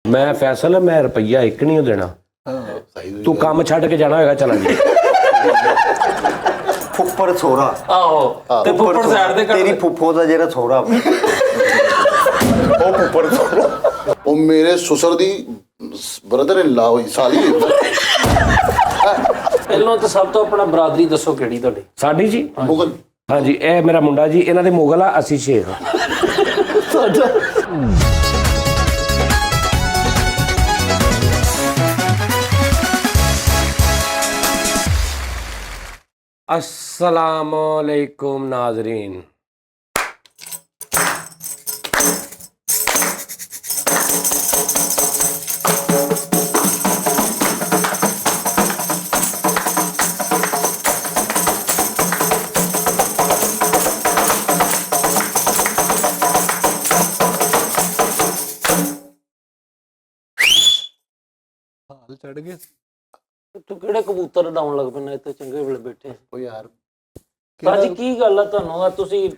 मैं फैसल मैं रुपया एक नहीं देना। तू काम छड़ के जाना होगा चला जी। फुप्पर छोरा आहो ते फुੱਫੜ साइड ते तेरी फुੱਫੋ ਦਾ ਜਿਹੜਾ छोरा ਉਹ फुੱफड़ छोरा ਉਹ ਮੇਰੇ ਸੁਸਰ ਦੀ ਬ੍ਰਦਰ ਇਨ ਲਾ ਹੋਈ ਸਾਲੀ ਪਹਿਲਾਂ ਤਾਂ ਸਭ ਤੋਂ ਆਪਣਾ ਬਰਾਦਰੀ ਦੱਸੋ ਕਿਹੜੀ ਤੁਹਾਡੀ? साडी जी ਮੁਗਲ हाँ जी ए मेरा मुंडा जी इन्हां दे मुगल आ असी शेख अस्सलामुअलैकुम नाजरीन। चढ़ गए ਤੂੰ ਕਿਹੜੇ ਕਬੂਤਰ ਉਡਾਉਣ ਲੱਗ ਪੈਣਾ ਇੱਥੇ ਚੰਗੇ ਵੇਲੇ ਬੈਠੇ? ਉਹ ਯਾਰ ਭਾਜੀ ਕੀ ਗੱਲ ਆ ਤੁਹਾਨੂੰ ਆ ਤੁਸੀਂ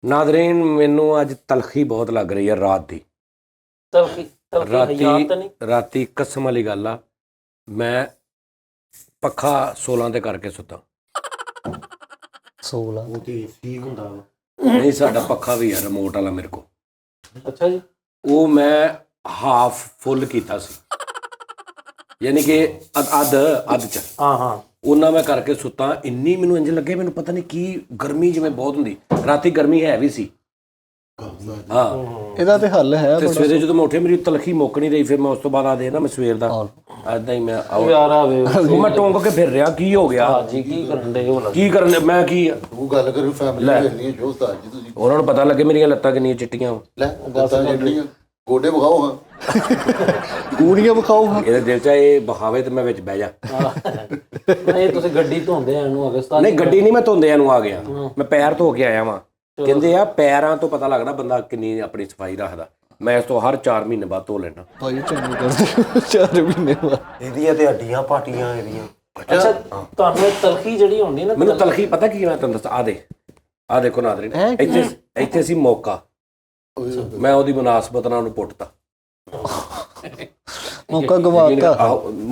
नाजरीन मैनू अज तलखी बहुत लग रही है रात दी। ਤਲਖੀ ਹਯਾਤ ਤਾਂ ਨਹੀਂ? राती कसम वाली गल आ मैं पखा 16 ते करके सुता 16 ਉਹ ਤੇ ਠੀਕ ਹੁੰਦਾ ਵਾ नहीं साडा पखा भी है रिमोट वाला मेरे को ਅੱਛਾ ਜੀ। वो मैं हाफ फुल कीता सी यानी कि अध च ਹਾਂ ਹਾਂ ਉਹਨਾਂ ਮੈਂ ਕਰਕੇ ਸੁੱਤਾ। ਇੰਨੀ ਮੈਨੂੰ ਇੰਜ ਲੱਗੇ ਮੈਨੂੰ ਪਤਾ ਨਹੀਂ ਕੀ ਗਰਮੀ ਜਿਵੇਂ ਬਹੁਤ ਹੁੰਦੀ ਰਾਤੀ ਗਰਮੀ ਹੈ ਵੀ ਸੀ। ਹਾਂ ਇਹਦਾ ਤੇ ਹੱਲ ਹੈ ਤੇ ਸਵੇਰੇ ਜਦੋਂ ਮੈਂ ਉੱਠੇ ਮੇਰੀ ਤਲਖੀ ਮੁੱਕ ਨਹੀਂ ਰਹੀ ਫਿਰ ਮੈਂ ਉਸ ਤੋਂ ਬਾਅਦ ਆ ਦੇ ਨਾ ਮੈਂ ਸਵੇਰ ਦਾ ਐਦਾਂ ਹੀ ਮੈਂ ਯਾਰ ਆਵੇ ਉਹ ਮੈਂ ਟੋਂਕ ਕੇ ਫਿਰ ਰਿਹਾ ਕੀ ਹੋ ਗਿਆ ਭਾਜੀ ਕੀ ਕਰਨ ਦੇ ਹੋ ਲੱਗ ਕੀ ਕਰਨ ਮੈਂ ਕੀ ਤੂੰ ਗੱਲ ਕਰੀ ਫੈਮਿਲੀ ਇੰਨੀ ਜੋ ਉਸਤਾਦ ਜੀ ਤੁਸੀਂ ਉਹਨਾਂ ਨੂੰ ਪਤਾ ਲੱਗੇ ਮੇਰੀਆਂ ਲੱਤਾਂ ਕਿੰਨੀਆਂ ਚਿੱਟੀਆਂ ਲੈ ਦੱਸਾਂ ਜਿਹੜੀਆਂ ਗੋਡੇ ਵਿਖਾਓ ਹਾਂ ਕੂੜੀਆਂ ਵਿਖਾਓ ਇਹਦੇ ਦਿਲ 'ਚ ਇਹ ਬਹਾਵੇ ਤੇ ਮੈਂ ਵਿੱਚ ਬਹਿ ਜਾ। ਨਹੀਂ ਤੁਸੀਂ ਗੱਡੀ ਧੋਂਦੇ ਆ ਇਹਨੂੰ ਅਗਸਤ ਨਹੀਂ ਗੱਡੀ ਨਹੀਂ ਮੈਂ ਧੋਂਦਿਆਂ ਨੂੰ ਆ ਗਿਆ ਮੈਂ ਪੈਰ ਧੋ ਕੇ ਆਇਆ ਵਾਂ। ਕਹਿੰਦੇ ਆ ਪੈਰਾਂ ਤੋਂ ਪਤਾ ਲੱਗਦਾ ਬੰਦਾ ਕਿੰਨੀ ਆਪਣੀ ਸਫਾਈ ਰੱਖਦਾ। ਮੈਂ ਇਸ ਤੋਂ ਹਰ 4 ਮਹੀਨੇ ਬਾਅਦ ਧੋ ਲੈਣਾ। ਭਾਈ ਚੰਗੀ ਕਰਦੇ 4 ਮਹੀਨੇ ਬਾਅਦ ਇਹਦੀਆਂ ਤੇ ਹੱਡੀਆਂ ਪਾਟੀਆਂ ਇਹਦੀਆਂ ਅੱਛਾ ਤੁਹਾਨੂੰ ਇਹ ਤਲਖੀ ਜਿਹੜੀ ਹੁੰਦੀ ਨਾ ਮੈਨੂੰ ਤਲਖੀ ਪਤਾ ਕੀ ਮੈਂ ਤੁਹਾਨੂੰ ਦੱਸ ਆ ਦੇਖੋ ਨਾਜ਼ਰੀਨ ਇੱਥੇ ਸੀ ਮੌਕਾ ਮੈਂ ਉਹਦੀ ਮੁਨਾਸਬਤ ਨਾਲ ਉਹਨੂੰ ਪੁੱਟਤਾ। ਮੌਕਾ ਗਵਾਤਾ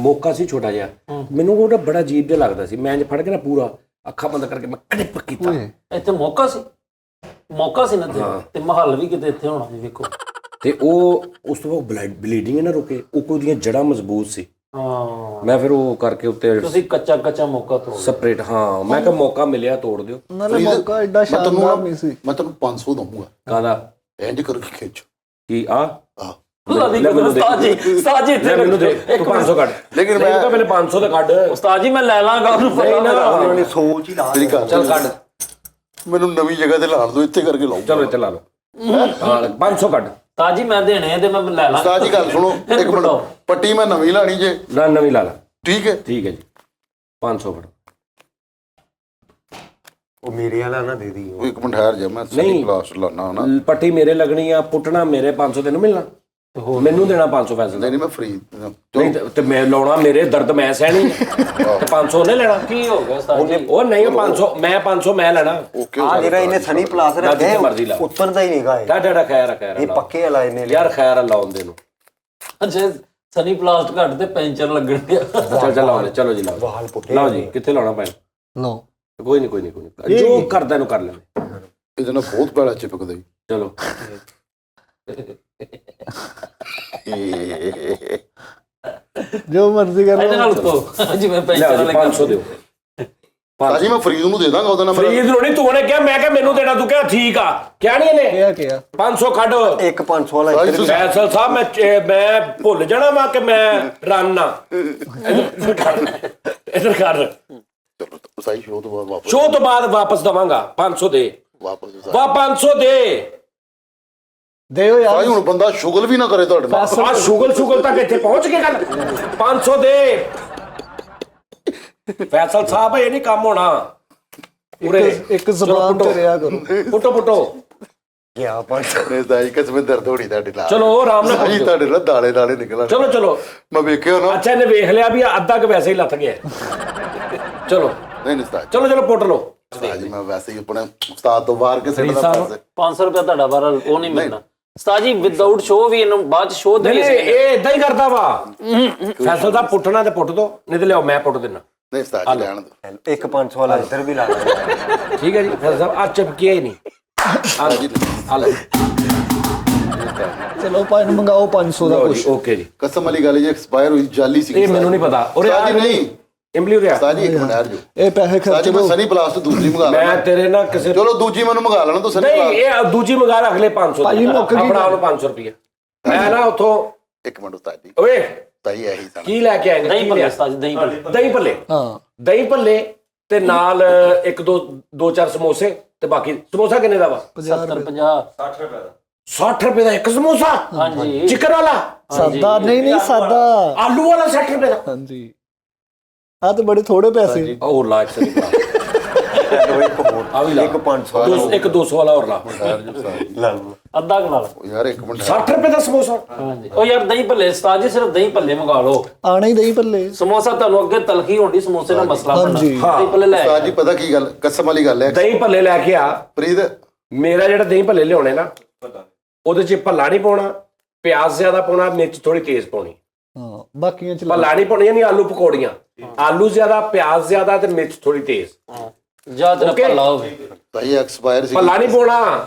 ਮੌਕਾ ਸੀ ਛੋਟਾ ਜਿਹਾ ਮੈਨੂੰ ਉਹਦਾ ਬੜਾ ਅਜੀਬ ਜਿਹਾ ਲੱਗਦਾ ਸੀ। ਮੈਂ ਫੜ ਕੇ ਨਾ ਪੂਰਾ ਅੱਖਾਂ ਬੰਦ ਕਰਕੇ ਮੈਂ ਕਲਿੱਪ ਕੀਤਾ। ਇੱਥੇ ਮੌਕਾ ਸੀ ਨਾ ਤੇ ਮਹੱਲ ਵੀ ਕਿਤੇ ਇੱਥੇ ਹੋਣਾ ਸੀ ਵੇਖੋ। ਤੇ ਉਹ ਉਸ ਤੋਂ ਬਾਅਦ ਬਲੀਡਿੰਗ ਨਾ ਰੁਕੇ ਉਹ ਉਹਦੀਆਂ ਜੜ੍ਹਾਂ ਮਜ਼ਬੂਤ ਸੀ। ਹਾਂ ਮੈਂ ਫਿਰ ਉਹ ਕਰਕੇ ਉੱਤੇ ਤੁਸੀਂ ਕੱਚਾ ਮੌਕਾ ਤੋੜ ਸਪਰੇਟ ਹਾਂ ਮੈਂ ਕਿਹਾ ਮੌਕਾ ਮਿਲਿਆ ਤੋੜ ਦਿਓ। ਨਾਲੇ ਮੌਕਾ ਐਡਾ ਸ਼ਾਨਦਾਰ ਨਹੀਂ ਸੀ। ਮੈਂ ਤੈਨੂੰ 500 ਦਊਂਗਾ ਕਾਹਦਾ ਇੰਜ ਕਰਕੇ ਖਿੱਚ ਕੀ ਆ ਉਸਤਾਦ ਜੀ ਮੈਨੂੰ ਦੇ ਤੂੰ 500 ਕੱਢ ਲੇਕਿਨ ਮੈਂ ਤਾਂ ਪਹਿਲੇ 500 ਦਾ ਕੱਢ ਉਸਤਾਦ ਜੀ ਮੈਂ ਲੈ ਲਾਂਗਾ ਉਹਨੂੰ ਨਹੀਂ ਨਾ ਉਹਨਾਂ ਨੇ ਸੋਚ ਹੀ ਲਾ ਮੇਰੀ ਗੱਲ ਚੱਲ ਕੱਢ ਮੈਨੂੰ ਨਵੀਂ ਜਗ੍ਹਾ ਤੇ ਲਾਣ ਦੋ ਇੱਥੇ ਕਰਕੇ ਲਾਉਂ ਚਲੋ ਇੱਥੇ ਲਾ ਲਓ ਹਾਂ 500 ਕੱਢ ਉਸਤਾਦ ਜੀ ਮੈਂ ਦੇਣੇ ਆ ਤੇ ਮੈਂ ਲੈ ਲਾਂਗਾ। ਉਸਤਾਦ ਜੀ ਗੱਲ ਸੁਣੋ ਇੱਕ ਮਿੰਟ ਪੱਟੀ ਮੈਂ ਨਵੀਂ ਲਾਣੀ ਜੇ ਨਾ ਨਵੀਂ ਲਾ ਲਾ ਠੀਕ ਹੈ ਠੀਕ ਹੈ ਜੀ 500 ਫੜ ਉਹ ਮੇਰੇ ਵਾਲਾ ਨਾ ਦੇ ਦੀ ਉਹ ਇੱਕ ਮਿੰਟ ਠਹਿਰ ਜਾ ਮੈਂ ਸਹੀ ਕਲਾਸ ਲਾਣਾ ਨਾ ਪੱਟੀ ਮੇਰੇ ਲੱਗਣੀ ਆ ਪੁੱਟਣਾ ਮੇਰੇ 500 ਤੈਨੂੰ ਮਿਲਣਾ ਮੈਨੂੰ ਦੇਣਾ 500 ਪੈਸੇ ਦਾ ਨਹੀਂ ਮੈਂ ਫ੍ਰੀ ਨਹੀਂ ਤੇ ਮੈਂ ਲਾਉਣਾ ਮੇਰੇ ਦਰਦ ਮੈਂ ਸਹਿਣੀ ਤੇ 500 ਉਹਨੇ ਲੈਣਾ ਕੀ ਹੋ ਗਿਆ ਉਸਤਾਦ ਜੀ? ਉਹ ਨਹੀਂ 500 ਮੈਂ ਲੈਣਾ ਓਕੇ ਆ ਜਿਹੜਾ ਇਹਨੇ ਸਨੀ ਪਲਾਸ ਰੱਖਿਆ ਮਰਜ਼ੀ ਲਾ ਉੱਤਰਦਾ ਹੀ ਨਹੀਂਗਾ ਡਾਡਾ ਖੈਰ ਇਹ ਪੱਕੇ ਵਾਲਾ ਇਹਨੇ ਯਾਰ ਖੈਰ ਲਾਉਂਦੇ ਨੂੰ ਅੱਛਾ ਸਨੀ ਪਲਾਸਟ ਘੱਟ ਤੇ ਪੈਂਚਰ ਲੱਗਣਗੇ। ਚੱਲ ਲਾਓ ਚਲੋ ਜੀ ਲਾਓ ਵਾਲ ਪੁੱਟੇ ਲਾਓ ਜੀ ਕਿੱਥੇ ਲਾਉਣਾ ਪੈਣਾ ਲਓ ਕੋਈ ਨਹੀਂ ਜੋ ਕਰਦਾ ਇਹਨੂੰ ਕਰ ਲੈਂਦੇ ਇਹਦੇ ਨਾਲ ਬਹੁਤ ਬੜਾ ਚਿਪਕਦਾ ਜੀ ਚਲੋ ਜੋ ਮਰਜ਼ੀ ਕਰ ਇਹਦੇ ਨਾਲ ਉੱਤੋਂ ਜਿਵੇਂ ਪੈਂਚਰ ਲਿਆਓ ਜੀ 500 ਦਿਓ ਸਾਜੀ ਮੈਂ ਫਰੀਦ ਨੂੰ ਦੇ ਦਾਂਗਾ ਉਹਦਾ ਨੰਬਰ ਫਰੀਦ ਨੂੰ ਨਹੀਂ ਤੂੰ ਨੇ ਕਿਹਾ ਮੈਂ ਕਿਹਾ ਮੈਨੂੰ ਦੇਣਾ ਤੂੰ ਕਿਹਾ ਠੀਕ ਆ ਕਿਹਾ ਨਹੀਂ ਇਹਨੇ ਕਿਹਾ 500 ਕੱਢ ਇੱਕ 500 ਵਾਲਾ ਇੱਧਰ ਵੀ ਫੈਸਲ ਸਾਹਿਬ ਮੈਂ ਭੁੱਲ ਜਾਣਾ ਵਾ ਕਿ ਮੈਂ ਰਨ ਆ ਇਧਰ ਕਰ ਚਲੋ ਸਾਈ ਸ਼ੋਅ ਤੋਂ ਬਾਅਦ ਵਾਪਸ ਸ਼ੋਅ ਤੋਂ ਬਾਅਦ ਵਾਪਸ ਦਵਾਂਗਾ 500 ਦੇ ਵਾਪਸ ਵਾ 500 ਦੇ ਦਿਓ ਯਾਰ ਸਾਈ ਹੁਣ ਬੰਦਾ ਸ਼ੁਗਲ ਵੀ ਨਾ ਕਰੇ ਤੁਹਾਡੇ ਨਾਲ ਆ ਸ਼ੁਗਲ ਤੱਕ ਇੱਥੇ ਪਹੁੰਚ ਕੇ ਗੱਲ 500 ਦੇ ਫੈਸਲ ਸਾਹਿਬ ਇਹ ਨਹੀਂ ਕੰਮ ਹੋਣਾ ਪੂਰੇ ਇੱਕ ਜ਼ਬਾਨ ਤੇ ਰਿਆ ਕਰੋ ਪੁੱਟੋ ਗਿਆ 500 ਨੇ ਸਾਈ ਕਿਸਮੇ ਦਰਦ ਹੋਣੀ ਤੁਹਾਡੇ ਨਾਲ ਚਲੋ ਆਰਾਮ ਨਾਲ ਸਾਈ ਤੁਹਾਡੇ ਨਾਲ ਦਾਲੇ ਨਿਕਲਣ ਚਲੋ ਮੈਂ ਵੇਖਿਆ ਨਾ ਅੱਛਾ ਇਹਨੇ ਵੇਖ ਲਿਆ ਵੀ ਅੱਧਾ ਕੁ ਵੈਸੇ ਹੀ ਲੱਥ ਗਿਆ ਚਲੋ ਨਹੀਂ ਉਸਤਾਦ ਚਲੋ ਪੁੱਟ ਲਓ ਉਸਤਾਦ ਜੀ ਮੈਂ ਵੈਸੇ ਹੀ ਆਪਣੇ ਉਸਤਾਦ ਤੋਂ ਬਾਹਰ ਕੇ ਸਿੱਟਦਾ ਸਾਹਿਬ। ਪੈਸੇ 500 ਰੁਪਏ ਤੁਹਾਡਾ ਬਾਰਾ ਉਹ ਨਹੀਂ ਮਿਲਣਾ। ਉਸਤਾਦ ਜੀ ਵਿਦਆਊਟ ਸ਼ੋ ਵੀ ਇਹਨੂੰ ਬਾਅਦ ਚ ਸ਼ੋ ਦੇ ਨਹੀਂ ਇਹ ਇਦਾਂ ਹੀ ਕਰਦਾ ਵਾ ਫੈਸਲ ਦਾ ਪੁੱਟਣਾ ਤੇ ਪੁੱਟ ਦੋ, ਨਹੀਂ ਤੇ ਲਿਆਓ ਮੈਂ ਪੁੱਟ ਦਿੰਦਾ। ਨਹੀਂ ਉਸਤਾਦ ਜੀ ਲੈਣ ਦਿਓ। ਇੱਕ 500 ਵਾਲਾ ਇੱਧਰ ਵੀ ਲਾ ਲਓ। ਠੀਕ ਹੈ ਜੀ ਫੈਸਲ ਸਾਹਿਬ ਆ ਚਿਪਕਿਆ ਹੀ ਨਹੀਂ। ਆ ਲਓ ਚਲੋ ਭਾਈ ਨੂੰ ਮੰਗਾਓ 500 ਦਾ ਕੁਛ। ਓਕੇ ਜੀ। ਕਸਮ ਵਾਲੀ ਗੱਲ ਜੀ ਐਕਸਪਾਇਰ ਹੋਈ ਜਾਲੀ ਸੀ ਇਹ ਮੈਨੂੰ ਨਹੀਂ ਪਤਾ। ਉਸਤਾਦ ਜੀ ਨਹੀਂ ਇਮਲੀ ਹੋ ਗਿਆ ਉਸਤਾਦ ਜੀ ਇੱਕ ਮਿੰਟ ਠਹਿਰ ਜਾਓ। ਇਹ ਪੈਸੇ ਉਸਤਾਦ ਖਰਚ ਜੀ ਮੈਂ ਦੋ। ਸਨੀ ਪਲਾਸ ਤੋਂ ਦੂਸਰੀ ਮੰਗਾ ਮੈਂ ਲੈਣਾ। ਤੇਰੇ ਨਾਲ ਕਿਸੇ ਚਲੋ ਦੂਜੀ ਮੈਨੂੰ ਮੰਗਾ ਲੈਣਾ ਤੂੰ ਸਨੀ ਨਹੀਂ ਪਲਾਸ। ਇਹ ਦੂਜੀ ਮੰਗਾ ਅਗਲੇ 500 ਭਾਜੀ ਮੁੱਕ ਗਈ। ਆਪਣਾ ਉਹਨੂੰ 500 ਰੁਪਏ ਮੈਂ ਨਾ ਉੱਥੋਂ ਇੱਕ ਮਿੰਟ ਉਸਤਾਦ ਜੀ ਓਏ ਤਾਈ ਇਹੀ ਤਾਂ ਕੀ ਲੈ ਕੇ ਆਏਗਾ? ਦਹੀਂ ਭੱਲੇ ਉਸਤਾਦ ਜੀ, ਦਹੀਂ ਭੱਲੇ। ਦਹੀਂ ਭੱਲੇ। ਹਾਂ ਦਹੀਂ ਭੱਲੇ ਤੇ ਨਾਲ ਇੱਕ ਦੋ ਚਾਰ ਸਮੋਸੇ ਤੇ ਬਾਕੀ ਸਮੋਸਾ ਕਿੰਨੇ ਦਾ ਵਾ? 70 50 60 ਰੁਪਏ ਦਾ ਇੱਕ ਸਮੋਸਾ। ਹਾਂਜੀ ਚਿਕਨ ਵਾਲਾ ਸਾਦਾ ਨਹੀਂ ਸਾਦਾ। ਆਲੂ ਵਾਲਾ 60 ਰੁਪਏ ਦਾ। ਹਾਂਜੀ ਆ ਤਾਂ ਬੜੇ ਥੋੜੇ ਪੈਸੇ। ਉਹ ਲਾ ਇੱਕ ਸਹੀ ਇੱਕ ਹੋਰ ਆ ਵੀ ਲਾ ਇੱਕ 500 ਵਾਲਾ ਇੱਕ 200 ਵਾਲਾ ਹੋਰ ਲਾ। ਲਾ ਲਓ। ਅੱਧਾ ਕੁ ਨਾਲ। ਯਾਰ ਇੱਕ ਮਿੰਟ 60 ਰੁਪਏ ਦਾ ਸਮੋਸਾ। ਹਾਂਜੀ ਉਹ ਯਾਰ ਦਹੀਂ ਭੱਲੇ ਉਸਤਾਦ ਜੀ ਸਿਰਫ ਦਹੀਂ ਭੱਲੇ ਮੰਗਾ ਲਓ। ਆਣਾ ਹੀ ਦਹੀਂ ਭੱਲੇ। ਸਮੋਸਾ ਤੁਹਾਨੂੰ ਅੱਗੇ ਤਲਖੀ ਹੋਣੀ, ਸਮੋਸੇ ਦਾ ਮਸਲਾ ਬਣਨਾ। ਹਾਂਜੀ। ਦਹੀਂ ਭੱਲੇ ਲੈ ਉਸਤਾਦ ਜੀ ਪਤਾ ਕੀ ਗੱਲ ਕਸਮ ਵਾਲੀ ਗੱਲ ਹੈ ਦਹੀਂ ਭੱਲੇ ਲੈ ਕੇ ਆ। ਪ੍ਰੀਤ ਮੇਰਾ ਜਿਹੜਾ ਦਹੀਂ ਭੱਲੇ ਲਿਆਉਣੇ ਨਾ ਉਹਦੇ 'ਚ ਭੱਲਾ ਨਹੀਂ ਪਾਉਣਾ, ਪਿਆਜ਼ ਜ਼ਿਆਦਾ ਪਾਉਣਾ, ਮਿਰਚ ਥੋੜੀ ਤੇਜ਼ ਪਾਉਣੀ। ਹਾਂ ਬਾਕੀਆਂ ਚ ਭੱਲਾ ਨਹੀਂ ਪਾਉਣੀ ਨਹੀਂ ਆਲੂ ਪਕੌੜੀਆਂ। ਆਲੂ ਜ਼ਿਆਦਾ, ਪਿਆਜ਼ ਜ਼ਿਆਦਾ ਤੇ ਮਿਰਚ ਥੋੜੀ ਤੇਜ਼। ਜਾਂ ਤੇਰਾ ਭੱਲਾ ਹੋਵੇ। ਤਾਈ ਐਕਸਪਾਇਰ ਸੀ ਭੱਲਾ ਨਹੀਂ ਪਾਉਣਾ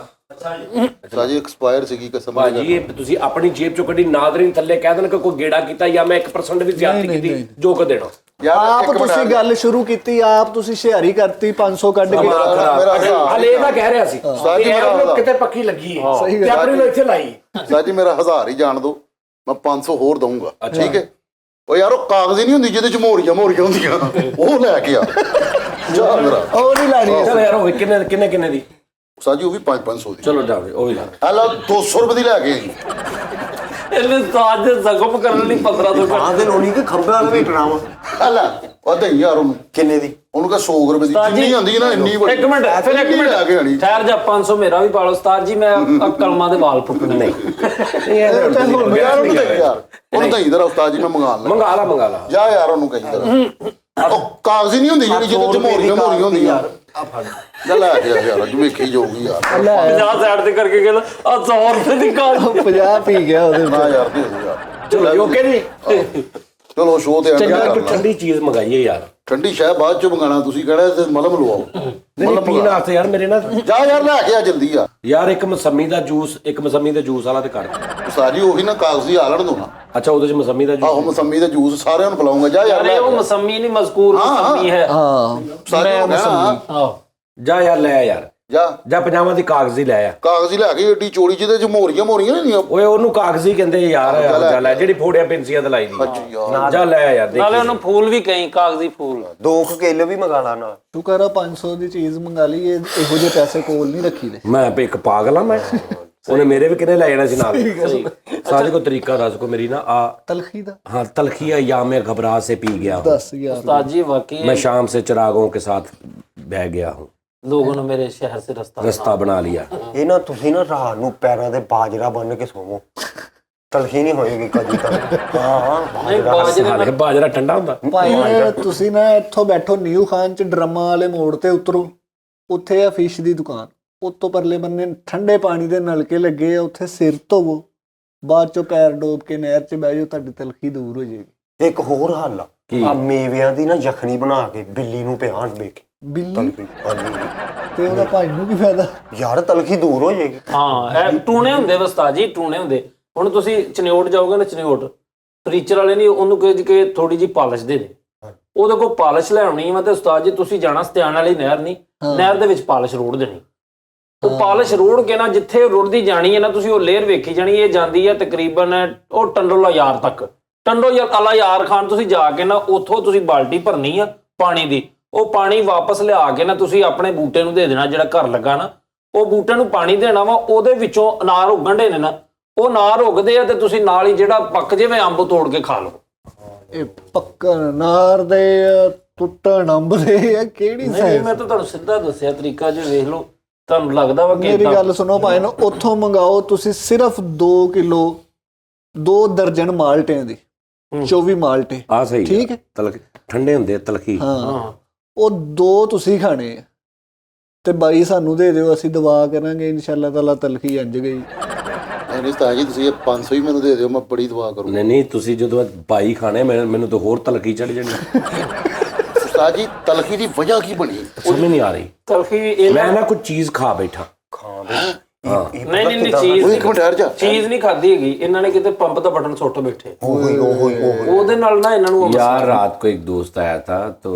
ਉਸਤਾਦ ਜੀ ਐਕਸਪਾਇਰ ਸੀਗੀ ਕਸਮ ਵਾਲੀ ਭਾਜੀ। ਇਹ ਤੁਸੀਂ ਆਪਣੀ ਜੇਬ ਚੋਂ ਕੱਢੀ ਨਾਦਰੀਨ ਥੱਲੇ ਕਹਿ ਦੇਣ ਕਿ ਕੋਈ ਗੇੜਾ ਕੀਤਾ ਜਾਂ ਮੈਂ 1% ਵੀ ਜ਼ਿਆਦਤੀ ਕੀਤੀ ਜੋ ਕੁ ਦੇਣਾ। ਯਾਰ ਆਪ ਇੱਕ ਮਿੰਟ ਤੁਸੀਂ ਗੱਲ ਸ਼ੁਰੂ ਕੀਤੀ, ਆਪ ਤੁਸੀਂ ਹੁਸ਼ਿਆਰੀ ਕਰਤੀ 500 ਕੱਢ ਕੇ। ਮੇਰਾ ਹਿਸਾਬ ਹਲੇ ਇਹਦਾ ਕਹਿ ਰਿਹਾ ਸੀ ਉਸਤਾਦ ਜੀ ਇਹ ਮੇਰਾ ਉਹਨੂੰ ਕਿਤੇ ਪੱਕੀ ਲੱਗੀ ਹੈ ਸਹੀ ਤੇ ਗੱਲ। ਆਪਣੀ ਨੂੰ ਇੱਥੇ ਲਾਈ। ਉਸਤਾਦ ਜੀ ਮੇਰਾ 1000 ਹੀ ਜਾਣ ਦਿਓ, ਮੈਂ 500 ਹੋਰ ਦਊਂਗਾ ਠੀਕ ਹੈ। ਉਹ ਯਾਰ ਉਹ ਕਾਗਜ਼ ਨਹੀਂ ਹੁੰਦੀ ਜਿਹਦੇ ਚ ਮੋਰੀਆਂ ਹੁੰਦੀਆਂ ਉਹ ਲੈ ਕੇ ਆ ਜਾ ਮੇਰਾ। ਉਹ ਨਹੀਂ ਲੈਣੀ। ਚਲ ਯਾਰ ਉਹ ਕਿੰਨੇ ਦੀ? ਉਸਤਾਦ ਜੀ ਉਹ ਵੀ 500 ਦੀ। ਚਲੋ ਜਾਵੇ ਉਹ ਵੀ ਲਾ। ਆ ਲਓ 200 ਰੁਪਏ ਦੀ ਲੈ ਕੇ ਆਈ। ਇਹਨੇ ਉਸਤਾਦ ਦੇ ਜ਼ਖਮ ਕਰਨ ਲਈ 1500 ਆਹ ਦੇ ਲੋਣੀ ਕਿ ਖੰਭੇ ਵਾਲਾ ਵੇਟਣਾ ਵਾ। ਆ ਲੈ ਉਹ ਦਈ ਯਾਰ ਉਹਨੂੰ ਕਿੰਨੇ ਦੀ? ਉਹਨੂੰ ਕਹ 100 ਰੁਪਏ ਦੀ ਉਸਤਾਦ ਜਿੰਨੀ ਆਉਂਦੀ ਨਾ ਇੰਨੀ ਵੱਡੀ। ਇੱਕ ਮਿੰਟ ਫਿਰ ਇੱਕ ਲੈ ਕੇ ਆਣੀ। ਮਿੰਟ ਠਹਿਰ ਜਾ। 500 ਮੇਰਾ ਵੀ ਪਾ ਲਓ ਉਸਤਾਦ ਜੀ, ਮੈਂ ਕਲਮਾਂ ਦੇ ਵਾਲ ਪੁੱਟਣੇ ਨਹੀਂ। ਯਾਰ ਉਹਨੂੰ ਦਈ ਯਾਰ ਉਹਨੂੰ ਦਈ ਜਰਾ ਉਸਤਾਦ ਜੀ ਮੈਂ ਮੰਗਾ ਲੈ। ਮੰਗਾ ਲਾ ਜਾ ਯਾਰ ਉਹਨੂੰ ਕਹੀ ਜਰਾ ਉਹ ਕਾਗਜ਼ ਹੀ ਨਹੀਂ ਹੁੰਦੀ ਜਿਹੜੀ ਜਿਹਦੇ ਚ ਮੋਰੀਆਂ ਹੁੰਦੀਆਂ। ਆ ਫੜ। ਜਾ ਲੈ ਕੇ ਆ ਯਾਰ ਅੱਜ ਵੇਖੀ ਜਾਊਗੀ ਯਾਰ। 50 ਸਾਈਡ ਤੇ ਕਰਕੇ ਕਹਿੰਦਾ ਆ 100 ਰੁਪਏ ਦੀ ਕਾਰ। 50 ਪੀ ਗਿਆ ਉਹਦੇ ਵਿੱਚ। ਹਾਂ ਯਾਰ ਦੇ ਦਿਓ ਯਾਰ। ਚਲੋ ਓਕੇ ਜੀ। ਚਲੋ ਸ਼ੋਅ ਤੇ ਐਂਡ ਚੰਗਾ ਕਰ ਕੋਈ ਲਾ। ਠੰਡੀ ਚੀਜ਼ ਮੰਗਾਈਏ ਯਾਰ। ਠੰਡੀ ਸ਼ਾਹ ਬਾਅਦ ਚ ਮੰਗਾਣਾ ਤੁਸੀਂ ਕਹਿਣਾ ਤੇ ਮਲਮ ਲਵਾਓ। ਨਹੀਂ ਪੀਣ ਵਾਸਤੇ ਯਾਰ ਮੇਰੇ ਨਾਲ ਜਾ ਯਾਰ ਲੈ ਕੇ ਆ ਜਲਦੀ ਆ। ਯਾਰ ਇੱਕ ਮਸੰਮੀ ਦਾ ਜੂਸ ਵਾਲਾ ਤੇ ਕਰ। ਸਾਰੀ ਉਹੀ ਨਾ ਕਾਗਜ਼ੀ ਹਾਲਣ ਦੋ ਨਾ। ਅੱਛਾ ਉਹਦੇ ਚ ਮਸੰਮੀ ਦਾ ਆਹੋ ਜੂਸ। ਮਸੰਮੀ ਦਾ ਜੂਸ ਸਾਰਿਆਂ ਨੂੰ ਪਿਲਾਉਂਗਾ। ਜਾ ਯਾਰ ਅਰੇ ਲੈ ਉਹ ਕੇ ਆ। ਮਸੰਮੀ ਨਹੀਂ ਮਜ਼ਕੂਰ ਮਸੰਮੀ ਹੈ। ਹਾਂ ਸਾਰਿਆਂ ਨੂੰ ਕਹਿਣਾ ਆਹ ਜਾ ਯਾਰ ਲੈ ਆ ਯਾਰ। ਜਾ ਪਜਾਮਾ ਦੀ ਕਾਗਜ਼ੀ ਲੈ ਆ। ਕਾਗਜ਼ੀ ਲੈ ਕੇ ਏਡੀ ਚੋੜੀ ਜਿਹਦੇ ਚ ਮੋਰੀਆਂ ਨਹੀਂ ਓਏ ਉਹਨੂੰ ਕਾਗਜ਼ੀ ਕਹਿੰਦੇ ਯਾਰ। ਜਾ ਲੈ ਜਿਹੜੀ ਫੋੜਿਆ ਪੈਂਸੀਆਂ ਤੇ ਲਾਈ ਦੀ। ਯਾਰ ਜਾ ਲੈ ਆ ਯਾਰ ਦੇਖ। ਨਾਲੇ ਉਹਨੂੰ ਫੂਲ ਵੀ ਕਈ ਕਾਗਜ਼ੀ ਫੂਲ। 2 ਕਿਲੋ ਵੀ ਮੰਗਾ ਲਾ ਨਾਲ। ਤੂੰ ਕਰ 500 ਦੀ ਚੀਜ਼ ਮੰਗਾ ਲਈ। ਇਹੋ ਜਿਹੇ ਪੈਸੇ ਕੋਲ ਨਹੀਂ ਰੱਖੀ ਦੇ। ਮੈਂ ਇੱਕ ਪਾਗਲ ਆ ਮੈਂ। ਉਹਨੇ ਮੇਰੇ ਵੀ ਕਿਨੇ ਲੈ ਜਾਣਾ ਸੀ ਨਾਲ। ਸਾਜੇ ਕੋ ਤਰੀਕਾ ਦੱਸ ਕੋ ਮੇਰੀ ਨਾ ਆ ਤਲਖੀ ਦਾ हाँ तलखिया या मैं घबरा से पी गया हूँ। 10000 उस्ताद जी वाकई मैं शाम से चिरागों के साथ बह गया हूँ। लोगों ने मेरे शहर से रास्ता बना लिया। ਇਹ ਨਾ ਤੁਸੀਂ ਨਾ ਰਾਤ ਨੂੰ ਪੈਰਾਂ ਤੇ ਬਾਜਰਾ ਬੰਨ ਕੇ ਸੋਵੋ। ਤਲਖੀ ਨਹੀਂ ਹੋਏਗੀ ਕਦੀ ਤੱਕ। ਹਾਂ नहीं बाजरे में साले बाजरा ठंडा ਹੁੰਦਾ। ਭਾਈ ਤੁਸੀਂ ਨਾ ਇੱਥੋਂ ਬੈਠੋ ਨਿਊ ਖਾਨ ਚ ਡਰਮਾਂ ਵਾਲੇ ਮੋੜ ਤੇ ਉਤਰੋ। ਉੱਥੇ ਆ ਫਿਸ਼ ਦੀ ਦੁਕਾਨ। ਉੱਤੋਂ ਪਰਲੇ ਬੰਨੇ ਠੰਡੇ ਪਾਣੀ ਦੇ ਨਲਕੇ ਲੱਗੇ ਆ। ਉੱਥੇ ਸਿਰ ਧੋਵੋ, ਬਾਅਦ ਚੋਂ ਪੈਰ ਡੋਬ ਕੇ ਨਹਿਰ 'ਚ ਬਹਿ ਜਾਓ, ਤੁਹਾਡੀ ਤਲਖੀ ਦੂਰ ਹੋ ਜਾਏਗੀ। ਇੱਕ ਹੋਰ ਹੱਲ ਆ ਮੇਵਿਆਂ ਦੀ ਨਾ ਯਖਣੀ ਬਣਾ ਕੇ ਬਿੱਲੀ ਨੂੰ ਪਿਆਣ ਵੇਖ। ਬਿੱਲੀ ਹਾਂਜੀ ਤੇ ਉਹਦਾ ਭਾਈ ਨੂੰ ਕੀ ਫਾਇਦਾ? ਯਾਰ ਤਲਖੀ ਦੂਰ ਹੋ ਜਾਏਗੀ। ਹਾਂ ਇਹ ਟੂਣੇ ਹੁੰਦੇ ਉਸਤਾਦ ਜੀ, ਟੂਣੇ ਹੁੰਦੇ। ਹੁਣ ਤੁਸੀਂ ਚਨਿਓਟ ਜਾਓਗੇ ਨਾ, ਚਨਿਓਟ ਫਰਨੀਚਰ ਵਾਲੇ ਨਹੀਂ ਉਹਨੂੰ ਕਿ ਥੋੜੀ ਜੀ ਪਾਲਿਸ਼ ਦੇ ਦੇ। ਉਹਦੇ ਕੋਲ ਪਾਲਿਸ਼ ਲੈਣੀ ਵਾ ਤੇ ਉਸਤਾਦ ਜੀ ਤੁਸੀਂ ਜਾਣਾ ਸਤਿਆਣ ਵਾਲੀ ਨਹਿਰ ਨਹੀਂ, ਨਹਿਰ ਦੇ ਵਿੱਚ ਪਾਲਿਸ਼ ਰੋੜ ਦੇਣੀ। ਉਹ ਪਾਲਿਸ਼ ਰੋੜ ਕੇ ਨਾ ਜਿੱਥੇ ਰੁੜਦੀ ਜਾਣੀ ਹੈ ਨਾ, ਤੁਸੀਂ ਉਹ ਲੇਅਰ ਵੇਖੀ ਜਾਣੀ। ਇਹ ਜਾਂਦੀ ਹੈ ਤਕਰੀਬਨ ਉਹ ਟੰਡੋਲਾ ਯਾਰ ਤੱਕ। ਟੰਡੋਲਾ ਯਾਰ ਖਾਨ ਤੁਸੀਂ ਜਾ ਕੇ ਨਾ ਉੱਥੋਂ ਤੁਸੀਂ ਬਾਲਟੀ ਭਰਨੀ ਆ ਪਾਣੀ ਦੀ। ਉਹ ਪਾਣੀ ਵਾਪਸ ਲਿਆ ਕੇ ਨਾ ਤੁਸੀਂ ਆਪਣੇ ਬੂਟੇ ਨੂੰ ਦੇ ਦੇਣਾ ਜਿਹੜਾ ਘਰ ਲੱਗਾ ਨਾ। ਉਹ ਬੂਟੇ ਨੂੰ ਪਾਣੀ ਦੇਣਾ ਵਾ। ਉਹਦੇ ਵਿੱਚੋਂ ਅਨਾਰ ਉੱਗਣ ਦੇ ਨੇ ਨਾ, ਉਹ ਅਨਾਰ ਉੱਗਦੇ ਆ ਤੇ ਤੁਸੀਂ ਨਾਲ ਹੀ ਜਿਹੜਾ ਪੱਕ ਜਾਵੇ ਅੰਬ ਤੋੜ ਕੇ ਖਾ ਲਓ। ਇਹ ਪੱਕਣ ਨਾਰ ਦੇ ਟੁੱਟਣ ਅੰਬ ਦੇ ਆ ਕਿਹੜੀ ਨਹੀਂ ਸਾਈਜ਼? ਮੈਂ ਤਾਂ ਤੁਹਾਨੂੰ ਸਿੱਧਾ ਦੱਸਿਆ ਤਰੀਕਾ, ਜੇ ਵੇਖ ਲਓ ਤੁਹਾਨੂੰ ਲੱਗਦਾ ਵਾ ਕਿ ਮੇਰੀ ਗੱਲ ਸੁਣੋ ਭਾਈ ਨੂੰ ਉੱਥੋਂ ਮੰਗਾਓ ਤੁਸੀਂ ਸਿਰਫ 2 ਕਿਲੋ 2 ਦਰਜਨ ਮਾਲਟਿਆਂ ਦੀ 24 ਮਾਲਟੇ। ਆ ਸਹੀ ਠੀਕ ਹੈ। ਤਲਖ ਠੰਡੇ ਹੁੰਦੇ ਤਲਖੀ। ਹਾਂ ਉਹ 2 ਤੁਸੀਂ ਖਾਣੇ ਆ ਤੇ ਬਾਈ ਸਾਨੂੰ ਦੇ ਦਿਓ, ਅਸੀਂ ਦਵਾ ਕਰਾਂਗੇ ਇਨਸ਼ਾਅੱਲਾ ਤਾਲਾ। ਤਲਖੀ ਇੰਜ ਗਈ। ਨਹੀਂ ਉਸਤਾਦ ਜੀ ਤੁਸੀਂ ਇਹ 500 ਹੀ ਮੈਨੂੰ ਦੇ ਦਿਓ, ਮੈਂ ਬੜੀ ਦੁਆ ਕਰੂੰਗਾ। ਨਹੀਂ ਨਹੀਂ, ਤੁਸੀਂ ਜਦੋਂ ਬਾਈ ਖਾਣੇ ਮੈਨੂੰ ਤਾਂ ਹੋਰ ਤਲਖੀ ਚੜ ਜਾਣੀ। ਉਸਤਾਦ ਜੀ ਤਲਖੀ ਦੀ ਵਜ੍ਹਾ ਕੀ ਬਣੀ? ਸਮਝ ਨਹੀਂ ਆ ਰਹੀ। ਤਲਖੀ ਮੈਂ ਨਾ ਕੋਈ ਚੀਜ਼ ਖਾ ਬੈਠਾ। ਨਹੀਂ ਚੀਜ਼ ਉਹ ਇੱਕ ਮਿੰਟ ਠਹਿਰ ਜਾ। ਚੀਜ਼ ਨਹੀਂ ਖਾਧੀ ਹੈਗੀ, ਇਹਨਾਂ ਨੇ ਕਿਤੇ ਪੰਪ ਦਾ ਬਟਨ ਸੁੱਟ ਬੈਠੇ, ओए ਉਹਦੇ ਨਾਲ ਨਾ ਇਹਨਾਂ ਨੂੰ यार रात को एक दोस्त आया था तो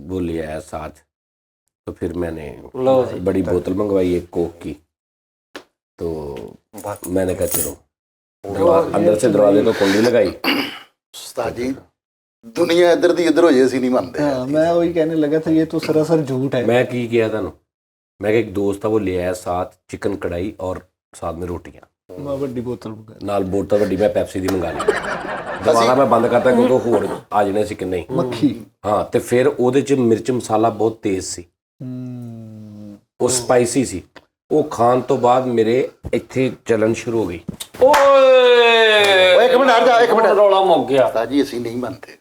वो ले आया साथ, तो फिर मैंने लो जी। बड़ी बोतल मंगवाई एक कोक की, तो मैंने कहा चलो अंदर से दरवाजे को कुंडी लगाई। उस्ताद जी दुनिया इधर दी इधर हो जाए, ਅਸੀਂ ਨਹੀਂ ਮੰਨਦੇ। हाँ, मैं वही कहने लगा था ये तो सरासर झूठ है। मैं की किया था ना, मैं एक दोस्त था वो ले आया साथ चिकन कढ़ाई और साथ में रोटियां, मैं बड़ी बोतल मंगा नाल बोतल वड्डी मैं ਪੈਪਸੀ ਦੀ ਮੰਗਾ ਲਈ। ਦੁਬਾਰਾ ਮੈਂ ਬੰਦ ਕਰਤਾ ਕਿਉਂਕਿ ਹੋਰ ਆ ਜਾਣੇ ਸੀ ਕਿ ਨਹੀਂ। मक्खी। ਹਾਂ, ਤੇ ਫਿਰ ਉਹਦੇ ਚ ਮਿਰਚ ਮਸਾਲਾ ਬਹੁਤ ਤੇਜ਼ ਸੀ, ਉਹ ਸਪਾਈਸੀ ਸੀ। ਉਹ ਖਾਣ ਤੋਂ ਬਾਅਦ ਮੇਰੇ ਇੱਥੇ ਚੱਲਣ ਸ਼ੁਰੂ ਹੋ ਗਈ। ਓਏ ਇੱਕ ਮਿੰਟ ਹਟ ਜਾ, ਇੱਕ ਮਿੰਟ। ਰੌਲਾ ਮੁੱਕ ਗਿਆ। ਉਸਤਾਦ ਜੀ ਅਸੀਂ ਨਹੀਂ ਮੰਨਦੇ।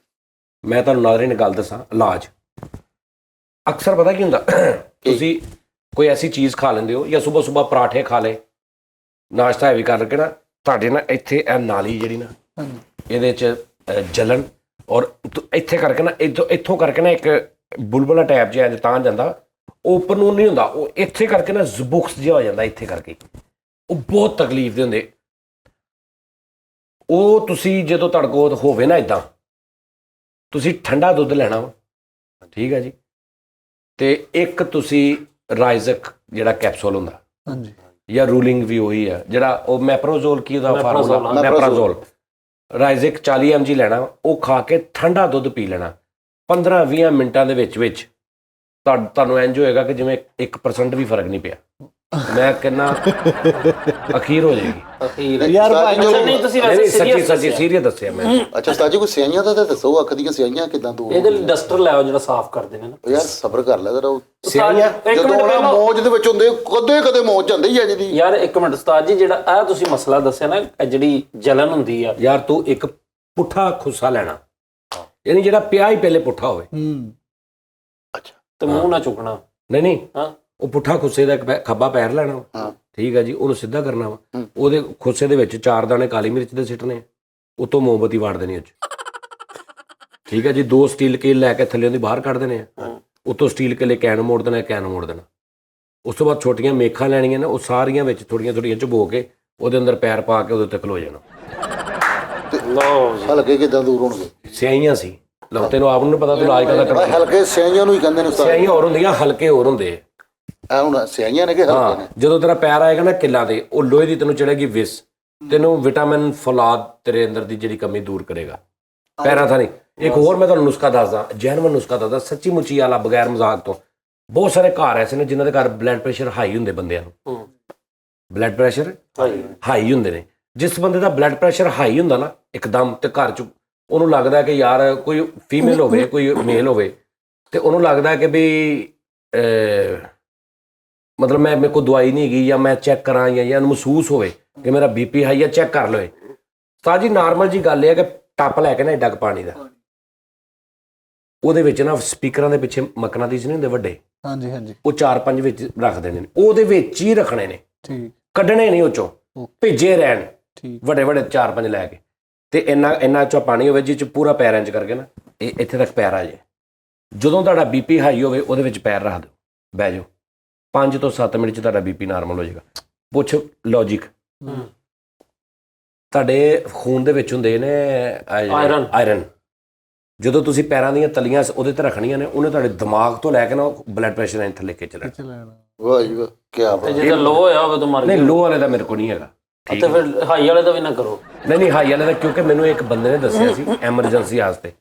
ਮੈਂ ਤੁਹਾਨੂੰ ਨਾਜ਼ਰੀਨ ਗੱਲ ਦੱਸਾਂ, ਇਲਾਜ ਅਕਸਰ ਪਤਾ ਕੀ ਹੁੰਦਾ, ਤੁਸੀਂ ਕੋਈ ਐਸੀ ਚੀਜ਼ ਖਾ ਲੈਂਦੇ ਹੋ ਜਾਂ ਸਵੇਰ ਸਵੇਰ ਪਰਾਠੇ ਖਾ ਲਏ, ਨਾਸ਼ਤਾ ਹੈਵੀ ਕਰਕੇ ਨਾ, ਤੁਹਾਡੇ ਨਾ ਇੱਥੇ ਇਹ ਨਾਲੀ ਜਿਹੜੀ ਨਾ ਇਹਦੇ 'ਚ ਜਲਣ, ਔਰ ਇੱਥੇ ਕਰਕੇ ਨਾ ਇੱਥੋਂ ਕਰਕੇ ਨਾ ਇੱਕ ਬੁਲਬੁਲਾ ਟੈਪ ਜਿਹਾ ਤਾਂ ਜਾਂਦਾ, ਉੱਪਰ ਨੂੰ ਨਹੀਂ ਹੁੰਦਾ, ਉਹ ਇੱਥੇ ਕਰਕੇ ਨਾ ਜ਼ਬੁਕਸ ਜਿਹਾ ਹੋ ਜਾਂਦਾ ਇੱਥੇ ਕਰਕੇ। ਉਹ ਬਹੁਤ ਤਕਲੀਫ ਦੇ ਹੁੰਦੇ। ਉਹ ਤੁਸੀਂ ਜਦੋਂ ਤੁਹਾਡੇ ਕੋਲ ਹੋਵੇ ਨਾ ਇਦਾਂ, ਤੁਸੀਂ ਠੰਡਾ ਦੁੱਧ ਲੈਣਾ ਵਾ, ਠੀਕ ਹੈ ਜੀ, ਤੇ ਇੱਕ ਤੁਸੀਂ ਰਾਈਜ਼ਕ ਜਿਹੜਾ ਕੈਪਸੂਲ ਹੁੰਦਾ, ਹਾਂਜੀ, ਜਾਂ ਰੂਲਿੰਗ ਵੀ ਉਹੀ ਹੈ ਜਿਹੜਾ ਉਹ ਮੈਪਰੋਜ਼ੋਲ ਕੀ ਉਹਦਾ ਫਾਰਮੂਲਾ, ਮੈਪਰਾਜ਼ੋਲ। ਰਾਈਜ਼ਕ 40 mg ਲੈਣਾ, ਉਹ ਖਾ ਕੇ ਠੰਡਾ ਦੁੱਧ ਪੀ ਲੈਣਾ। 15-20 ਮਿੰਟਾਂ ਦੇ ਵਿੱਚ ਤੁਹਾਨੂੰ ਇੰਝ ਹੋਏਗਾ ਕਿ ਜਿਵੇਂ 1% ਵੀ ਫਰਕ ਨਹੀਂ ਪਿਆ। ਮੈਂ ਕਹਿੰਦਾ ਅਖੀਰ ਹੋ ਜਾਏਗੀ। ਯਾਰ ਨਹੀਂ ਤੁਸੀਂ ਵੈਸੇ ਸੱਚੀ ਸੀਰੀਅਸ ਦੱਸਿਆ ਮੈਂ। ਅੱਛਾ ਉਸਤਾਦ ਜੀ ਕੋਈ ਸਿਆਈਆਂ ਦਾ ਤਾਂ ਦੱਸੋ, ਅੱਖ ਦੀਆਂ ਸਿਆਈਆਂ ਕਿਦਾਂ ਦੂਰ? ਇਹਦੇ ਲਈ ਡਸਟਰ ਲੈ ਆਓ ਜਿਹੜਾ ਸਾਫ਼ ਕਰਦੇ ਨੇ ਨਾ। ਯਾਰ ਸਬਰ ਕਰ ਲੈ ਜ਼ਰਾ। ਸਿਆਈਆਂ ਜਦੋਂ ਉਹਨਾਂ ਮੌਜ ਦੇ ਵਿੱਚ ਹੁੰਦੇ ਕਦੇ ਮੌਜ ਜਾਂਦੀ ਹੈ ਜੀ। ਯਾਰ ਇੱਕ ਮਿੰਟ ਉਸਤਾਦ ਜੀ, ਜਿਹੜਾ ਆ ਤੁਸੀਂ ਮਸਲਾ ਦੱਸਿਆ ਨਾ, ਇਹ ਜਿਹੜੀ ਜਲਨ ਹੁੰਦੀ ਆ, ਯਾਰ ਤੂੰ ਇੱਕ ਪੁੱਠਾ ਖੁੱਸਾ ਲੈਣਾ, ਯਾਨੀ ਜਿਹੜਾ ਪਿਆ ਹੀ ਪਹਿਲੇ ਪੁੱਠਾ ਹੋਵੇ। ਅੱਛਾ ਤੇ ਮੂੰਹ ਨਾ ਚੁੱਕਣਾ। ਨਹੀਂ ਹਾਂ, ਉਹ ਪੁੱਠਾ ਖੁੱਸੇ ਦਾ ਖੱਬਾ ਪੈਰ ਲੈਣਾ ਵਾ, ਹਾਂ ਠੀਕ ਹੈ ਜੀ, ਉਹਨੂੰ ਸਿੱਧਾ ਕਰਨਾ ਵਾ। ਉਹਦੇ ਖੁੱਸੇ ਦੇ ਵਿੱਚ 4 ਦਾਣੇ ਕਾਲੀ ਮਿਰਚ ਦੇ ਸਿੱਟਣੇ, ਉਤੋਂ ਮੋਮਬਤੀ ਵਾੜ ਦੇਣੀ ਉਹ 'ਚ, ਠੀਕ ਹੈ ਜੀ। 2 ਸਟੀਲ ਕੇਲ ਲੈ ਕੇ ਥੱਲੇ ਦੀ ਬਾਹਰ ਕੱਢ ਦੇਣੇ ਆ, ਉਤੋਂ ਸਟੀਲ ਕੇਲੇ ਕੈਨ ਮੋੜ ਦੇਣਾ। ਉਸ ਤੋਂ ਬਾਅਦ ਛੋਟੀਆਂ ਮੇਖਾਂ ਲੈਣੀਆਂ ਨੇ, ਉਹ ਸਾਰੀਆਂ ਵਿੱਚ ਥੋੜੀਆਂ ਚੁਬੋ ਕੇ ਉਹਦੇ ਅੰਦਰ ਪੈਰ ਪਾ ਕੇ ਉਹਦੇ ਉੱਤੇ ਖਲੋ ਜਾਣਾ। ਲਓ ਜੀ। ਹਲਕੇ ਕਿਦਾਂ ਦੂਰ ਹੋਣਗੇ? ਸਿਆਈਆਂ ਸੀ, ਲਓ ਤੈਨੂੰ ਆਪ ਨੂੰ ਪਤਾ, ਤੂੰ ਇਲਾਜ ਕਰਦਾ ਕਰ। ਹਲਕੇ ਸਿਆਈਆਂ ਨੂੰ ਹੀ ਕਹਿੰਦੇ ਨੇ ਉਸਤਾਦ। ਸਿਆਈਆਂ ਹੋਰ ਹੁੰਦੀਆਂ, ਹਲਕੇ ਹੋਰ ਹੁੰਦੇ ਆ। ਇਹ ਹੁਣ ਸਿਆਈਆਂ ਨੇ ਕਿ ਹਲਕੇ ਨੇ? ਜਦੋਂ ਤੇਰਾ ਪੈਰ ਆਏਗਾ ਨਾ ਕਿੱਲਾਂ ਤੇ, ਉਹ ਲੋਹੇ ਦੀ ਤੈਨੂੰ ਚੜੇਗੀ ਵਿਸ, ਤੈਨੂੰ ਵਿਟਾਮਿਨ ਫੌਲਾਦ ਤੇਰੇ ਅੰਦਰ ਦੀ ਜਿਹੜੀ ਕਮੀ ਦੂਰ ਕਰੇਗਾ ਪੈਰਾਂ ਤਾਂ ਨਹੀਂ। ਇੱਕ ਹੋਰ ਮੈਂ ਤੁਹਾਨੂੰ ਨੁਸਖਾ ਦੱਸਦਾ, ਜੈਨੂਇਨ ਨੁਸਖਾ ਦੱਸਦਾ, ਸੱਚੀ ਮੁੱਚੀ ਵਾਲਾ, ਬਗੈਰ ਮਜ਼ਾਕ ਤੋਂ। ਬਹੁਤ ਸਾਰੇ ਘਰ ਐਸੇ ਨੇ ਜਿਨ੍ਹਾਂ ਦੇ ਘਰ ਬਲੱਡ ਪ੍ਰੈਸ਼ਰ ਹਾਈ ਹੁੰਦੇ, ਬੰਦਿਆਂ ਨੂੰ ਬਲੱਡ ਪ੍ਰੈਸ਼ਰ ਹਾਈ ਹੁੰਦੇ ਨੇ। ਜਿਸ ਬੰਦੇ ਦਾ ਬਲੱਡ ਪ੍ਰੈਸ਼ਰ ਹਾਈ ਹੁੰਦਾ ਨਾ ਇੱਕਦਮ, ਤੇ ਘਰ 'ਚ ਉਹਨੂੰ ਲੱਗਦਾ ਕਿ ਯਾਰ ਕੋਈ ਫੀਮੇਲ ਹੋਵੇ ਕੋਈ ਮੇਲ ਹੋਵੇ, ਤੇ ਉਹਨੂੰ ਲੱਗਦਾ ਕਿ ਵੀ ਮਤਲਬ ਮੇਰੇ ਕੋਲ ਦਵਾਈ ਨਹੀਂ ਹੈਗੀ, ਜਾਂ ਮੈਂ ਚੈੱਕ ਕਰਾਂ, ਜਾਂ ਮਹਿਸੂਸ ਹੋਵੇ ਕਿ ਮੇਰਾ BP ਹਾਈ ਹੈ, ਚੈੱਕ ਕਰ ਲਵੇ। ਤਾਂ ਜੀ ਨਾਰਮਲ ਜੀ ਗੱਲ ਇਹ ਹੈ ਕਿ ਟੱਪ ਲੈ ਕੇ ਨਾ ਏਡਾ ਕੁ ਪਾਣੀ ਦਾ, ਉਹਦੇ ਵਿੱਚ ਨਾ ਸਪੀਕਰਾਂ ਦੇ ਪਿੱਛੇ ਮਕਨਾਤੀਸ ਨਹੀਂ ਹੁੰਦੇ ਵੱਡੇ, ਹਾਂਜੀ ਹਾਂਜੀ, ਉਹ 4-5 ਵਿੱਚ ਰੱਖ ਦੇਣੇ ਨੇ, ਉਹਦੇ ਵਿੱਚ ਹੀ ਰੱਖਣੇ ਨੇ, ਠੀਕ, ਕੱਢਣੇ ਨਹੀਂ ਉਹ ਚੋਂ, ਭੇਜੇ ਰਹਿਣ ਠੀਕ, ਵੱਡੇ 4-5 ਲੈ ਕੇ, ਤੇ ਇੰਨਾ ਚੋਂ ਪਾਣੀ ਹੋਵੇ ਜਿਹ 'ਚ ਪੂਰਾ ਪੈਰ ਇੰਚ ਕਰਕੇ ਨਾ ਇਹ ਇੱਥੇ ਤੱਕ ਪੈਰ ਆ ਜਾਏ। ਜਦੋਂ ਤੁਹਾਡਾ BP ਹਾਈ ਹੋਵੇ ਉਹਦੇ ਵਿੱਚ ਪੈਰ ਰੱਖ ਦਿਓ, ਬਹਿ ਜਾਓ, 5 ਤੋਂ 7 ਮਿੰਟ 'ਚ ਤੁਹਾਡਾ BP ਨਾਰਮਲ ਹੋ ਜਾਏਗਾ। ਪੁੱਛ ਲੌਜੀਕ, ਤੁਹਾਡੇ ਖੂਨ ਦੇ ਵਿੱਚ ਹੁੰਦੇ ਨੇ ਆਇਰਨ। ਜਦੋਂ ਤੁਸੀਂ ਪੈਰਾਂ ਦੀਆਂ ਤਲੀਆਂ ਉਹਦੇ ਤੇ ਰੱਖਣੀਆਂ ਨੇ, ਉਹਨੇ ਤੁਹਾਡੇ ਦਿਮਾਗ ਤੋਂ ਲੈ ਕੇ ਨਾ ਬਲੱਡ ਪ੍ਰੈਸ਼ਰ ਐਂ ਥੱਲੇ ਖਿੱਚ ਲੈਣਾ। ਵਾਹ ਜੀ ਵਾਹ, ਕੀ ਬਾਤ। ਜੇ ਲੋ ਹੋਇਆ ਹੋਵੇ ਤਾਂ ਮਰ ਗਿਆ। ਨਹੀਂ, ਲੋ ਵਾਲੇ ਦਾ ਮੇਰੇ ਕੋਲ ਨਹੀਂ ਹੈਗਾ। ਤੇ ਫਿਰ ਹਾਈ ਵਾਲੇ ਦਾ ਵੀ ਨਾ ਕਰੋ। ਨਹੀਂ ਹਾਈ ਵਾਲੇ ਦਾ, ਕਿਉਂਕਿ ਮੈਨੂੰ ਇੱਕ ਬੰਦੇ ਨੇ ਦੱਸਿਆ ਸੀ ਐਮਰਜੈਂਸੀ ਵਾਸਤੇ,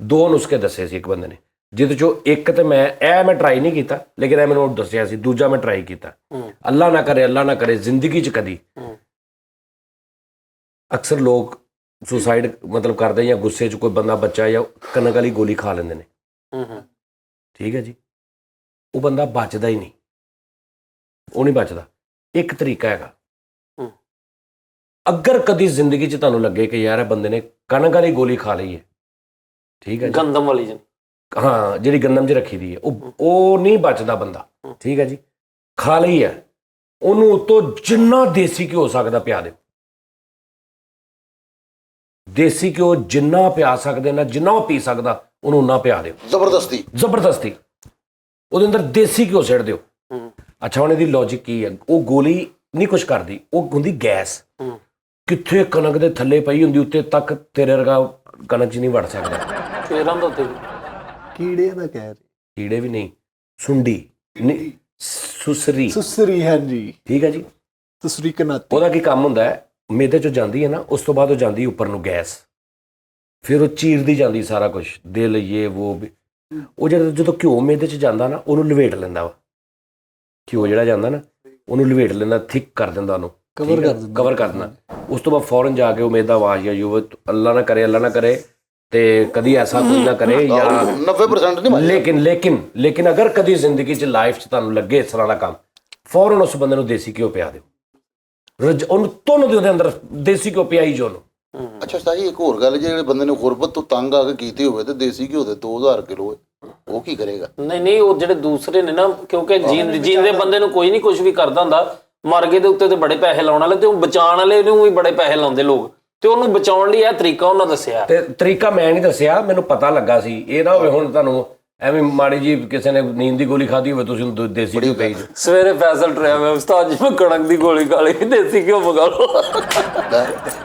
2 ਨੁਸਖੇ ਦੱਸੇ ਸੀ ਇੱਕ ਬੰਦੇ ਨੇ, ਜਿਹਦੇ ਚੋਂ ਇੱਕ ਤੇ ਮੈਂ ਟਰਾਈ ਨਹੀਂ ਕੀਤਾ, ਲੇਕਿਨ ਇਹ ਮੈਨੂੰ ਦੱਸਿਆ ਸੀ, ਦੂਜਾ ਮੈਂ ਟਰਾਈ ਕੀਤਾ। ਅੱਲਾ ਨਾ ਕਰੇ ਜ਼ਿੰਦਗੀ 'ਚ ਕਦੀ। ਅਕਸਰ ਲੋਕ ਸੁਸਾਈਡ ਮਤਲਬ ਕਰਦੇ, ਜਾਂ ਗੁੱਸੇ 'ਚ ਕੋਈ ਬੰਦਾ ਬੱਚਾ ਜਾਂ ਕਣਕ ਵਾਲੀ ਗੋਲੀ ਖਾ ਲੈਂਦੇ ਨੇ, ਠੀਕ ਹੈ ਜੀ, ਉਹ ਬੰਦਾ ਬਚਦਾ ਹੀ ਨਹੀਂ, ਉਹ ਨਹੀਂ ਬਚਦਾ। ਇੱਕ ਤਰੀਕਾ ਹੈਗਾ, ਅਗਰ ਕਦੀ ਜ਼ਿੰਦਗੀ 'ਚ ਤੁਹਾਨੂੰ ਲੱਗੇ ਕਿ ਯਾਰ ਇਹ ਬੰਦੇ ਨੇ ਕਣਕ ਵਾਲੀ ਗੋਲੀ ਖਾ ਲਈ ਹੈ, ਠੀਕ ਹੈ ਜੀ, ਗੰਦਮ ਵਾਲੀ ਜੀ, ਹਾਂ ਜਿਹੜੀ ਗੰਦਮ 'ਚ ਰੱਖੀ ਦੀ ਹੈ, ਉਹ ਨਹੀਂ ਬਚਦਾ ਬੰਦਾ, ਠੀਕ ਹੈ ਜੀ, ਖਾ ਲਈ ਹੈ, ਉਹਨੂੰ ਉਤੋਂ ਜਿੰਨਾ ਦੇਸੀ ਘਿਓ ਸਕਦਾ ਪਿਆ ਦਿਓ, ਦੇਸੀ ਘਿਓ ਜਿੰਨਾ ਪਿਆ ਸਕਦੇ ਨਾ, ਜਿੰਨਾ ਉਹ ਪੀ ਸਕਦਾ ਉਹਨੂੰ ਉਨਾ ਪਿਆ ਦਿਓ ਜ਼ਬਰਦਸਤੀ। ਜ਼ਬਰਦਸਤੀ। ਉਹਦੇ ਅੰਦਰ ਦੇਸੀ ਘਿਓ ਸਿੱਟ ਦਿਓ। ਅੱਛਾ ਹੁਣ ਇਹਦੀ ਲੌਜਿਕ ਕੀ ਹੈ? ਉਹ ਗੋਲੀ ਨਹੀਂ ਕੁਛ ਕਰਦੀ, ਉਹ ਹੁੰਦੀ ਗੈਸ। ਕਿੱਥੇ ਕਣਕ ਦੇ ਥੱਲੇ ਪਈ ਹੁੰਦੀ, ਉੱਤੇ ਤੱਕ ਤੇਰੇ ਵਰਗਾ ਕਣਕ 'ਚ ਨਹੀਂ ਵੜ ਸਕਦਾ। ਫੇਰ ਆਂਦਾ ਉੱਤੇ ਕੀੜਿਆਂ ਦਾ ਕਹਿ ਰਹੇ, ਕੀੜੇ ਵੀ ਨਹੀਂ, ਸੁੰਡੀ ਨਹੀਂ, ਸੁਸਰੀ। ਸੁਸਰੀ, ਹਾਂਜੀ ਠੀਕ ਹੈ ਜੀ। ਸੁਸਰੀ ਕਨਾਤੀ। ਉਹਦਾ ਕੀ ਕੰਮ ਹੁੰਦਾ ਹੈ? ਮੇਦੇ 'ਚੋਂ ਜਾਂਦੀ ਹੈ ਨਾ, ਉਸ ਤੋਂ ਬਾਅਦ ਉਹ ਜਾਂਦੀ ਉੱਪਰ ਨੂੰ ਗੈਸ, ਫਿਰ ਉਹ ਚੀਰਦੀ ਜਾਂਦੀ ਸਾਰਾ ਕੁਝ, ਦਿਲ ਇਹ ਉਹ ਵੀ। ਉਹ ਜਦੋਂ ਘਿਓ ਮੇਦੇ 'ਚ ਜਾਂਦਾ ਨਾ, ਉਹਨੂੰ ਲਵੇਟ ਲੈਂਦਾ ਵਾ। ਘਿਓ ਜਿਹੜਾ ਜਾਂਦਾ ਨਾ, ਉਹਨੂੰ ਲਵੇਟ ਲੈਂਦਾ, ਥਿਕ ਕਰ ਦਿੰਦਾ ਉਹਨੂੰ, ਕਵਰ ਕਰ ਦਿੰਦਾ। ਉਸ ਤੋਂ ਬਾਅਦ ਫੌਰਨ ਜਾ ਕੇ ਉਹ ਮੇਦਾ ਆਵਾਜ਼ ਜਾਂ ਜੋ ਅੱਲਾ ਨਾ ਕਰੇ ਤੇ ਕਦੀ ਐਸਾ ਕੋਈ ਨਾ ਕਰੇ ਜਾਂ 90% ਨਹੀਂ ਮੰਨਦਾ। ਲੇਕਿਨ ਅਗਰ ਕਦੀ ਜ਼ਿੰਦਗੀ 'ਚ ਲਾਈਫ 'ਚ ਤੁਹਾਨੂੰ ਲੱਗੇ ਇਸ ਤਰ੍ਹਾਂ ਦਾ ਕੰਮ, ਫੌਰਨ ਉਸ ਬੰਦੇ ਨੂੰ ਦੇਸੀ ਘਿਓ ਪਿਆ ਦਿਓ, ਉਹਨੂੰ ਤੁੰਨ ਦਿਓ, ਉਹਦੇ ਅੰਦਰ ਦੇਸੀ ਘਿਓ ਪਿਆਈ ਜੋ ਉਹਨੂੰ। ਅੱਛਾ ਸਾਜੀ, ਇੱਕ ਹੋਰ ਗੱਲ, ਜਿਹੜੇ ਬੰਦੇ ਨੇ ਗੁਰਬਤ ਤੋਂ ਤੰਗ ਆ ਕੇ ਕੀਤੀ ਹੋਵੇ ਤੇ ਦੇਸੀ ਘਿਓ ਦੇ 2000 ਕਿਲੋ, ਉਹ ਕੀ ਕਰੇਗਾ? ਨਹੀਂ, ਉਹ ਜਿਹੜੇ ਦੂਸਰੇ ਨੇ ਨਾ, ਕਿਉਂਕਿ ਜੀਂਦੇ ਬੰਦੇ ਨੂੰ ਕੋਈ ਨਹੀਂ ਕੁਝ ਵੀ ਕਰਦਾ ਹੁੰਦਾ, ਮਰ ਗਏ ਦੇ ਉੱਤੇ ਤੇ ਬੜੇ ਪੈਸੇ ਲਾਉਣ ਵਾਲੇ, ਤੇ ਉਹ ਬਚਾਉਣ ਵਾਲੇ ਨੂੰ ਵੀ ਬੜੇ ਪੈਸੇ ਲਾਉਂਦੇ ਲੋਕ, ਤੇ ਉਹਨੂੰ ਬਚਾਉਣ ਲਈ ਇਹ ਤਰੀਕਾ ਉਹਨਾਂ ਦੱਸਿਆ। ਤੇ ਤਰੀਕਾ ਮੈਂ ਨਹੀਂ ਦੱਸਿਆ, ਮੈਨੂੰ ਪਤਾ ਲੱਗਾ ਸੀ। ਇਹ ਨਾ ਹੋਵੇ ਹੁਣ ਤੁਹਾਨੂੰ ਐਵੇਂ ਮਾੜੀ ਜੀ ਕਿਸੇ ਨੇ ਨੀਂਦ ਦੀ ਗੋਲੀ ਖਾਧੀ ਹੋਵੇ, ਤੁਸੀਂ ਉਹਨੂੰ ਦੇਸੀ ਘਿਓ ਪਈ ਜਾਓ। ਸਵੇਰੇ ਫੈਸਲ ਟਰਿਆ ਮੈਂ ਉਸਤਾਦ ਜੀ, ਮੈਂ ਕਣਕ ਦੀ ਗੋਲੀ ਖਾ ਲਈ, ਦੇਸੀ ਘਿਓ ਮੰਗਾ ਲਓ।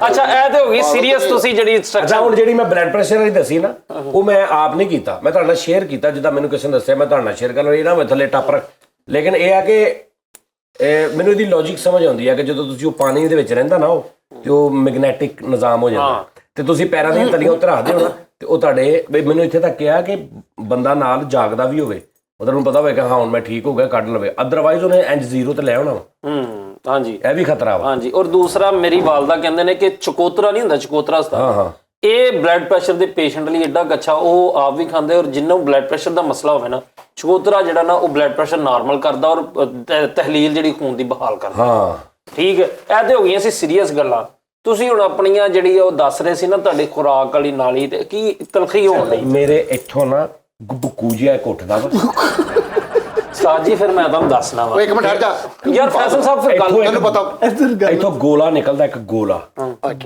ਅੱਛਾ ਇਹ ਤੇ ਹੋ ਗਈ ਸੀਰੀਅਸ, ਤੁਸੀਂ ਜਿਹੜੀ ਅੱਛਾ ਇੰਸਟਰਕਸ਼ਨ। ਹੁਣ ਜਿਹੜੀ ਮੈਂ ਬਲੱਡ ਪ੍ਰੈਸ਼ਰ ਵਾਲੀ ਦੱਸੀ ਨਾ, ਉਹ ਮੈਂ ਆਪ ਨਹੀਂ ਕੀਤਾ, ਮੈਂ ਤੁਹਾਡੇ ਨਾਲ ਸ਼ੇਅਰ ਕੀਤਾ, ਜਿੱਦਾਂ ਮੈਨੂੰ ਕਿਸੇ ਨੇ ਦੱਸਿਆ ਮੈਂ ਤੁਹਾਡੇ ਨਾਲ ਸ਼ੇਅਰ ਕਰ ਲਈ ਨਾ, ਮੈਂ ਥੱਲੇ ਟੱਪ ਰੱਖ। ਲੇਕਿਨ ਇਹ ਆ ਕਿ ਮੈਨੂੰ ਇਹਦੀ ਲੌਜਿਕ ਸਮਝ ਆਉਂਦੀ ਹੈ ਕਿ ਜਦੋਂ ਤੁਸੀਂ ਉਹ ਪਾਣੀ ਦੇ ਵਿੱਚ ਰਹਿੰਦਾ ਨਾ, ਤੇ ਉਹ ਮੈਗਨੈਟਿਕ ਨਿਜ਼ਾਮ ਹੋ ਜਾਂਦਾ, ਤੇ ਤੁਸੀਂ ਪੈਰਾਂ ਦੀਆਂ ਤਲੀਆਂ ਉੱਤੇ ਰੱਖਦੇ ਹੋ ਨਾ, ਤੇ ਉਹ ਤੁਹਾਡੇ ਮੈਨੂੰ ਇੱਥੇ ਤੱਕ ਕਿਹਾ ਕਿ ਬੰਦਾ ਨਾਲ ਜਾਗਦਾ ਵੀ ਹੋਵੇ, ਮਤਲਬ ਉਹਨੂੰ ਪਤਾ ਹੋਵੇ ਕਿ ਹਾਂ ਹੁਣ ਮੈਂ ਠੀਕ ਹੋ ਗਿਆ, ਕੱਢ ਲਵੇ, ਅਦਰਵਾਈਜ਼ ਉਹਨੇ ਇੰਜ ਜ਼ੀਰੋ ਤੇ ਲੈ ਆਉਣਾ। ਹਾਂਜੀ, ਇਹ ਵੀ ਖਤਰਾ ਵਾ। ਹਾਂਜੀ। ਔਰ ਦੂਸਰਾ ਮੇਰੀ ਵਾਲਦਾ ਕਹਿੰਦੇ ਨੇ ਕਿ ਚਕੋਤਰਾ ਨਹੀਂ ਹੁੰਦਾ, ਚਕੋਤਰਾ ਹਸਪਤਾਲ, ਇਹ ਬਲੱਡ ਪ੍ਰੈਸ਼ਰ ਦੇ ਪੇਸ਼ੈਂਟ ਲਈ ਐਡਾ ਅੱਛਾ, ਉਹ ਆਪ ਵੀ ਖਾਂਦੇ। ਔਰ ਜਿੰਨਾਂ ਨੂੰ ਬਲੱਡ ਪ੍ਰੈਸ਼ਰ ਦਾ ਮਸਲਾ ਹੋਵੇ ਨਾ, ਚਕੋਤਰਾ ਜਿਹੜਾ ਨਾ, ਉਹ ਬਲੱਡ ਪ੍ਰੈਸ਼ਰ ਨਾਰਮਲ ਕਰਦਾ ਔਰ ਤਹਿਲੀਲ ਜਿਹੜੀ ਖੂਨ ਦੀ ਬਹਾਲ ਕਰਦਾ। ਠੀਕ ਹੈ, ਇਹ ਤੇ ਹੋ ਗਈਆਂ ਸੀ ਸੀਰੀਅਸ ਗੱਲਾਂ। ਤੁਸੀਂ ਹੁਣ ਆਪਣੀਆਂ ਜਿਹੜੀ ਉਹ ਦੱਸ ਰਹੇ ਸੀ ਨਾ, ਤੁਹਾਡੀ ਖੁਰਾਕ ਵਾਲੀ ਨਾਲੀ ਤੇ ਕੀ ਤਲਖੀ ਹੋਣ ਲਈ, ਮੇਰੇ ਇੱਥੋਂ ਨਾ ਗੁੱਬਕੂ ਜਿਹਾ ਇੱਕ ਉੱਠਦਾ ਵਾ। ਉਸਤਾਦ ਜੀ ਫਿਰ ਮੈਂ ਤੁਹਾਨੂੰ ਦੱਸਣਾ ਵਾ। ਇੱਕ ਮਿੰਟ ਹਟ ਜਾ ਯਾਰ ਫੈਸਲ ਸਾਹਿਬ, ਫਿਰ ਗੱਲ ਤੈਨੂੰ ਪਤਾ ਇੱਥੋਂ ਗੋਲਾ ਨਿਕਲਦਾ, ਇੱਕ ਗੋਲਾ,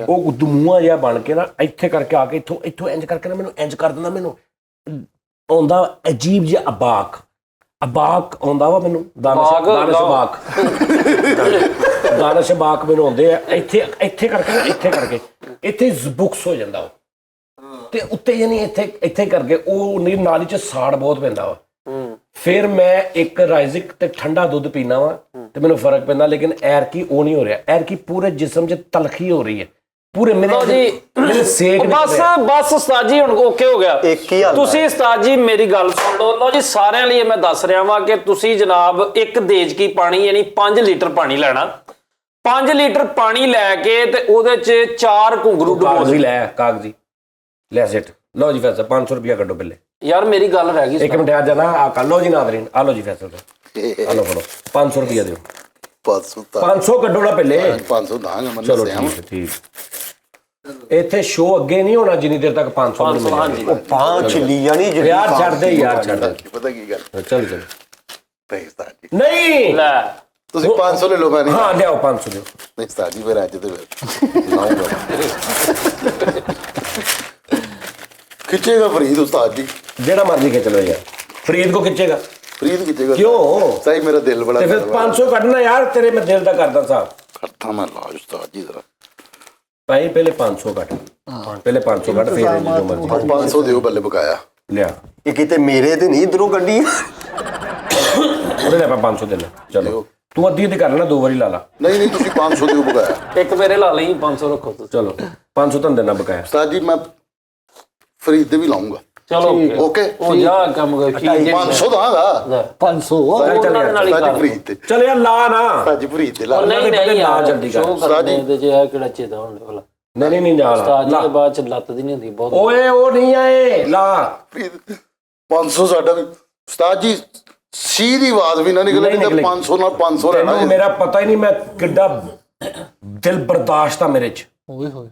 ਉਹ ਦਮੂਆ ਜਿਹਾ ਬਣ ਕੇ ਨਾ ਇੱਥੇ ਕਰਕੇ ਆ ਕੇ ਇੱਥੋਂ ਇੰਜ ਕਰਕੇ ਨਾ ਮੈਨੂੰ ਇੰਜ ਕਰ ਦਿੰਦਾ, ਮੈਨੂੰ ਆਉਂਦਾ ਅਜੀਬ ਜਿਹਾ ਅਬਾਕ ਆਉਂਦਾ ਵਾ ਮੈਨੂੰ, ਦਾਨਸ਼ ਬਾਕ ਮੈਨੂੰ ਆਉਂਦੇ ਆ, ਇੱਥੇ ਕਰਕੇ ਇੱਥੇ ਜ਼ਬੁਕਸ ਹੋ ਜਾਂਦਾ ਵਾ, ਤੇ ਉੱਤੇ ਯਾਨੀ ਇੱਥੇ ਕਰਕੇ ਉਹ ਨਾਲੀ 'ਚ ਸਾੜ ਬਹੁਤ ਪੈਂਦਾ ਵਾ। ਫਿਰ ਮੈਂ ਇੱਕ ਰਾਈਜ਼ਿਕ ਤੇ ਠੰਡਾ ਦੁੱਧ ਪੀਣਾ ਵਾ ਤੇ ਮੈਨੂੰ ਫਰਕ ਪੈਂਦਾ। ਲੇਕਿਨ ਐਰਕੀ ਉਹ ਨਹੀਂ ਹੋ ਰਿਹਾ, ਐਰਕੀ ਪੂਰੇ ਜਿਸਮ 'ਚ ਤਲਖੀ ਹੋ ਰਹੀ ਹੈ, ਪੂਰੇ ਮੇਰੇ ਸੇਕ। ਬਸ ਉਸਤਾਦ ਜੀ ਹੁਣ ਓਕੇ ਹੋ ਗਿਆ। ਤੁਸੀਂ ਉਸਤਾਦ ਜੀ ਮੇਰੀ ਗੱਲ ਸੁਣ ਲਓ। ਲਓ ਜੀ, ਸਾਰਿਆਂ ਲਈ ਮੈਂ ਦੱਸ ਰਿਹਾ ਵਾਂ ਕਿ ਤੁਸੀਂ ਜਨਾਬ ਇੱਕ ਦੇਜਕੀ ਪਾਣੀ ਯਾਨੀ 5 ਲੀਟਰ ਪਾਣੀ ਲੈਣਾ। 5 ਲੀਟਰ ਪਾਣੀ ਲੈ ਕੇ ਤੇ ਉਹਦੇ 'ਚ 4 ਘੁੰਗਰੂ ਕਾਗਜ਼ੀ ਲੈ ਸਿੱਟ। ਲਓ ਜੀ ਫੈਸਲ 500 ਰੁਪਇਆ ਕੱਢੋ ਪਹਿਲੇ। ਯਾਰ ਮੇਰੀ ਗੱਲ ਰਹਿ ਗਈ, ਇੱਕ ਮਿੰਟ ਆ ਜਾਣਾ, ਆ ਕਰ ਲਓ ਜੀ ਨਾਜ਼ਰੀਨ, ਆ ਲਓ ਜੀ ਫੈਸਲ, ਆ ਲਓ ਫੜੋ 500 ਰੁਪਇਆ ਦਿਓ। 500 ਕੱਢੋ ਨਾ ਪਹਿਲੇ। 500 ਦਾਂਗਾ ਮੈਂ। ਚਲੋ ਠੀਕ। ਇੱਥੇ ਸ਼ੋਅ ਅੱਗੇ ਨਹੀਂ ਹੋਣਾ ਜਿੰਨੀ ਦੇਰ ਤੱਕ 500 ਨਹੀਂ ਮਿਲੇਗਾ। ਉਹ ਪਾਂਚ ਲੀ ਜਾਣੀ ਯਾਰ ਛੱਡ ਦੇ ਯਾਰ, ਛੱਡ ਦੇ। ਪਤਾ ਕੀ ਗੱਲ, ਚੱਲ ਨਹੀਂ ਉਸਤਾਦ ਜੀ, ਨਹੀਂ ਲੈ ਤੁਸੀਂ 500 ਲੈ ਲਓ, ਮੈਂ ਨਹੀਂ। ਹਾਂ ਲਿਆਓ 500 ਦਿਓ। ਨਹੀਂ ਉਸਤਾਦ ਜੀ, ਫਿਰ ਅੱਜ ਤੇ ਲਾਉਂਗਾ ਖਿੱਚੇਗਾ ਫਰੀਦ ਉਸਤਾਦ ਜੀ, ਜਿਹੜਾ ਮਰਜ਼ੀ ਖਿੱਚ ਲਓ ਯਾਰ, ਫਰੀਦ ਕੋ ਖਿੱਚੇਗਾ, ਫਰੀਦ ਖਿੱਚੇਗਾ। ਕਿਉਂ? ਸਹੀ, ਮੇਰਾ ਦਿਲ ਬੜਾ ਤੇ ਫਿਰ 500 ਕੱਢਣਾ ਯਾਰ, ਤੇਰੇ ਮੈਂ ਦਿਲ ਦਾ ਕਰਦਾ ਸਾਹਿਬ। ਖੜਤਾ ਮੈਂ ਲਾਜ ਉਸਤਾਦ ਜੀ ਜ਼ਰਾ। ਭਾਈ ਪਹਿਲੇ 500 ਕੱਢ, ਪਹਿਲੇ 500 ਕੱਢ, ਫਿਰ ਜੋ ਮਰਜ਼ੀ 500 ਦਿਓ ਬੱਲੇ ਬਕਾਇਆ। ਲਿਆ, ਇਹ ਕਿਤੇ ਮੇਰੇ ਤੇ ਨਹੀਂ ਇਧਰੋਂ ਕੱਢੀ। ਉਹਦੇ ਲੈ 500 ਦੇ ਲੈ। ਚਲੋ ਤੂੰ ਅੱਧੀ ਤੇ ਕਰ ਲੈਣਾ, 2 ਵਾਰੀ ਲਾ ਲਾ। ਨਹੀਂ ਤੁਸੀਂ 500 ਦਿਓ ਬਕਾਇਆ। ਇੱਕ ਮੇਰੇ ਲਾ ਲਈ, 500 ਰੱਖੋ ਤੁਸੀਂ। ਚਲੋ 500 ਤੁਹਾਨੂੰ ਦੇਣਾ ਬਕਾਇਆ। ਉਸਤਾਦ ਜੀ ਮੈਂ ਫਰੀਦ ਤੇ ਵੀ ਲਾਉਂਗਾ। ਚਲੋ ਓਕੇ, ਉਹ ਜਾ ਕੰਮ ਕਰ। 500 ਦਾਂਗਾ 500 ਉਸਤਾਦ ਜੀ ਫਰੀਦ ਤੇ। ਚੱਲ ਯਾਰ ਲਾ ਨਾ। ਉਸਤਾਦ ਜੀ ਫਰੀਦ ਤੇ ਲਾ। ਨਹੀਂ ਨਾ ਜਲਦੀ ਕਰ ਉਸਤਾਦ ਜੀ, ਇਹਦੇ 'ਚ ਇਹ ਕਿਹੜਾ ਚੇਤਾ ਹੋਣ ਵਾਲਾ। ਨਹੀਂ ਜਾ ਉਸਤਾਦ ਜੀ ਲਾ। ਦੇ ਬਾਅਦ 'ਚ ਲੱਤ ਦੀ ਨਹੀਂ ਹੁੰਦੀ ਬਹੁਤ। ਓਏ ਉਹ ਨਹੀਂ ਆਏ, ਲਾ। ਫਰੀਦ 500 ਸਾਡਾ ਵੀ। ਉਸਤਾਦ ਜੀ ਸੀ ਦੀ ਆਵਾਜ਼ ਵੀ ਨਾ ਨਿਕਲੇ, ਤੇ 500 ਨਾਲ 500 ਲੈਣਾ। ਮੇਰਾ ਪਤਾ ਹੀ ਨਹੀਂ ਮੈਂ ਕਿੱਡਾ ਦਿਲ ਬਰਦਾਸ਼ਤ ਆ ਮੇਰੇ 'ਚ। ਓਏ ਹੋਏ,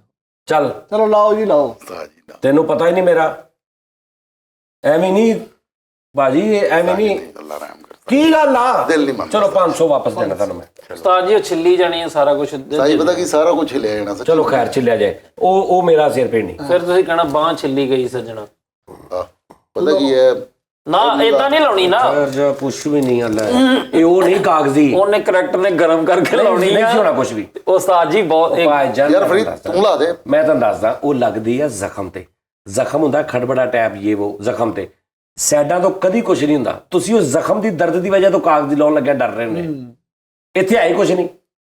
ਚਲੋ ਲਾਓ ਜੀ ਲਾਓ। ਉਸਤਾਦ ਜੀ ਨਾ, ਤੈਨੂੰ ਪਤਾ ਹੀ ਨਹੀਂ ਮੇਰਾ। ਐਵੇਂ ਨਹੀਂ ਬਾਜੀ, ਐਵੇਂ ਨਹੀਂ। ਅੱਲਾ ਰਹਿਮ ਕਰ। ਕੀ ਗੱਲ ਆ ਦਿਲ ਨਹੀਂ ਮੰਨਦਾ। ਚਲੋ 500 ਵਾਪਸ ਦੇਣਾ ਤੁਹਾਨੂੰ ਮੈਂ ਉਸਤਾਦ ਜੀ ਉਹ ਛਿੱਲੀ ਜਾਣੀ ਹੈ ਸਾਰਾ ਕੁਝ ਸਾਈ ਪਤਾ ਕੀ ਸਾਰਾ ਕੁਝ ਹਿਲਿਆ ਜਾਣਾ ਸੱਚੀ। ਚਲੋ ਖੈਰ ਚੱਲਿਆ ਜਾਏ ਉਹ ਮੇਰਾ ਸਿਰ ਪੇ ਨਹੀਂ ਫਿਰ ਤੁਸੀਂ ਕਹਿਣਾ ਬਾਂਹ ਛਿੱਲੀ ਗਈ ਸੱਜਣਾ। ਆਹ, ਪਤਾ ਕੀ ਹੈ ਨਾ ਏਦਾਂ ਨਹੀਂ ਲਾਉਣੀ ਨਾ, ਯਾਰ ਜਾ ਕੁਛ ਵੀ ਨਹੀਂ ਹੱਲਾ ਇਹ ਉਹ ਨਹੀਂ ਕਾਗਜ਼ੀ ਉਹਨੇ ਕਰੈਕਟਰ ਨੇ ਗਰਮ ਕਰਕੇ ਲਾਉਣੀ ਨਹੀਂ ਆ। ਹੋਣਾ ਕੁਛ ਵੀ ਉਸਤਾਦ ਜੀ ਬਹੁਤ ਯਾਰ ਫਰੀਦ ਤੂੰ ਲਾ ਦੇ। ਮੈਂ ਤੁਹਾਨੂੰ ਦੱਸਦਾ ਉਹ ਲੱਗਦੀ ਆ ਜ਼ਖਮ ਤੇ ਜ਼ਖਮ ਹੁੰਦਾ ਖੜਬੜਾ ਟੈਪ ਇਹ ਉਹ ਜ਼ਖਮ ਤੇ ਸਾਈਡਾਂ ਤੋਂ ਕਦੀ ਕੁਝ ਨਹੀਂ ਹੁੰਦਾ ਤੁਸੀਂ ਉਹ ਜ਼ਖਮ ਦੀ ਦਰਦ ਦੀ ਵਜ੍ਹਾ ਤੋਂ ਕਾਗਜ਼ ਲਾਉਣ ਲੱਗਿਆ ਡਰ ਰਹੇ ਹੁੰਦੇ ਇੱਥੇ ਆਈ ਕੁਝ ਨਹੀਂ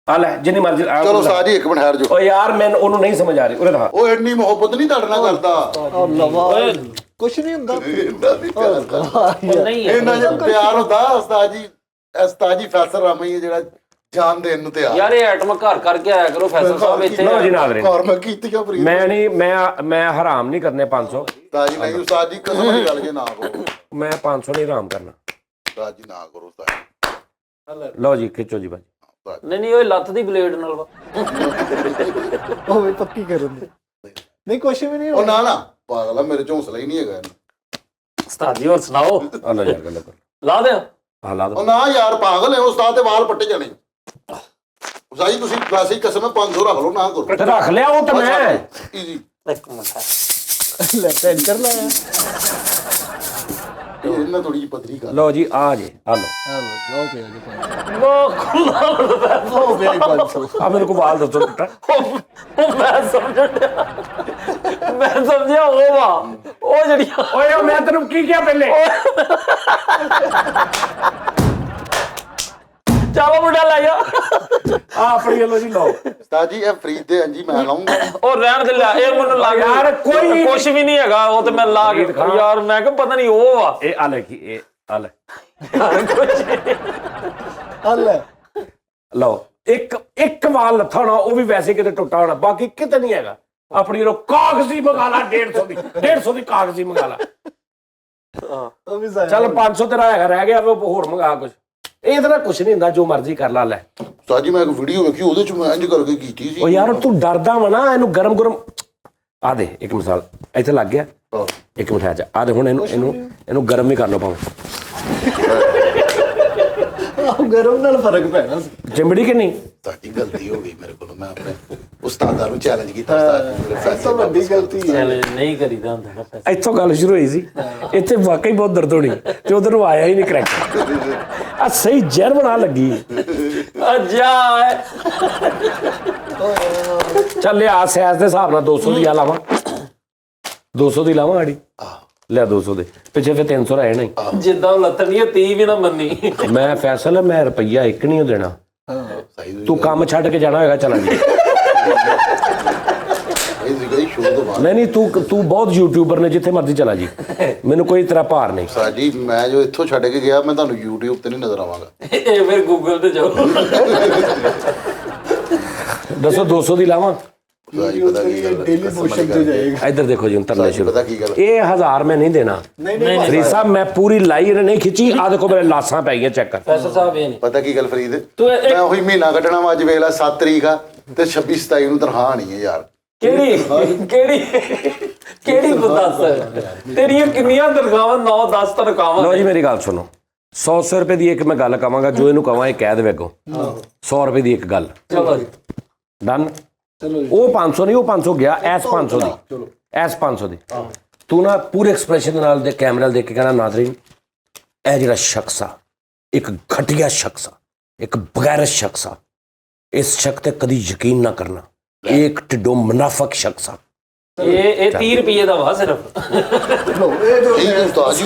ਆ ਲੈ ਜਿੰਨੀ ਮਰਜ਼ੀ ਚਲੋ ਉਸਤਾਦ ਜੀ ਇੱਕ ਮਿੰਟ ਠਹਿਰ ਜਾਓ। ਓ ਯਾਰ ਮੈਨੂੰ ਉਹਨੂੰ ਨਹੀਂ ਸਮਝ ਆ ਰਹੀ ਉਹਨੇ ਤਾਂ ਉਹ ਇੰਨੀ ਮੁਹੱਬਤ ਨਹੀਂ ਤੁਹਾਡੇ ਨਾਲ ਕਰਦਾ। ਕੁਛ ਨਹੀਂ ਹੁੰਦਾ ਇੰਨਾ ਨਹੀਂ ਪਿਆਰ ਕਰਦਾ। ਨਹੀਂ ਇੰਨਾ ਜਿਹਾ ਪਿਆਰ ਹੁੰਦਾ ਉਸਤਾਦ ਜੀ ਫੈਸਲ ਰਾਮਈ ਹੈ ਜਿਹੜਾ ਜਾਨ ਦੇਣ ਨੂੰ ਤਿਆਰ। ਯਾਰ ਇਹ ਆਈਟਮ ਘਰ ਕਰਕੇ ਆਇਆ ਕਰੋ ਫੈਸਲ ਸਾਹਿਬ ਇੱਥੇ। ਲਓ ਜੀ ਨਾਜ਼ਰੀਨ ਔਰ ਮੈਂ ਕੀਤੀਆਂ ਫਰੀਦ। ਮੈਂ ਨਹੀਂ ਮੈਂ ਹਰਾਮ ਨਹੀਂ ਕਰਨੇ 500 ਉਸਤਾਦ ਜੀ ਨਹੀਂ ਉਸਤਾਦ ਜੀ ਕਸਮ ਦੀ ਗੱਲ ਜੇ ਨਾ ਕਰੋ। ਮੈਂ 500 ਨਹੀਂ ਹਰਾਮ ਕਰਨਾ ਉਸਤਾਦ ਜੀ ਨਾ ਕਰੋ ਉਸਤਾਦ ਜੀ। ਲਓ ਜੀ ਖਿੱਚੋ ਜੀ ਬਾਜੀ ਨਹੀਂ ਉਹ ਲੱਤ ਦੀ ਬਲੇਡ ਨਾਲ ਵਾ। ਉਹ ਵੀ ਪੱਕੀ ਕਰਨ ਦੇ ਨਹੀਂ ਕੁਛ ਵੀ ਨਹੀਂ ਉਹ ਨਾ ਨਾ ਪਾਗਲ ਆ ਮੇਰੇ ਚ ਹੌਸਲਾ ਹੀ ਨਹੀਂ ਹੈਗਾ ਇਹਨੂੰ। ਉਸਤਾਦ ਜੀ ਹੋਰ ਸੁਣਾਓ ਆ ਲਓ ਯਾਰ ਗੱਲ ਕਰ ਲਾ ਦਿਓ। ਆ ਲਾ ਉਹ ਦੋ ਨਾ ਯਾਰ ਪਾਗਲ ਹੈ ਉਸਤਾਦ ਦੇ ਵਾਲ ਪੱਟੇ ਜਾਣੇ। ਉਸਤਾਦ ਜੀ ਤੁਸੀਂ ਵੈਸੇ ਹੀ ਕਸਮ ਹੈ 500 ਰੱਖ ਲਓ ਨਾ ਕਰੋ। ਤੇ ਰੱਖ ਲਿਆ ਉਹ ਤਾਂ ਮੈਂ ਈਜ਼ੀ ਇੱਕ ਮਿੰਟ ਲੈ ਪੈਨ ਕਰ ਲਾਇਆ ਇਹਨਾਂ ਥੋੜੀ ਜਿਹੀ ਪਤਲੀ ਕਰ। ਲਓ ਜੀ ਆ ਜੇ ਆ ਲਓ ਆ ਲੋ ਪਿਆ ਜੀ ਉਹ ਪਿਆ 500 ਆ ਮੇਰੇ ਕੋ ਵਾਲ ਦੱਸੋ ਟੁੱਟਾ ਮੈਂ ਸਮਝਿਆ ਉਹ ਵਾ ਉਹ ਜਿਹੜੀ ਓਏ ਮੈਂ ਤੈਨੂੰ ਕੀ ਕਿਹਾ ਪਹਿਲੇ ਚਾਵਾ ਮੁੰਡਾ ਲੈ ਜਾ। ਆ ਆਪਣੀ ਲਓ ਜੀ ਲਓ ਉਸਤਾਦ ਜੀ ਇਹ ਫਰੀਦ ਦੇ ਹਾਂਜੀ ਮੈਂ ਲਾਉਂਗਾ। ਉਹ ਰਹਿਣ ਦੇ ਲੈ ਇਹ ਮੈਨੂੰ ਲੱਗ ਯਾਰ ਕੋਈ ਕੁਛ ਵੀ ਨਹੀਂ ਹੈਗਾ ਉਹ ਤੇ ਮੈਂ ਲਾ ਕੇ ਯਾਰ ਮੈਂ ਕਿਹਾ ਪਤਾ ਨਹੀਂ ਉਹ ਵਾ ਇਹ ਆ ਲੈ ਕੀ ਇਹ ਆ ਲੈ ਆ ਲੈ ਲਓ ਇੱਕ ਵਾਲ ਲੱਥਾ ਹੋਣਾ ਉਹ ਵੀ ਵੈਸੇ ਕਿਤੇ ਟੁੱਟਾ ਹੋਣਾ ਬਾਕੀ ਕਿਤੇ ਨਹੀਂ ਹੈਗਾ ਆਪਣੀ ਲੋ ਕਾਗਜ਼ੀ ਮੰਗਾ ਲਾ 150 ਦੀ ਕਾਗਜ਼ੀ ਮੰਗਾ ਲਾ ਉਹ ਵੀ ਜ਼ਾਇਆ ਚੱਲ 500 ਤੇਰਾ ਹੈਗਾ ਰਹਿ ਗਿਆ ਉਹ ਹੋਰ ਮੰਗਾ ਕੁਝ ਇਹ ਤਾਂ ਕੁਝ ਨਹੀਂ ਹੁੰਦਾ ਜੋ ਮਰਜ਼ੀ ਕਰ ਲਾ ਲੈ ਉਸਤਾਦ ਜੀ ਮੈਂ ਇੱਕ ਵੀਡੀਓ ਵੇਖੀ ਉਹਦੇ ਚ ਮੈਂ ਇੰਜ ਕਰਕੇ ਕੀਤੀ ਸੀ। ਉਹ ਯਾਰ ਤੂੰ ਡਰਦਾ ਵਾ ਨਾ ਇਹਨੂੰ ਗਰਮ ਆ ਦੇ ਇੱਕ ਮਿਸਾਲ ਇੱਥੇ ਲੱਗ ਗਿਆ ਹਾਂ। ਇੱਕ ਮਿੰਟ ਆ ਜਾ ਆ ਦੇ ਹੁਣ ਇਹਨੂੰ ਗਰਮ ਵੀ ਕਰ ਲਓ ਭਾਵੇਂ ਆਹ ਗਰਮ ਨਾਲ ਫਰਕ ਪੈਣਾ ਸੀ ਚਿੰਬੜੀ ਕਿ ਨਹੀਂ ਤੁਹਾਡੀ ਗਲਤੀ ਹੋ ਗਈ ਮੇਰੇ ਕੋਲ। ਮੈਂ ਆਪਣੇ ਉਸਤਾਦਾਂ ਨੂੰ ਚੈਲੰਜ ਕੀਤਾ ਉਸਤਾਦ ਜੀ ਮੇਰੇ ਸਭ ਫੈਸਲੇ ਤੋਂ ਵੱਡੀ ਗਲਤੀ ਹੈ ਚੱਲ ਨਹੀਂ ਕਰੀਦਾ ਹੁੰਦਾ ਨਾ ਫੈਸਲਾ। ਇੱਥੋਂ ਗੱਲ ਸ਼ੁਰੂ ਹੋਈ ਸੀ ਇੱਥੇ ਵਾਕਈ ਬਹੁਤ ਦਰਦ ਹੋਣੀ ਤੇ ਉਧਰ ਨੂੰ ਆਇਆ ਹੀ ਨਹੀਂ ਕਰੈਕਟਰ ਆ ਸਹੀ ਜ਼ਹਿਰ ਬਣਾ ਲੱਗੀ ਜਾ ਚੱਲ ਲਿਆ ਸੈਸ ਦੇ ਹਿਸਾਬ ਨਾਲ 200 ਦੀ ਆ ਲਾਵਾਂ 200 ਦੀ ਲਾਵਾਂ ਆੜੀ ਲੈ 200 ਦੇ ਪਿੱਛੇ ਫਿਰ 300 ਰਹਿ ਨਹੀਂ ਜਿੱਦਾਂ ਉਹ ਲੱਤਣੀ 30 ਵੀ ਨਾ ਮੰਨੀ। ਮੈਂ ਫੈਸਲਾ ਮੈਂ ਰੁਪਈਆ ਇੱਕ ਨਹੀਂ ਦੇਣਾ ਸਹੀ ਤੂੰ ਕੰਮ ਛੱਡ ਕੇ ਜਾਣਾ ਹੋਏਗਾ ਚਲਾ ਜੀ ਇਹ ਗਈ ਸ਼ੋਅ ਤੋਂ ਬਾਅਦ। ਨਹੀਂ ਤੂੰ ਬਹੁਤ ਯੂਟਿਊਬਰ ਨੇ ਜਿੱਥੇ ਮਰਜ਼ੀ ਚਲਾ ਜੀ ਮੈਨੂੰ ਕੋਈ ਤੇਰਾ ਭਾਰ ਨਹੀਂ ਉਸਤਾਦ ਜੀ ਮੈਂ ਜੋ ਇੱਥੋਂ ਛੱਡ ਕੇ ਗਿਆ ਮੈਂ ਤੁਹਾਨੂੰ YouTube ਤੇ ਨਹੀਂ ਨਜ਼ਰ ਆਵਾਂਗਾ। ਇਹ ਫਿਰ ਗੂਗਲ ਤੇ ਜਾਓ। ਦੱਸੋ 200 ਦੀ ਲਾਵਾਂ ਉਸਤਾਦ ਜੀ ਪਤਾ ਕੀ ਗੱਲ ਹੈ? ਡੇਲੀ ਮੋਸ਼ਨ ਤੇ ਜਾਏਗਾ ਇੱਧਰ ਦੇਖੋ ਜੀ ਹੁਣ ਤਰਲੇ ਸ਼ੁਰੂ ਪਤਾ ਕੀ ਗੱਲ ਇਹ 1000 ਮੈਂ ਨਹੀਂ ਦੇਣਾ ਨਹੀਂ ਫਰੀਦ ਸਾਹਿਬ ਮੈਂ ਪੂਰੀ ਲਾਈ ਨਹੀਂ ਖਿੱਚੀ ਆ ਦੇਖੋ ਮੇਰੇ ਲਾਸਾਂ ਪੈ ਗਈਆਂ ਚੈੱਕ ਕਰ ਫੈਸਲ ਸਾਹਿਬ ਇਹ ਨਹੀਂ ਪਤਾ ਕੀ ਗੱਲ ਫਰੀਦ ਤੂੰ ਇੱਕ- ਮੈਂ ਉਹੀ ਮਹੀਨਾ ਕੱਢਣਾ ਵਾ ਅੱਜ ਵੇਖ ਲੈ 7 ਤਰੀਕ ਆ ਤੇ 26 27 ਨੂੰ ਤਨਖਾਹ ਆਣੀ ਹੈ ਯਾਰ। ਕਿਹੜੀ ਦੱਸ ਤੇਰੀਆਂ ਕਿੰਨੀਆਂ ਤਨਖਾਹਾਂ 9-10 ਤਨਖਾਹਾਂ ਲਓ ਜੀ ਮੇਰੀ ਗੱਲ ਸੁਣੋ 100 ਰੁਪਏ ਦੀ ਇੱਕ ਮੈਂ ਗੱਲ ਕਵਾਂਗਾ ਜੋ ਇਹਨੂੰ ਕਵਾਂ ਇਹ ਕਹਿ ਦੇਵੇ ਅੱਗੋਂ 100 ਰੁਪਏ ਦੀ ਇੱਕ ਗੱਲ ਚਲੋ ਜੀ ਡਨ ਚਲੋ ਉਹ 500 ਨਹੀਂ ਉਹ 500 ਗਿਆ ਐਸ 500 ਦੀ ਐਸ 500 ਦੀ ਤੂੰ ਨਾ ਪੂਰੇ ਐਕਸਪ੍ਰੈਸ਼ਨ ਦੇ ਨਾਲ ਦੇ ਕੈਮਰੇ ਨਾਲ ਦੇਖ ਕੇ ਕਹਿਣਾ ਨਾਜ਼ਰੀਨ ਇਹ ਜਿਹੜਾ ਸ਼ਖਸ ਆ ਇੱਕ ਘਟੀਆ ਸ਼ਖਸ ਆ ਇੱਕ ਬਗੈਰਤ ਸ਼ਖਸ ਆ ਇਸ ਸ਼ਖਸ ਤੇ ਕਦੀ ਯਕੀਨ ਨਾ ਕਰਨਾ ਇਹ ਇੱਕ ਢਿੱਡੋਂ ਮੁਨਾਫਕ ਸ਼ਖਸ ਆ ਇਹ 30 ਰੁਪਏ ਦਾ ਵਾ ਸਿਰਫ ਲੋ ਇਹ ਜੋ ਠੀਕ ਹੈ ਉਸਤਾਦ ਜੀ।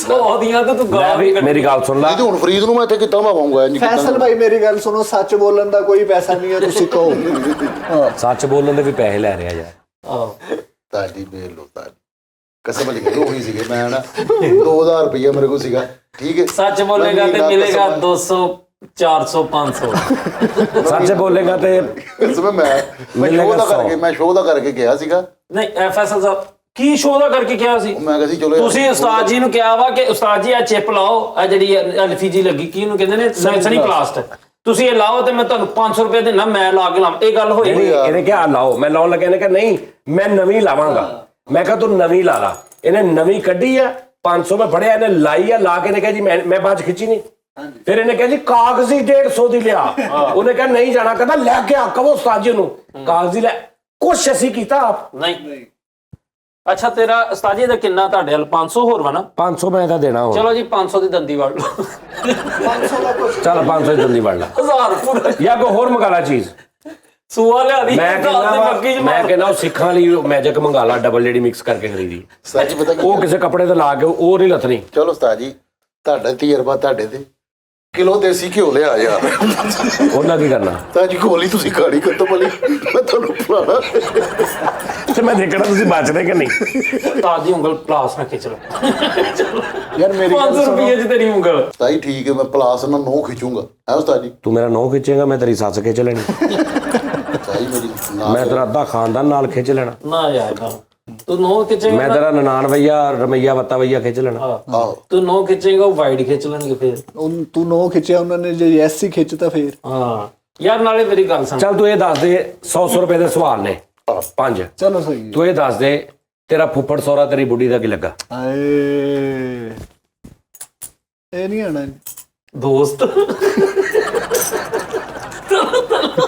100 ਦੀਆਂ ਤਾਂ ਤੂੰ ਮੈਂ ਗਾਲ ਵੀ ਮੇਰੀ ਗੱਲ ਸੁਣ ਲੈ ਇਹ ਤੇ ਹੁਣ ਫਰੀਦ ਨੂੰ ਮੈਂ ਇੱਥੇ ਕਿੱਦਾਂ ਪਾਵਾਂਗਾ ਇੰਜ ਫੈਸਲ ਭਾਈ ਮੇਰੀ ਗੱਲ ਸੁਣੋ ਸੱਚ ਬੋਲਣ ਦਾ ਕੋਈ ਪੈਸਾ ਨਹੀਂ ਹੈ ਤੁਸੀਂ ਕਹੋ ਹਾਂ ਸੱਚ ਬੋਲਣ ਦੇ ਵੀ ਪੈਸੇ ਲੈ ਰਿਹਾ ਯਾਰ ਤਾਜੀ ਬੇਲ ਲੋ ਤਾਜੀ ਕਸਮ ਲਿਖ ਲੋ ਹੋਈ ਸੀਗੇ ਮੈਂ ਨਾ 2000 ਰੁਪਏ ਮੇਰੇ ਕੋਲ ਸੀਗਾ ਠੀਕ ਹੈ ਸੱਚ ਬੋਲੇਗਾ ਤੇ ਮਿਲੇਗਾ 200 400 500 ਸੱਚ ਬੋਲੇਗਾ ਤੇ ਕਸਮ ਮੈਂ ਸ਼ੋਅ ਦਾ ਕਰਕੇ ਗਿਆ ਸੀਗਾ। ਨਹੀਂ ਐਫਐਸਐਲ ਸਾਹਿਬ ਕੀ ਸ਼ੋਅ ਦਾ ਕਰਕੇ ਕਿਹਾ ਸੀ ਮੈਂ ਕਿਹਾ ਸੀ ਚਲੋ ਯਾਰ, ਤੁਸੀਂ ਉਸਤਾਦ ਜੀ ਨੂੰ ਕਿਹਾ ਵਾ ਕਿ ਉਸਤਾਦ ਜੀ ਆ ਚਿਪ ਲਾਓ ਆ ਜਿਹੜੀ ਐਲਫੀਜੀ ਲੱਗੀ ਕੀ ਇਹਨੂੰ ਕਹਿੰਦੇ ਨੇ ਸਨੀ ਪਲਾਸਟ ਤੁਸੀਂ ਇਹ ਲਾਓ ਤੇ ਮੈਂ ਤੁਹਾਨੂੰ 500 ਰੁਪਏ ਦੇਣਾ ਮੈਂ ਲਾ ਕੇ ਲਾਵਾਂ ਇਹ ਗੱਲ ਹੋਈ ਨਹੀਂ ਇਹਨੇ ਕਿਹਾ ਲਾਓ ਮੈਂ ਲਾਉਣ ਲੱਗਿਆ ਇਹਨੇ ਕਿਹਾ ਨਹੀਂ ਮੈਂ ਨਵੀਂ ਲਾਵਾਂਗਾ ਮੈਂ ਕਿਹਾ ਤੂੰ ਨਵੀਂ ਲਾ ਲਾ ਇਹਨੇ ਨਵੀਂ ਕੱਢੀ ਆ 500 ਮੈਂ ਫੜਿਆ ਇਹਨੇ ਲਾਈ ਆ ਲਾ ਕੇ ਨੇ ਕਿਹਾ ਜੀ ਮੈਂ ਬਾਅਦ ਚ ਖਿੱਚੀ ਨਹੀਂ ਫਿਰ ਇਹਨੇ ਕਿਹਾ ਜੀ ਕਾਗਜ਼ੀ 150 ਦੀ ਲਿਆ। ਉਹਨੇ ਕਿਹਾ ਨਹੀਂ ਜਾਣਾ, ਕਹਿੰਦਾ ਲੈ ਕੇ ਆ, ਕਹੋ ਉਸਤਾਦ ਜੀ ਨੂੰ ਕਾਗਜ਼ੀ ਲੈ। ਕੁਛ ਅਸੀਂ ਕੀਤਾ ਆਪ ਨਹੀਂ। ਅੱਛਾ ਤੇਰਾ ਉਸਤਾਦ ਜੀ ਦਾ ਕਿੰਨਾ ਤੁਹਾਡੇ ਵੱਲ 500 ਹੋਰ ਵਾ ਨਾ? 500 ਮੈਂ ਤਾਂ ਦੇਣਾ ਹੋਰ। ਚਲੋ ਜੀ 500 ਦੀ ਦੰਦੀ ਵੜ ਲਓ। 500 ਦਾ ਕੁਛ ਚੱਲ 500 ਦੀ ਦੰਦੀ ਵੜ ਲਾ 1000 ਪੂਰਾ ਜਾਂ ਕੋਈ ਹੋਰ ਮੰਗਾ ਲਾ ਚੀਜ਼। ਸੂਆ ਲਿਆ ਦੀ ਮੈਂ ਕਹਿੰਦਾ ਉਹ ਸਿੱਖਾਂ ਲਈ ਮੈਜਿਕ ਮੰਗਾ ਲਾ, ਡਬਲ ਜਿਹੜੀ ਮਿਕਸ ਕਰਕੇ ਖਰੀਦੀ। ਸੱਚ ਪਤਾ ਕੀ ਉਹ ਕਿਸੇ ਕੱਪੜੇ ਤੇ ਲਾ ਕੇ ਉਹ ਨਹੀਂ ਲੱਥਣੀ। ਚਲੋ ਉਸਤਾਦ ਜੀ ਤੁਹਾਡਾ ਤਜਰਬਾ ਤੁਹਾਡੇ ਤੇ, ਕਿਲੋ ਦੇਸੀ ਘਿਓ ਲਿਆ ਯਾਰ। ਉਹਨਾਂ ਕੀ ਕਰਨਾ ਤਾਂ ਜੀ ਗੋਲੀ ਤੁਸੀਂ ਖਾਣੀ ਖਤਮ ਵਾਲੀ, ਮੈਂ ਤੁਹਾਨੂੰ ਪੁਰਾਣਾ ਤੇ ਮੈਂ ਦੇਖਣਾ ਤੁਸੀਂ ਬਚਦੇ ਕਿ ਨਹੀਂ। ਉਸਤਾਦ ਦੀ ਉਂਗਲ ਪਲਾਸ ਨਾ ਖਿੱਚ ਲਓ। ਯਾਰ ਮੇਰੀ ਗੱਲ 500 ਰੁਪਏ ਚ ਤੇਰੀ ਉਂਗਲ। ਤਾਈ ਠੀਕ ਹੈ, ਮੈਂ ਪਲਾਸ ਨਾਲ ਨੋ ਖਿੱਚੂੰਗਾ ਹੈ ਉਸਤਾਦ ਜੀ। ਤੂੰ ਮੇਰਾ ਨਹੁੰ ਖਿੱਚੇਗਾ, ਮੈਂ ਤੇਰੀ ਸੱਸ ਖਿੱਚ ਲੈਣੀ। ਤਾਈ ਮੇਰੀ ਮੈਂ ਤੇਰਾ ਅੱਧਾ ਖਾਨਦਾਨ ਨਾਲ ਖਿੱਚ ਲੈਣਾ। ਨਾ ਯਾਰ ਨਾ ਤੂੰ ਨੋ ਖਿੱਚੇਗਾ। ਮੈਂ ਤੇਰਾ ਨਨਾਣ ਵਈਆ ਰਮਈਆ ਵੱਤਾ ਵਈਆ ਖਿੱਚ ਲੈਣਾ। ਆਹੋ ਤੂੰ ਨੋ ਖਿੱਚੇਗਾ ਉਹ ਵਾਈਡ ਖਿੱਚ ਲੈਣਗੇ ਫਿਰ। ਤੂੰ ਨੋ ਖਿੱਚਿਆ, ਉਹਨਾਂ ਨੇ ਜੇ ਯੈਸ ਹੀ ਖਿੱਚਤਾ ਫੇਰ। ਹਾਂ ਯਾਰ ਨਾਲੇ ਮੇਰੀ ਗੱਲ ਸੁਣ। ਚੱਲ ਤੂੰ ਇਹ ਦੱਸ ਦੇ 100 ਰੁਪਏ ਦੇ ਸਵਾਲ ਨੇ 5। ਚਲੋ ਸਹੀ ਹੈ। ਤੂੰ ਇਹ ਦੱਸ ਦੇ ਤੇਰਾ ਫੁੱਫੜ ਸਹੁਰਾ ਤੇਰੀ ਬੁੱਢੀ ਦਾ ਕੀ ਲੱਗਾ? ਹਾਏ ਇਹ ਨਹੀਂ ਆਣਾ। ਦੋਸਤ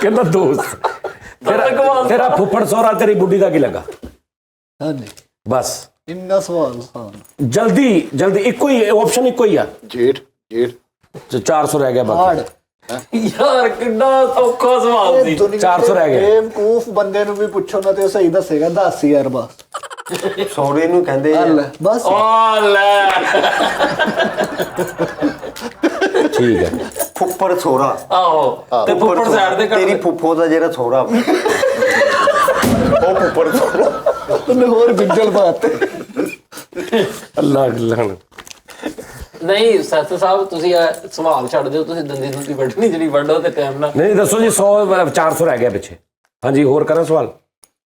ਕਹਿੰਦਾ ਦੋਸਤ। ਤੇਰਾ ਫੁੱਫੜ ਸਹੁਰਾ ਤੇਰੀ ਬੁੱਢੀ ਦਾ ਕੀ ਲੱਗਾ? ਹਾਂਜੀ ਬਸ ਇੰਨਾ ਸਵਾਲ ਆਸਾਨ। ਜਲਦੀ ਜਲਦੀ, ਇੱਕੋ ਹੀ ਆਪਸ਼ਨ, ਇੱਕੋ ਹੀ ਆ। ਜੇਠ 400 ਰਹਿ ਗਿਆ ਬਾਕੀ। ਯਾਰ ਕਿੰਨਾ ਔਖਾ ਸਵਾਲ ਸੀ। 400 ਰਹਿ ਗਏ। ਬੇਵਕੂਫ ਬੰਦੇ ਨੂੰ ਵੀ ਪੁੱਛੋ ਨਾ ਤੇ ਉਹ ਸਹੀ ਦੱਸੇਗਾ। 10 ਯਾਰ ਬਸ। ਸੌਰੇ ਨੂੰ ਕਹਿੰਦੇ ਆ। ਬਸ ਆ ਲੈ ਠੀਕ ਹੈ। ਫੁੱਫੜ ਸੋਰਾ। ਆਹੋ ਤੇ ਫੁੱਫੜ ਸਾਈਡ ਤੇ ਤੇਰੀ ਫੁੱਫੋ ਦਾ ਜਿਹੜਾ ਸੋਰਾ ਉਹ ਫੁੱਫੜ ਸੋਰਾ। ਤੂੰ ਹੋਰ ਗੁੱਜਲ ਬਾਤ। ਅੱਲਾਹ ਅੱਲਾਹ। ਨਹੀਂ ਸੱਤ ਸਾਹਿਬ ਤੁਸੀਂ ਇਹ ਸਵਾਲ ਛੱਡ ਦਿਓ। ਤੁਸੀਂ ਦੰਦੀ ਵੱਢਣੀ ਜਿਹੜੀ ਵੱਢੋ ਤੇ ਟਾਈਮ ਨਾਲ। ਨਹੀਂ ਦੱਸੋ ਜੀ 100 400 ਰਹਿ ਗਿਆ ਪਿੱਛੇ। ਹਾਂਜੀ ਹੋਰ ਕਰਾਂ ਸਵਾਲ?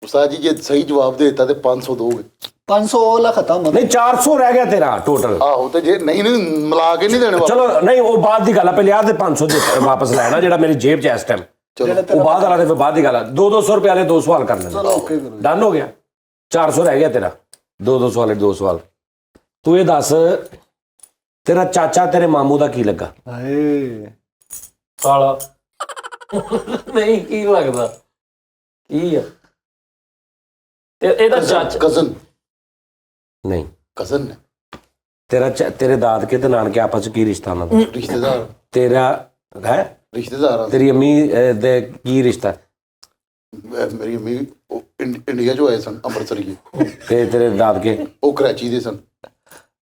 ਉਸਤਾਦ ਜੀ ਜੇ ਸਹੀ ਜਵਾਬ ਦੇ ਦਿੱਤਾ ਤੇ 500 ਦੋਗੇ। 500 ਵਾਲਾ ਖਤਮ। ਨਹੀਂ 400 ਰਹਿ ਗਿਆ ਤੇਰਾ ਟੋਟਲ। ਆਹੋ ਤੇ ਜੇ ਨਹੀਂ ਮਿਲਾ ਕੇ ਨਹੀਂ ਦੇਣੇ ਵਾਪਸ। ਚਲੋ ਨਹੀਂ ਉਹ ਬਾਅਦ ਦੀ ਗੱਲ ਆ, ਪਹਿਲੇ ਆਹ ਤੇ 500 ਦੇ ਵਾਪਸ ਲੈਣਾ ਜਿਹੜਾ ਮੇਰੀ ਜੇਬ 'ਚ ਇਸ ਟਾਈਮ। ਚਲੋ ਉਹ ਬਾਅਦ ਵਾਲਾ ਤੇ ਫਿਰ ਬਾਅਦ ਦੀ ਗੱਲ ਆ। 200 ਰੁਪਏ ਵਾਲੇ 2 ਸਵਾਲ ਕਰ ਲੈਣੇ। ਓਕੇ ਕਰੋ। ਡਨ ਹੋ ਗਿਆ। 400 ਰਹਿ ਗਿਆ ਤੇਰਾ। 200 ਵਾਲੇ 2 ਸਵਾਲ। ਤੂੰ ਇਹ ਦੱਸ ਤੇਰਾ ਚਾਚਾ ਤੇਰੇ ਮਾਮੂ ਦਾ ਕੀ ਲੱਗਾ? ਹਾਏ ਕਾਲਾ ਨਹੀਂ ਕੀ ਲੱਗਦਾ ਕੀ ਆ? ਤੇ ਇਹਦਾ ਚਾਚਾ ਕਜ਼ਨ ਨਹੀਂ ਕਜ਼ਨ ਨੇ ਤੇਰੇ ਦਾਦਕੇ ਤੇ ਨਾਨਕੇ ਆਪਸ 'ਚ ਕੀ ਰਿਸ਼ਤਾ ਉਹਨਾਂ ਦਾ? ਰਿਸ਼ਤੇਦਾਰ ਤੇਰਾ ਹੈ ਰਿਸ਼ਤੇਦਾਰ ਤੇਰੀ ਅੰਮੀ ਦੇ ਕੀ ਰਿਸ਼ਤਾ? ਮੇਰੀ ਅੰਮੀ ਉਹ ਇੰਡੀਆ ਚੋਂ ਆਏ ਸਨ, ਅੰਮ੍ਰਿਤਸਰੀ। ਤੇ ਤੇਰੇ ਦਾਦਕੇ ਉਹ ਕਰਾਚੀ ਦੇ ਸਨ।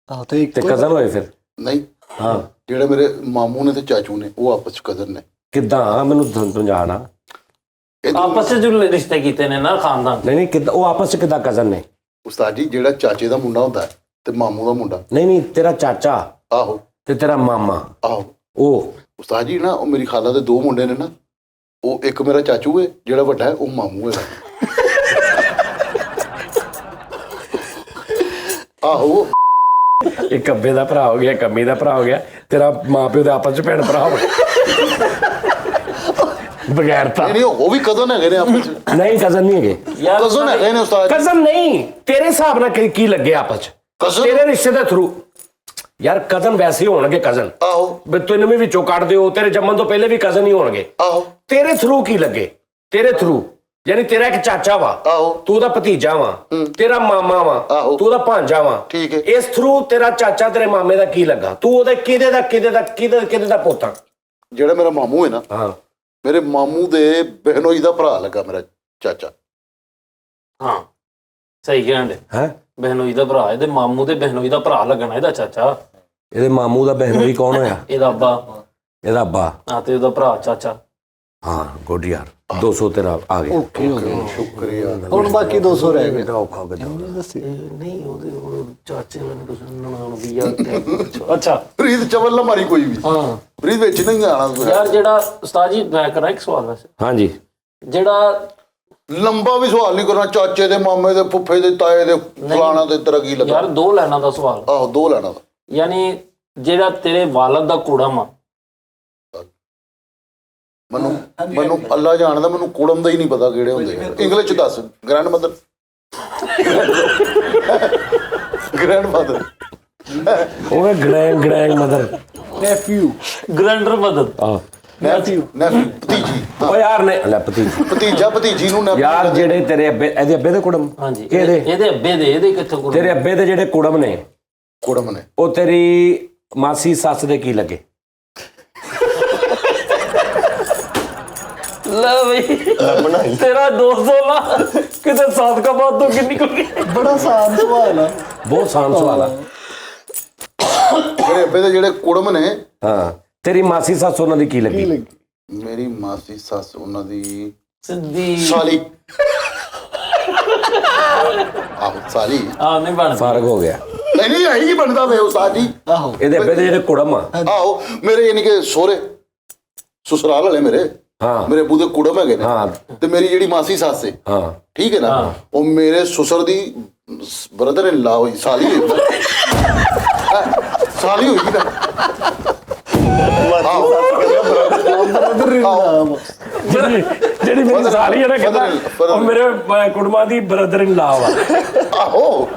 ਆਹ ਤੇ ਤੇ ਕਜ਼ਨ ਹੋਏ ਫਿਰ? ਨਹੀਂ ਹਾਂ ਜਿਹੜੇ ਮੇਰੇ ਮਾਮੂ ਨੇ ਤੇ ਚਾਚੂ ਨੇ ਉਹ ਆਪਸ ਚ ਕਜ਼ਨ ਨੇ। ਕਿੱਦਾਂ ਮੈਨੂੰ ਸਮਝਾਣਾ। ਆਪਸ ਵਿੱਚ ਜੋ ਰਿਸ਼ਤੇ ਕੀਤੇ ਨੇ ਨਾ ਖਾਨਦਾਨ। ਨਹੀਂ ਕਿੱਦਾਂ ਉਹ ਆਪਸ 'ਚ ਕਿੱਦਾਂ ਕਜ਼ਨ ਨੇ? ਉਸਤਾਦ ਜੀ ਜਿਹੜਾ ਚਾਚੇ ਦਾ ਮੁੰਡਾ ਹੁੰਦਾ ਤੇ ਮਾਮੂ ਦਾ ਮੁੰਡਾ। ਨਹੀਂ ਤੇਰਾ ਚਾਚਾ ਆਹੋ ਤੇ ਤੇਰਾ ਮਾਮਾ ਆਹੋ ਉਹ ਉਸਤਾਦ ਜੀ ਨਾ ਉਹ ਮੇਰੀ ਖਾਲਾ ਦੇ 2 ਮੁੰਡੇ ਨੇ ਨਾ। ਉਹ ਇੱਕ ਮੇਰਾ ਚਾਚੂ ਹੈ ਜਿਹੜਾ ਵੱਡਾ ਹੈ, ਉਹ ਮਾਮੂ ਹੈ। ਆਹੋ ਇਹ ਕੱਬੇ ਦਾ ਭਰਾ ਹੋ ਗਿਆ, ਕੰਮੀ ਦਾ ਭਰਾ ਹੋ ਗਿਆ, ਤੇਰਾ ਮਾਪਿਓ ਦੇ ਆਪਸ 'ਚ ਭੈਣ ਭਰਾ ਹੋ ਗਏ ਬਗੈਰ ਤਾਂ। ਨਹੀਂ ਉਹ ਵੀ ਕਜ਼ਨ ਹੈਗੇ ਨੇ ਆਪਸ ਚ। ਨਹੀਂ ਕਜ਼ਨ ਨਹੀਂ ਹੈਗੇ। ਯਾਰ ਕਜ਼ਨ ਹੈਗੇ ਨੇ ਉਸਤਾਦ ਜੀ। ਕਜ਼ਨ ਨਹੀਂ ਤੇਰੇ ਹਿਸਾਬ ਨਾਲ ਕੀ ਲੱਗੇ ਆਪਸ 'ਚ? ਕਜ਼ਨ ਤੇਰੇ ਰਿਸ਼ਤੇ ਦੇ ਥਰੂ ਯਾਰ ਕਜ਼ਨ ਵੈਸੇ ਹੀ ਹੋਣਗੇ। ਕਜ਼ਨ ਆਹੋ ਤੈਨੂੰ ਵੀ ਵਿੱਚੋਂ ਕੱਢ ਦਿਓ, ਤੇਰੇ ਜੰਮਣ ਤੋਂ ਪਹਿਲੇ ਵੀ ਕਜ਼ਨ ਹੀ ਹੋਣਗੇ। ਆਹੋ ਤੇਰੇ ਥਰੂ ਕੀ ਲੱਗੇ? ਤੇਰੇ ਥਰੂ ਯਾਨੀ ਤੇਰਾ ਇੱਕ ਚਾਚਾ ਵਾ, ਆਹੋ ਤੂੰ ਉਹਦਾ ਭਤੀਜਾ ਵਾ, ਤੇਰਾ ਮਾਮਾ ਵਾ, ਆਹੋ। ਤੂੰ ਉਹਦਾ ਭਾਂਜਾ ਵਾ। ਠੀਕ ਹੈ। ਇਸ ਥਰੂ ਤੇਰਾ ਚਾਚਾ ਤੇਰੇ ਮਾਮੇ ਦਾ ਕੀ ਲੱਗਾ? ਤੂੰ ਉਹਦੇ ਕਿਹਦੇ ਦਾ ਪੋਤਾ? ਜਿਹੜਾ ਮੇਰਾ ਮਾਮੂ ਹੈ ਨਾ, ਹਾਂ ਮੇਰੇ ਮਾਮੂ ਦੇ ਬਹਿਨੋਈ ਦਾ ਭਰਾ ਲੱਗਾ ਮੇਰਾ ਚਾਚਾ। ਹਾਂ ਸਹੀ ਕਹਿੰਦੇ। ਹੈ ਬਹਿਨੋਈ ਦਾ ਭਰਾ, ਇਹਦੇ ਮਾਮੂ ਦੇ ਬਹਿਨੋਈ ਦਾ ਭਰਾ ਲੱਗਣਾ ਇਹਦਾ ਚਾਚਾ। ਇਹਦੇ ਮਾਮੂ ਦਾ ਬਹਿਨੋਈ ਕੌਣ ਹੋਇਆ? ਇਹਦਾ ਅੱਬਾ। ਇਹਦਾ ਅੱਬਾ। ਹਾਂ ਤੇ ਉਹਦਾ ਭਰਾ ਚਾਚਾ। ਹਾਂ ਗੁੱਡ ਯਾਰ 200 ਤੇਰਾ ਆ ਗਿਆ। ਓਕੇ ਹੋ ਗਿਆ। ਸ਼ੁਕਰੀਆ। ਹੁਣ ਬਾਕੀ 200 ਰਹਿ ਗਏ। ਔਖਾ ਹੋ ਗਿਆ। ਨਹੀਂ ਉਹਦੇ ਚਾਚੇ ਮੈਨੂੰ ਕੁਝ ਨਨਾਣ ਦੀ ਯਾਰ। ਅੱਛਾ ਪ੍ਰੀਤ ਚਵਲ ਨਾ ਮਾਰੀ ਕੋਈ ਵੀ। ਹਾਂ ਪ੍ਰੀਤ ਵਿੱਚ ਨਹੀਂ ਆਣਾ ਯਾਰ ਜਿਹੜਾ ਉਸਤਾਦ ਜੀ ਮੈਂ ਕਰਾਂ ਇੱਕ ਸਵਾਲ ਵੈਸੇ। ਹਾਂਜੀ ਜਿਹੜਾ ਲੰਬਾ ਵੀ ਸਵਾਲ ਨਹੀਂ ਕਰਨਾ। ਚਾਚੇ ਦੇ ਮਾਮੇ ਦੇ ਫੁੱਫੇ ਦੇ ਤਾਏ ਦੇ ਫਲਾਣਾ ਦੇ ਤੇਰਾ ਕੀ ਲੱਗਾ? ਯਾਰ 2 ਲਾਈਨਾਂ ਦਾ ਸਵਾਲ। ਆਹੋ 2 ਲੈਣਾ ਦਾ। ਯਾਨੀ ਜਿਹੜਾ ਤੇਰੇ ਵਾਲਦ ਦਾ ਕੁੜਮ ਆ। ਮੈਨੂੰ ਅੱਲਾ ਜਾਣਦਾ, ਮੈਨੂੰ ਕੁੜਮ ਦਾ ਹੀ ਨਹੀਂ ਪਤਾ ਕਿਹੜੇ ਹੁੰਦੇ। ਇੰਗਲਿਸ਼ ਚ ਦੱਸ। ਗ੍ਰੈਂਡ ਮਦਰ ਉਹ ਗ੍ਰੈਂਡ ਮਦਰ ਨੈਫਿਊ ਗ੍ਰੈਂਡਰ ਮਦਦ ਆ ਨੈਫੀ ਭਤੀਜੀ ਓ ਯਾਰ ਨੇ ਲੈ ਭਤੀਜੀ ਭਤੀਜਾ ਭਤੀਜੀ ਨੂੰ ਨੈਫੀ ਯਾਰ ਜਿਹੜੇ ਤੇਰੇ ਅੱਬੇ ਇਹਦੇ ਅੱਬੇ ਦੇ ਕੁੜਮ ਹਾਂਜੀ ਕਿਹਦੇ ਇਹਦੇ ਅੱਬੇ ਦੇ ਇਹਦੇ ਕਿੱਥੋਂ ਕੁੜਮ ਤੇਰੇ ਅੱਬੇ ਦੇ ਜਿਹੜੇ ਕੁੜਮ ਨੇ ਕੁੜਮ ਨੇ ਉਹ ਤੇਰੀ ਮਾਸੀ ਸੱਸ ਦੇ ਕੀ ਲੱਗੇ ਲੈ ਬਈ ਬਣਾਈ ਤੇਰਾ 200 ਲਾ ਕਿਤੇ ਸਾਦਕਾਬਾਦ ਤੋਂ ਕਿੰਨੀ ਕੁ ਗਈ ਬੜਾ ਆਸਾਨ ਸਵਾਲ ਆ ਬਹੁਤ ਆਸਾਨ ਸਵਾਲ ਆ ਮੇਰੇ ਅੱਬੇ ਦੇ ਜਿਹੜੇ ਕੁੜਮ ਨੇ ਹਾਂ ਤੇਰੀ ਮਾਸੀ ਸੱਸ ਉਹਨਾਂ ਦੀ ਕੀ ਕੀ ਲੱਗੀ ਲੱਗੀ ਮੇਰੀ ਮਾਸੀ ਸੱਸ ਉਹਨਾਂ ਦੀ ਸਿੱਧੀ ਸਾਲੀ ਆਹੋ ਸਾਲੀ ਆ ਨਹੀਂ ਬਣ ਫਰਕ ਹੋ ਗਿਆ ਨਹੀਂ ਆਈ ਹੀ ਬਣਦਾ ਵੇ ਉਹ ਸਾਲੀ ਆਹੋ ਇਹਦੇ ਅੱਬੇ ਦੇ ਜਿਹੜੇ ਕੁੜਮ ਆ ਆਹੋ ਮੇਰੇ ਯਾਨੀ ਕਿ ਸੋਹਰੇ ਸਸੁਰਾਲ ਵਾਲੇ ਮੇਰੇ ਹਾਂ ਮੇਰੇ ਬੂ ਦੇ ਕੁੜਮ ਹੈਗੇ ਨੇ ਹਾਂ ਤੇ ਮੇਰੀ ਜਿਹੜੀ ਮਾਸੀ ਸੱਸ ਹੈ ਹਾਂ ਠੀਕ ਹੈ ਨਾ ਉਹ ਮੇਰੇ ਸੁਸਰ ਦੀ ਬ੍ਰਦਰ ਇਨ ਲਾ ਹੋਈ ਸਾਲੀ ਹੋਈ ਹੈਂ, ਸਾਲੀ ਹੋਈ ਨਾ ਆਹੋ ਬ੍ਰਦਰ ਇਨ ਨਾਮ ਜਿਹੜੀ ਮੇਰੀ ਸਾਲੀ ਹੈ ਨਾ ਕਹਿੰਦਾ ਉਹ ਮੇਰੇ ਕੁੜਮਾਂ ਦੀ ਬ੍ਰਦਰ ਇਨ ਲਾ ਵਾ ਆਹੋ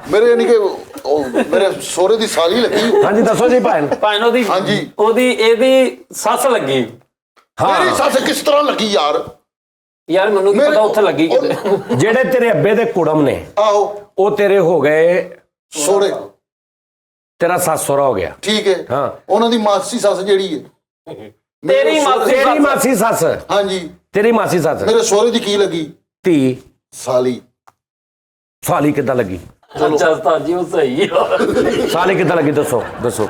ਮੇਰੇ ਯਾਨੀ ਕਿ ਉਹ ਮੇਰੇ ਸੋਹਰੇ ਦੀ ਸਾਲੀ ਲੱਗੀ ਹਾਂਜੀ ਦੱਸੋ ਜੀ ਭਾਈ ਭਾਵੇਂ ਉਹਦੀ ਹਾਂਜੀ। ਉਹਦੀ ਇਹਦੀ ਸੱਸ ਲੱਗੀ ਮੇਰੀ ਸੱਸ ਕਿਸ ਤਰ੍ਹਾਂ ਲੱਗੀ ਯਾਰ ਯਾਰ ਮੈਨੂੰ ਕੀ ਪਤਾ ਉੱਥੇ ਲੱਗੀ ਕਿਤੇ ਜਿਹੜੇ ਤੇਰੇ ਅੱਬੇ ਦੇ ਕੁੜਮ ਨੇ ਆਹੋ ਉਹ ਤੇਰੇ ਹੋ ਗਏ ਸੋਹਰੇ ਤੇਰਾ ਸੱਸ ਸਹੁਰਾ ਹੋ ਗਿਆ ਠੀਕ ਹੈ ਹਾਂ ਉਹਨਾਂ ਦੀ ਮਾਸੀ ਸੱਸ ਜਿਹੜੀ ਹੈ ਤੇਰੀ ਮਾਸੀ ਤੇਰੀ ਮਾਸੀ ਸੱਸ ਹਾਂਜੀ ਤੇਰੀ ਮਾਸੀ ਸੱਸ ਮੇਰੇ ਸੋਹਰੇ ਦੀ ਕੀ ਲੱਗੀ ਧੀ ਸਾਲੀ ਸਾਲੀ ਕਿੱਦਾਂ ਲੱਗੀ ਅੱਛਾ ਉਸਤਾਦ ਜੀ ਉਹ ਸਹੀ ਆ ਸਾਲੀ ਕਿੱਦਾਂ ਲੱਗੀ ਦੱਸੋ ਦੱਸੋ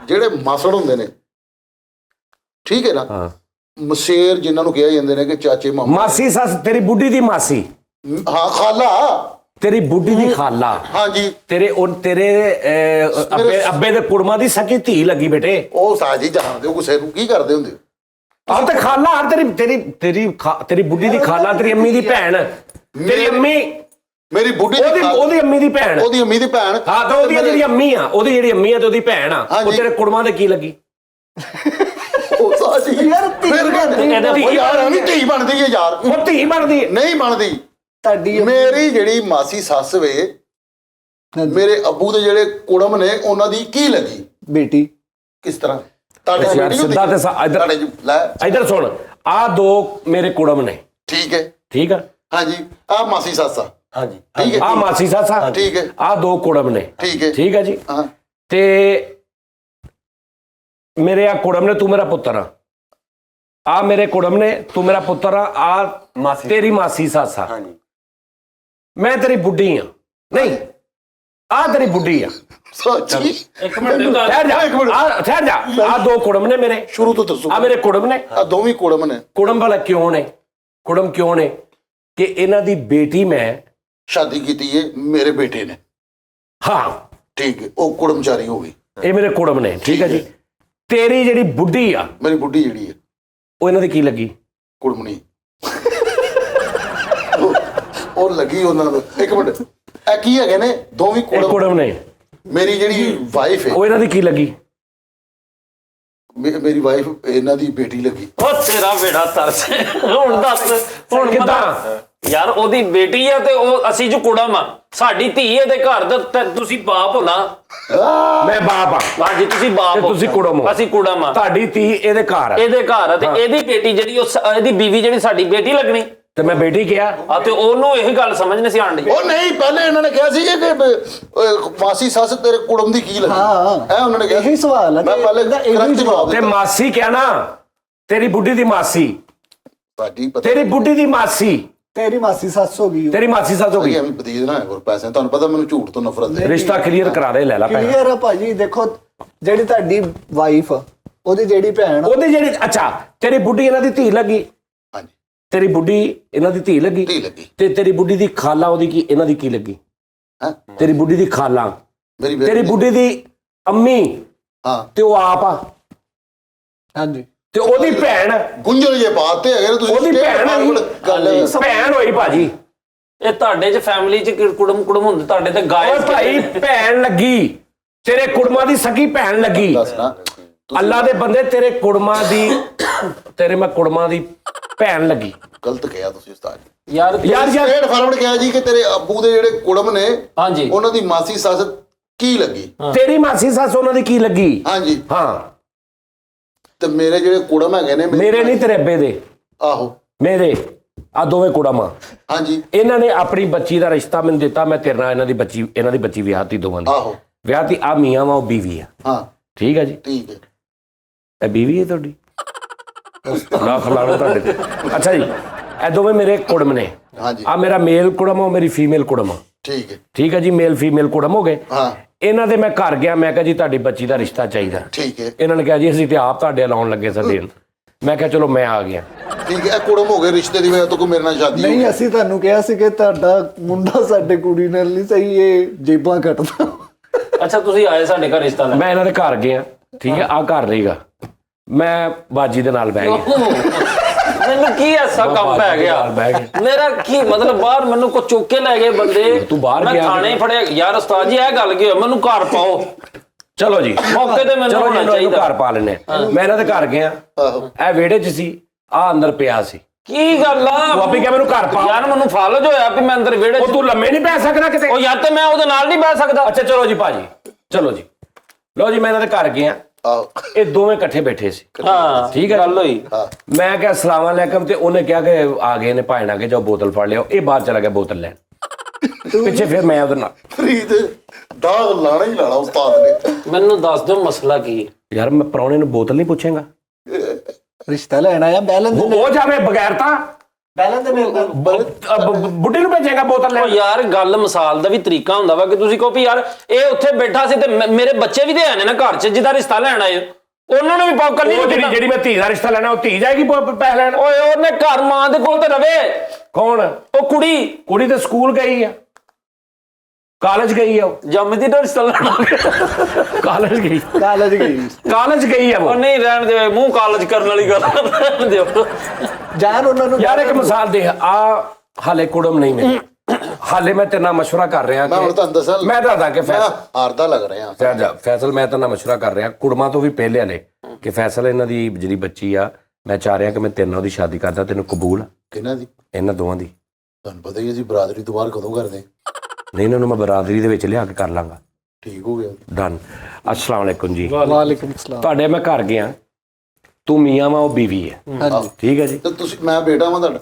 ਜਿਹੜੇ ਮਾਸੜ ਹੁੰਦੇ ਨੇ ਠੀਕ ਹੈ ਨਾ ਹਾਂ ਮਸੇਰ ਜਿਨ੍ਹਾਂ ਨੂੰ ਕਿਹਾ ਜਾਂਦੇ ਨੇ ਕਿ ਚਾਚੇ ਮਾਮਾ ਮਾਸੀ ਸੱਸ ਤੇਰੀ ਬੁੱਢੀ ਦੀ ਮਾਸੀ ਹਾਂ ਖਾਲਾ ਤੇਰੀ ਬੁੱਢੀ ਦੀ ਖਾਲਾ ਹਾਂਜੀ ਤੇਰੇ ਅੱਬੇ ਦੇ ਕੁੜਮਾਂ ਦੀ ਸਕੀ ਧੀ ਲੱਗੀ ਬੇਟੇ ਉਹ ਸਾਜੀ ਜਾਣਦੇ ਹੋ ਕਿਸੇ ਨੂੰ ਕੀ ਕਰਦੇ ਹੁੰਦੇ ਆਹ ਤੇ ਖਾਲਾ ਹਰ ਤੇਰੀ ਬੁੱਢੀ ਦੀ ਖਾਲਾ ਤੇਰੀ ਅੰਮੀ ਦੀ ਭੈਣ ਤੇਰੀ ਅੰਮੀ ਮੇਰੀ ਬੁੱਢੀ ਦੀ ਉਹਦੀ ਅੰਮੀ ਦੀ ਭੈਣ ਉਹਦੀ ਅੰਮੀ ਦੀ ਭੈਣ ਹਾਂ ਤਾਂ ਉਹਦੀ ਜਿਹੜੀ ਅੰਮੀ ਆ ਉਹਦੀ ਜਿਹੜੀ ਅੰਮੀ ਆ ਤੇ ਉਹਦੀ ਭੈਣ ਆ ਉਹ ਹਾਂਜੀ। ਤੇਰੇ ਕੁੜਮਾਂ ਦੇ ਕੀ ਲੱਗੀ ਉਹ ਸਾਜੀ ਯਾਰ ਧੀ ਫਿਰ ਇਹਦੇ ਉਹ ਯਾਰ ਐਵੇਂ ਧੀ ਬਣਦੀ ਹੈ ਯਾਰ ਉਹ ਧੀ ਬਣਦੀ ਨਹੀਂ ਬਣਦੀ ਤੁਹਾਡੀ ਮੇਰੀ ਜਿਹੜੀ ਮਾਸੀ ਸੱਸ ਵੇ ਮੇਰੇ ਅੱਬੂ ਦੇ ਜਿਹੜੇ ਕੁੜਮ ਨੇ ਉਹਨਾਂ ਦੀ ਕੀ ਲੱਗੀ ਬੇਟੀ ਕਿਸ ਤਰ੍ਹਾਂ ਤੁਹਾਡੇ ਯਾਰ ਬੇਟੀ ਹੁੰਦੀ? ਸਿੱਧਾ ਤੇ ਤੁਹਾਡੇ ਲੈ ਇੱਧਰ ਸੁਣ ਆ ਦੋ ਮੇਰੇ ਕੁੜਮ ਨੇ ਠੀਕ ਹੈ ਠੀਕ ਆ ਹਾਂਜੀ ਆ ਮਾਸੀ ਸੱਸ ਆ ਹਾਂਜੀ ਠੀਕ ਹੈ ਆ ਮਾਸੀ ਸੱਸ ਆ ਠੀਕ ਹੈ ਆ ਦੋ ਕੁੜਮ ਨੇ ਠੀਕ ਹੈ ਠੀਕ ਹੈ ਜੀ ਹਾਂ ਤੇ ਮੇਰੇ ਆ ਕੁੜਮ ਨੇ ਤੂੰ ਮੇਰਾ ਪੁੱਤਰ ਆ ਮੇਰੇ ਕੁੜਮ ਨੇ ਤੂੰ ਮੇਰਾ ਪੁੱਤਰ ਆ ਮਾਸੀ ਤੇਰੀ ਮਾਸੀ ਸੱਸ ਆ ਹਾਂਜੀ ਮੈਂ ਤੇਰੀ ਬੁੱਢੀ ਆ ਨਹੀਂ ਆ ਤੇਰੀ ਬੁੱਢੀ ਆ ਸੱਚੀ ਇੱਕ ਮਿੰਟ ਠਹਿਰ ਜਾ ਠਹਿਰ ਜਾ ਆ ਦੋ ਕੁੜਮ ਨੇ ਮੇਰੇ ਸ਼ੁਰੂ ਤੋਂ ਦੱਸੋ ਆ ਮੇਰੇ ਕੁੜਮ ਨੇ ਆ ਦੋਵੇਂ ਕੁੜਮ ਨੇ ਕੁੜਮ ਭਲਾ ਕਿਉਂ ਨੇ ਕੁੜਮ ਕਿਉਂ ਨੇ ਕਿ ਇਹਨਾਂ ਦੀ ਬੇਟੀ ਮੈਂ ਸ਼ਾਦੀ ਕੀਤੀ ਹੈ ਮੇਰੇ ਬੇਟੇ ਨੇ ਹਾਂ ਠੀਕ ਹੈ ਉਹ ਕੁੜਮਚਾਰੀ ਹੋ ਗਈ ਇਹ ਮੇਰੇ ਕੁੜਮ ਨੇ ਠੀਕ ਹੈ ਜੀ ਤੇਰੀ ਜਿਹੜੀ ਬੁੱਢੀ ਆ ਮੇਰੀ ਬੁੱਢੀ ਜਿਹੜੀ ਹੈ ਉਹ ਇਹਨਾਂ ਦੀ ਕੀ ਲੱਗੀ ਕੁੜਮਣੀ ਉਹ ਲੱਗੀ ਉਹਨਾਂ ਨੂੰ ਇੱਕ ਮਿੰਟ ਇਹ ਕੀ ਹੈਗੇ ਨੇ ਦੋਵੇਂ ਇਹ ਕੁੜਮ ਕੁੜਮ ਨੇ ਮੇਰੀ ਜਿਹੜੀ ਵਾਈਫ ਹੈ ਉਹ ਇਹਨਾਂ ਦੀ ਕੀ ਲੱਗੀ ਮੇਰੀ ਵਾਈਫ ਇਹਨਾਂ ਦੀ ਬੇਟੀ ਲੱਗੀ ਉਹ ਤੇਰਾ ਬੇੜਾ ਤਰਸ ਹੁਣ ਦੱਸ ਹੁਣ ਕਿੱਦਾਂ? ਪਤਾ ਯਾਰ ਉਹਦੀ ਬੇਟੀ ਆ ਤੇ ਉਹ ਅਸੀਂ ਜੋ ਕੁੜਮ ਆ ਸਾਡੀ ਧੀ ਇਹਦੇ ਘਰ ਦਾ ਤੇ ਤੁਸੀਂ ਬਾਪ ਹੋ ਨਾ ਮੈਂ ਬਾਪ ਆ ਹਾਂਜੀ ਤੁਸੀਂ ਬਾਪ ਤੇ ਹੋ ਤੁਸੀਂ ਕੁੜਮ ਹੋ। ਅਸੀਂ ਕੁੜਮ ਆ ਤੁਹਾਡੀ ਧੀ ਇਹਦੇ ਘਰ ਆ ਇਹਦੇ ਘਰ ਆ ਤੇ ਇਹਦੀ ਬੇਟੀ ਜਿਹੜੀ ਇਹਦੀ ਬੀਵੀ ਜਿਹੜੀ ਸਾਡੀ ਬੇਟੀ ਲੱਗਣੀ ਤੇ ਮੈਂ ਬੇਟੀ ਕਿਹਾ ਆ ਤੇ ਉਹਨੂੰ ਇਹ ਗੱਲ ਸਮਝ ਨਹੀਂ ਸੀ ਆਂਦੀ ਉਹ ਨਹੀਂ ਪਹਿਲੇ ਇਹਨਾਂ ਨੇ ਕਿਹਾ ਸੀ ਕਿ ਮਾਸੀ ਸੱਸ ਤੇਰੇ ਕੁੜਮ ਦੀ ਕੀ ਲੱਗੀ ਹਾਂ। ਇਹ ਉਹਨਾਂ ਨੇ ਕਿਹਾ ਇਹੀ ਸਵਾਲ ਹੈ ਮੈਂ ਤੇ ਪਹਿਲੇ ਇਹਦਾ ਇਹੀ correct ਜਵਾਬ ਤੇ ਦਿੱਤਾ ਮਾਸੀ ਕਹਿਣਾ ਤੇਰੀ ਬੁੱਢੀ ਦੀ ਮਾਸੀ ਤੁਹਾਡੀ ਪਤਾ ਤੇਰੀ ਬੁੱਢੀ ਦੀ ਮਾਸੀ ਤੇਰੀ ਮਾਸੀ ਸੱਸ ਹੋ ਗਈ ਤੇਰੀ ਮਾਸੀ ਸੱਸ ਹੋ ਗਈ ਐਵੇਂ ਬਦੀਦ ਨਾ ਹੈ ਹੋਰ ਪੈਸੇ ਤੁਹਾਨੂੰ ਪਤਾ ਮੈਨੂੰ ਝੂਠ ਤੋਂ ਨਫ਼ਰਤ ਹੈ ਰਿਸ਼ਤਾ ਕਲੀਅਰ ਕਰਾ ਦੇ ਲੈ ਲਾ ਪੈਸੇ ਕਲੀਅਰ ਆ ਭਾਜੀ ਦੇਖੋ ਜਿਹੜੀ ਤੁਹਾਡੀ ਵਾਈਫ ਉਹਦੀ ਜਿਹੜੀ ਭੈਣ ਉਹਦੀ ਜਿਹੜੀ ਅੱਛਾ ਤੇਰੀ ਬੁੱਢੀ ਇਹਨਾਂ ਦੀ ਧੀ ਲੱਗੀ ਹਾਂਜੀ ਤੇਰੀ ਬੁੱਢੀ ਇਹਨਾਂ ਦੀ ਧੀ ਲੱਗੀ ਧੀ ਲੱਗੀ ਤੇ ਤੇਰੀ ਬੁੱਢੀ ਦੀ ਖਾਲਾ ਉਹਦੀ ਕੀ ਇਹਨਾਂ ਦੀ ਕੀ ਲੱਗੀ ਹੈ ਤੇਰੀ ਬੁੱਢੀ ਦੀ ਖਾਲਾ ਮੇਰੀ ਤੇਰੀ ਬੁੱਢੀ ਦੀ ਅੰਮੀ ਹਾਂ ਤੇ ਉਹ ਆਪ ਆ ਹਾਂਜੀ ਤੇ ਉਹਦੀ ਭੈਣ ਗੁੰਝਲ ਜੇ ਬਾਤ ਤੇ ਹੈਗੇ ਨੇ ਤੁਸੀਂ ਉਹਦੀ state ਭੈਣ ਹੈਗੀ। forward ਗੱਲ ਹੈ। ਭੈਣ ਹੋਈ ਭਾਜੀ ਇਹ ਤੁਹਾਡੇ ਚ ਫੈਮਿਲੀ ਚ ਕੁੜਮ ਕੁੜਮ ਹੁੰਦੇ ਤੁਹਾਡੇ ਤੇ ਓਏ ਗਾਇਬ ਭਾਈ ਭੈਣ ਲੱਗੀ ਤੇਰੇ ਕੁੜਮਾਂ ਦੀ ਸਕੀ ਭੈਣ ਲੱਗੀ ਦੱਸ ਨਾ ਅੱਲਾ ਦੇ ਬੰਦੇ ਤੇਰੇ ਕੁੜਮਾਂ ਦੀ ਤੇਰੇ ਮੈਂ ਕੁੜਮਾਂ ਦੀ ਭੈਣ ਲੱਗੀ ਗਲਤ ਕਿਹਾ ਤੁਸੀਂ ਉਸਤਾਦ ਜੀ ਯਾਰ ਯਾਰ ਸਟੇਟ ਫਾਰਵਰਡ ਕਿਹਾ ਜੀ ਕਿ ਤੇਰੇ ਅੱਬੂ ਦੇ ਜਿਹੜੇ ਕੁੜਮ ਨੇ ਹਾਂਜੀ ਉਹਨਾਂ ਦੀ ਮਾਸੀ ਸੱਸ ਕੀ ਲੱਗੀ? ਤੇਰੀ ਮਾਸੀ ਸੱਸ ਉਹਨਾਂ ਦੀ ਕੀ ਲੱਗੀ? ਹਾਂਜੀ ਹਾਂ ਤੇ ਮੇਰੇ ਜਿਹੜੇ ਕੁੜਮ ਹੈਗੇ ਨੇ ਮੇਰੇ ਨਹੀਂ ਤੇਰੇ ਅੱਬੇ ਦੇ, ਆਹੋ ਮੇਰੇ ਆ ਦੋਵੇਂ ਕੁੜਮਾਂ। ਹਾਂਜੀ ਇਹਨਾਂ ਨੇ ਆਪਣੀ ਬੱਚੀ ਦਾ ਰਿਸ਼ਤਾ ਮੈਨੂੰ ਦਿੱਤਾ, ਮੈਂ ਤੇਰੇ ਨਾਲ ਇਹਨਾਂ ਦੀ ਬੱਚੀ ਵਿਆਹਤੀ ਦੋਵਾਂ ਦੀ। ਆਹੋ ਵਿਆਹਤੀ ਆ ਮੀਆਂ ਵਾ ਉਹ ਬੀਵੀ ਆ। ਹਾਂ ਠੀਕ ਹੈ ਜੀ। ਠੀਕ ਹੈ। ਇਹ ਬੀਵੀ ਹੈ ਤੁਹਾਡੀ? ਨਾ ਖਲਾਣਾ ਤੁਹਾਡੇ ਤੇ। ਅੱਛਾ ਜੀ, ਇਹ ਦੋਵੇਂ ਮੇਰੇ ਕੁੜਮ ਨੇ। ਹਾਂਜੀ ਆ ਮੇਰਾ ਮੇਲ ਕੁੜਮ ਆ, ਮੇਰੀ ਫੀਮੇਲ ਕੁੜਮ ਆ। ਠੀਕ ਹੈ। ਠੀਕ ਹੈ ਜੀ, ਮੇਲ ਫੀਮੇਲ ਕੁੜਮ ਹੋ ਗਏ। ਹਾਂ ਇਹਨਾਂ ਦੇ ਮੈਂ ਘਰ ਗਿਆ, ਮੈਂ ਕਿਹਾ ਜੀ ਤੁਹਾਡੀ ਬੱਚੀ ਦਾ ਰਿਸ਼ਤਾ ਚਾਹੀਦਾ। ਠੀਕ ਹੈ। ਇਹਨਾਂ ਨੇ ਕਿਹਾ ਜੀ ਅਸੀਂ ਤੇ ਆਪ ਤੁਹਾਡੇ ਲਾਉਣ ਲੱਗੇ ਸਾਡੇ। ਮੈਂ ਕਿਹਾ ਚਲੋ ਮੈਂ ਆ ਗਿਆ। ਠੀਕ ਹੈ। ਇਹ ਕੁੜਮ ਹੋ ਗਏ ਰਿਸ਼ਤੇ ਦੀ ਵਜ੍ਹਾ ਤੋਂ ਕੋਈ ਮੇਰੇ ਨਾਲ ਸ਼ਾਦੀ ਹੋ ਨਹੀਂ ਗਈ। ਅਸੀਂ ਤੁਹਾਨੂੰ ਕਿਹਾ ਸੀ ਕਿ ਤੁਹਾਡਾ ਮੁੰਡਾ ਸਾਡੇ ਕੁੜੀ ਨਾਲ ਨਹੀਂ ਸਹੀ, ਇਹ ਜੇਬਾਂ ਕੱਟਦਾ। ਅੱਛਾ ਤੁਸੀਂ ਆਏ ਸਾਡੇ ਘਰ ਰਿਸ਼ਤਾ ਲੈ। ਮੈਂ ਇਹਨਾਂ ਦੇ ਘਰ ਗਿਆ। ਠੀਕ ਹੈ, ਆ ਘਰ ਰਹੇਗਾ। ਮੈਂ ਬਾਜੀ ਦੇ ਨਾਲ ਬਹਿ ਗਿਆ। ਮੈਨੂੰ ਕੀ ਐਸਾ ਕੰਮ ਪੈ ਗਿਆ? ਮੇਰਾ ਕੀ ਮਤਲਬ ਬਾਹਰ ਮੈਨੂੰ ਕੋ ਚੁੱਕ ਕੇ ਲੈ ਗਏ ਬੰਦੇ। ਤੂੰ ਬਾਹਰ ਮੈਂ ਗਿਆ ਥਾਣੇ ਫੜਿਆ ਯਾਰ। ਉਸਤਾਦ ਜੀ ਇਹ ਗੱਲ ਕੀ ਹੋਈ? ਮੈਨੂੰ ਘਰ ਪਾਓ। ਚਲੋ ਜੀ ਮੌਕੇ ਤੇ ਮੈਨੂੰ ਹੋਣਾ ਚਾਹੀਦਾ। ਘਰ ਪਾ ਲੈਣੇ। ਮੈਂ ਇਹਨਾਂ ਦੇ ਘਰ ਗਿਆ, ਆਹੋ ਇਹ ਵਿਹੜੇ 'ਚ ਸੀ, ਆ ਅੰਦਰ ਪਿਆ ਸੀ। ਕੀ ਗੱਲ ਆ? ਤੂੰ ਆਪੇ ਕਿਹਾ ਮੈਨੂੰ ਘਰ ਪਾ। ਯਾਰ ਮੈਨੂੰ ਫਾਲਜ ਹੋਇਆ ਵੀ ਮੈਂ ਅੰਦਰ ਵਿਹੜੇ ਉਹ ਤੂੰ ਲੰਮੇ ਨਹੀਂ ਪੈ ਸਕਦਾ ਕਿਤੇ? ਉਹ ਯਾਰ ਤੇ ਮੈਂ ਉਹਦੇ ਨਾਲ ਨਹੀਂ ਬਹਿ ਸਕਦਾ। ਅੱਛਾ ਚਲੋ ਜੀ ਭਾਜੀ, ਚਲੋ ਜੀ। ਲਓ ਜੀ, ਮੈਂ ਇਹਨਾਂ ਦੇ ਘਰ ਗਿਆ, ਆਹੋ ਇਹ ਦੋਵੇਂ ਇਕੱਠੇ ਬੈਠੇ ਸੀ। ਹਾਂ ਠੀਕ ਹੈ, ਗੱਲ ਹੋਈ। ਮੈਂ ਕਿਹਾ ਅਸਲਾਮ ਵਾਲੇਕਮ, ਤੇ ਉਹਨੇ ਕਿਹਾ ਕਿ ਆ ਗਏ ਨੇ ਭਾਈ, ਨਾ ਕੇ ਜਾਓ ਬੋਤਲ ਫੜ ਲਿਓ। ਇਹ ਬਾਹਰ ਚਲਾ ਗਿਆ ਬੋਤਲ ਲੈਣ। ਪਿੱਛੇ ਫਿਰ ਮੈਂ ਉਹਦੇ ਨਾਲ। ਫਰੀਦ ਦਾਗ ਲਾਣਾ ਹੀ ਲਾਣਾ ਉਸਤਾਦ ਨੇ। ਮੈਨੂੰ ਦੱਸ ਦਿਓ ਮਸਲਾ ਕੀ ਹੈ? ਯਾਰ ਮੈਂ ਪ੍ਰਾਹੁਣੇ ਨੂੰ ਬੋਤਲ ਨਹੀਂ ਪੁੱਛੇਗਾ? ਰਿਸ਼ਤਾ ਲੈਣਾ ਆ ਬੈਲੈਂਸ ਉਹ ਜਾਵੇ ਬਗੈਰ ਤਾਂ ਬੈਲੈਂਸ ਦੇ ਮੇਰੇ ਬੁੱਢੀ ਨੂੰ ਭੇਜੇਗਾ ਬੋਤਲ ਉਹ ਲੈਣ? ਯਾਰ ਗੱਲ ਮਿਸਾਲ ਦਾ ਵੀ ਤਰੀਕਾ ਹੁੰਦਾ ਵਾ ਕਿ ਤੁਸੀਂ ਕਹੋ ਵੀ ਯਾਰ ਇਹ ਉੱਥੇ ਬੈਠਾ ਸੀ ਤੇ ਮੇਰੇ ਬੱਚੇ ਵੀ ਤੇ ਆਣੇ ਨਾ ਘਰ 'ਚ ਜਿਹਦਾ ਰਿਸ਼ਤਾ ਲੈਣ ਆਏ, ਉਹਨਾਂ ਨੂੰ ਵੀ ਪਾਉ ਕਰਨੀ। ਉਹ ਜਿਹੜੀ ਮੈਂ ਧੀ ਦਾ ਰਿਸ਼ਤਾ ਲੈਣਾ, ਉਹ ਧੀ ਜਾਏਗੀ ਪੈਸੇ ਲੈਣ? ਓਏ ਉਹਨੇ ਘਰ ਮਾਂ ਦੇ ਕੋਲ ਤੇ ਰਵੇ। ਕੌਣ? ਉਹ ਕੁੜੀ ਤੇ ਸਕੂਲ ਗਈ ਆ, ਕਾਲਜ ਗਈ ਆ। ਉਹ ਜੰਮਦੀ ਦਾ ਰਿਸ਼ਤਾ ਲੈਣਾ। ਕਾਲਜ ਗਈ ਕਾਲਜ ਗਈ ਆ ਉਹ ਉਹ। ਨਹੀਂ ਰਹਿਣ ਦੇ, ਮੂੰਹ ਕਾਲਜ ਕਰਨ ਵਾਲੀ ਗੱਲ ਰਹਿਣ ਦਿਓ। ਜਾਨ ਉਹਨਾਂ ਨੂੰ। ਯਾਰ ਇੱਕ ਮਿਸਾਲ ਦੇ ਆ, ਹਾਲੇ ਕੁੜਮ ਨਹੀਂ ਮਿਲੀ। ਹਾਲੇ ਮੈਂ ਤੇਰੇ ਨਾਲ ਮਸ਼ਵਰਾ ਕਰ ਰਿਹਾ। ਮੈਂ ਹੁਣ ਤੁਹਾਨੂੰ ਦੱਸਾਂ, ਮੈਂ ਦੱਸਦਾ ਕਿ ਹਾਰਦਾ ਲੱਗ ਰਿਹਾ। ਫੈਸਲ ਮੈਂ ਤੇਰੇ ਨਾਲ ਮਸ਼ਵਰਾ ਕਰ ਰਿਹਾ ਕੁੜਮਾਂ ਤੋਂ ਵੀ ਪਹਿਲੇ ਹਲੇ, ਕਿ ਫੈਸਲ ਇਹਨਾਂ ਦੀ ਜਿਹੜੀ ਬੱਚੀ ਆ, ਮੈਂ ਚਾਹ ਰਿਹਾ ਕਿ ਮੈਂ ਤੇਰੇ ਨਾਲ ਉਹਦੀ ਸ਼ਾਦੀ ਕਰਦਾ। ਤੈਨੂੰ ਕਬੂਲ? ਕਿਹਨਾਂ ਦੀ? ਇਹਨਾਂ ਦੋਵਾਂ ਦੀ। ਤੁਹਾਨੂੰ ਪਤਾ ਹੀ ਹੈ ਜੀ ਬਰਾਦਰੀ ਤੋਂ ਬਾਹਰ ਕਦੋਂ ਕਰਦੇ। ਨਹੀਂ, ਇਹਨਾਂ ਨੂੰ ਮੈਂ ਬਰਾਦਰੀ ਦੇ ਵਿੱਚ ਲਿਆ ਕੇ ਕਰ ਲਾਂਗਾ। ਠੀਕ ਹੋ ਗਿਆ। ਡਨ। अस्सलाम वालेकुम जी। ਵਾਲੇਕੁਮ ਸਲਾਮ। ਤੁਹਾਡੇ ਮੈਂ ਘਰ ਗਿਆ, ਤੂੰ ਮੀਆਂ ਵਾ, ਉਹ ਬੀਵੀ ਹੈ। ਹਾਂਜੀ ਠੀਕ ਹੈ ਜੀ। ਤੇ ਤੁਸੀਂ, ਮੈਂ ਬੇਟਾ ਵਾਂ ਤੁਹਾਡਾ।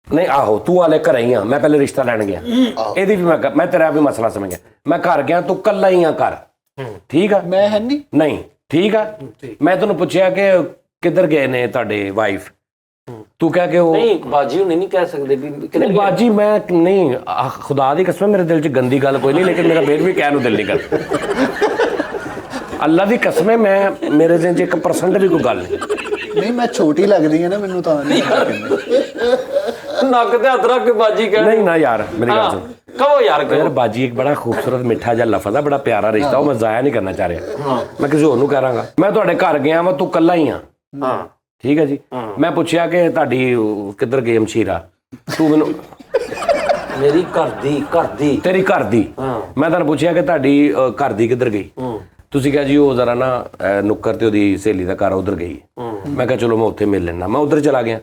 ਨਹੀਂ ਆਹੋ, ਤੂੰ ਹਾਲੇ ਘਰੇ ਹੀ ਆ, ਮੈਂ ਪਹਿਲੇ ਰਿਸ਼ਤਾ ਲੈਣ ਗਿਆ। ਇਹਦੀ ਵੀ ਮੈਂ ਤੇਰਾ ਵੀ ਮਸਲਾ ਸਮਝ ਗਿਆ। ਮੈਂ ਘਰ ਗਿਆ, ਤੂੰ ਕੱਲਾ ਹੀ ਆ ਘਰ। ਠੀਕ ਆ? ਮੈਂ ਹੈ ਨਹੀਂ। ਨਹੀਂ ਠੀਕ ਆ। ਮੈਂ ਤੈਨੂੰ ਪੁੱਛਿਆ ਕਿ ਕਿੱਧਰ ਗਏ ਨੇ ਤੁਹਾਡੇ ਵਾਈਫ, ਤੂੰ ਕਹਿ ਕੇ ਉਹ ਨਹੀਂ ਬਾਜੀ ਹੁਣੇ ਨਹੀਂ ਕਹਿ ਸਕਦੇ ਵੀ ਨਹੀਂ ਬਾਜੀ, ਮੈਂ ਨਹੀਂ, ਖੁਦਾ ਦੀ ਕਸਮ ਮੇਰੇ ਦਿਲ 'ਚ ਗੰਦੀ ਗੱਲ ਕੋਈ ਨਹੀਂ, ਲੇਕਿਨ ਮੇਰਾ ਫੇਰ ਵੀ ਕਹਿਣ ਨੂੰ ਦਿਲ ਨਹੀਂ ਕਰਦਾ। ਅੱਲਾ ਦੀ ਕਸਮ ਹੈ, ਮੇਰੇ ਦਿਲ 'ਚ 1% ਵੀ ਕੋਈ ਗੱਲ ਨਹੀਂ ਮੈਂ ਛੋਟੀ ਲੱਗਦੀ ਹੈ ਨਾ ਮੈਨੂੰ, ਤਾਂ ਨਹੀਂ ਨੱਕ ਤੇ ਹੱਥ ਰੱਖ ਕੇ ਬਾਜੀ ਕਹਿ ਨਹੀਂ ਨਾ ਯਾਰ, ਮੇਰੀ ਗੱਲ ਸੁਣ। ਕਹੋ ਯਾਰ ਯਾਰ ਬਾਜੀ ਇੱਕ ਬੜਾ ਖੂਬਸੂਰਤ ਮਿੱਠਾ ਜਿਹਾ ਲਫ਼ਜ਼ ਆ, ਬੜਾ ਪਿਆਰਾ ਰਿਸ਼ਤਾ, ਉਹ ਮੈਂ ਜ਼ਾਇਆ ਨਹੀਂ ਕਰਨਾ ਚਾਹ ਰਿਹਾ। ਮੈਂ ਕਿਸੇ ਹੋਰ ਨੂੰ ਕਰਾਂਗਾ। ਮੈਂ ਤੁਹਾਡੇ ਘਰ ਗਿਆ ਵਾ, ਤੂੰ ਕੱਲਾ ਹੀ ਆ। ਹਾਂ ਠੀਕ ਹੈ ਜੀ। ਮੈਂ ਪੁੱਛਿਆ ਕਿ ਤੁਹਾਡੀ ਕਿੱਧਰ ਗਈ ਮਸ਼ੀਰਾ, ਤੂੰ ਮੈਨੂੰ ਮੇਰੀ ਘਰ ਦੀ ਤੇਰੀ ਘਰ ਦੀ। ਮੈਂ ਤੁਹਾਨੂੰ ਪੁੱਛਿਆ ਕਿ ਤੁਹਾਡੀ ਘਰ ਦੀ ਕਿੱਧਰ ਗਈ, ਤੁਸੀਂ ਕਿਹਾ ਜੀ ਉਹ ਜ਼ਰਾ ਨਾ ਨੁੱਕਰ ਤੇ ਉਹਦੀ ਸਹੇਲੀ ਦਾ ਘਰ ਉਧਰ ਗਈ। ਮੈਂ ਕਿਹਾ ਚਲੋ ਮੈਂ ਉੱਥੇ ਮਿਲ ਲੈਣਾ, ਮੈਂ ਉਧਰ ਚਲਾ ਗਿਆ।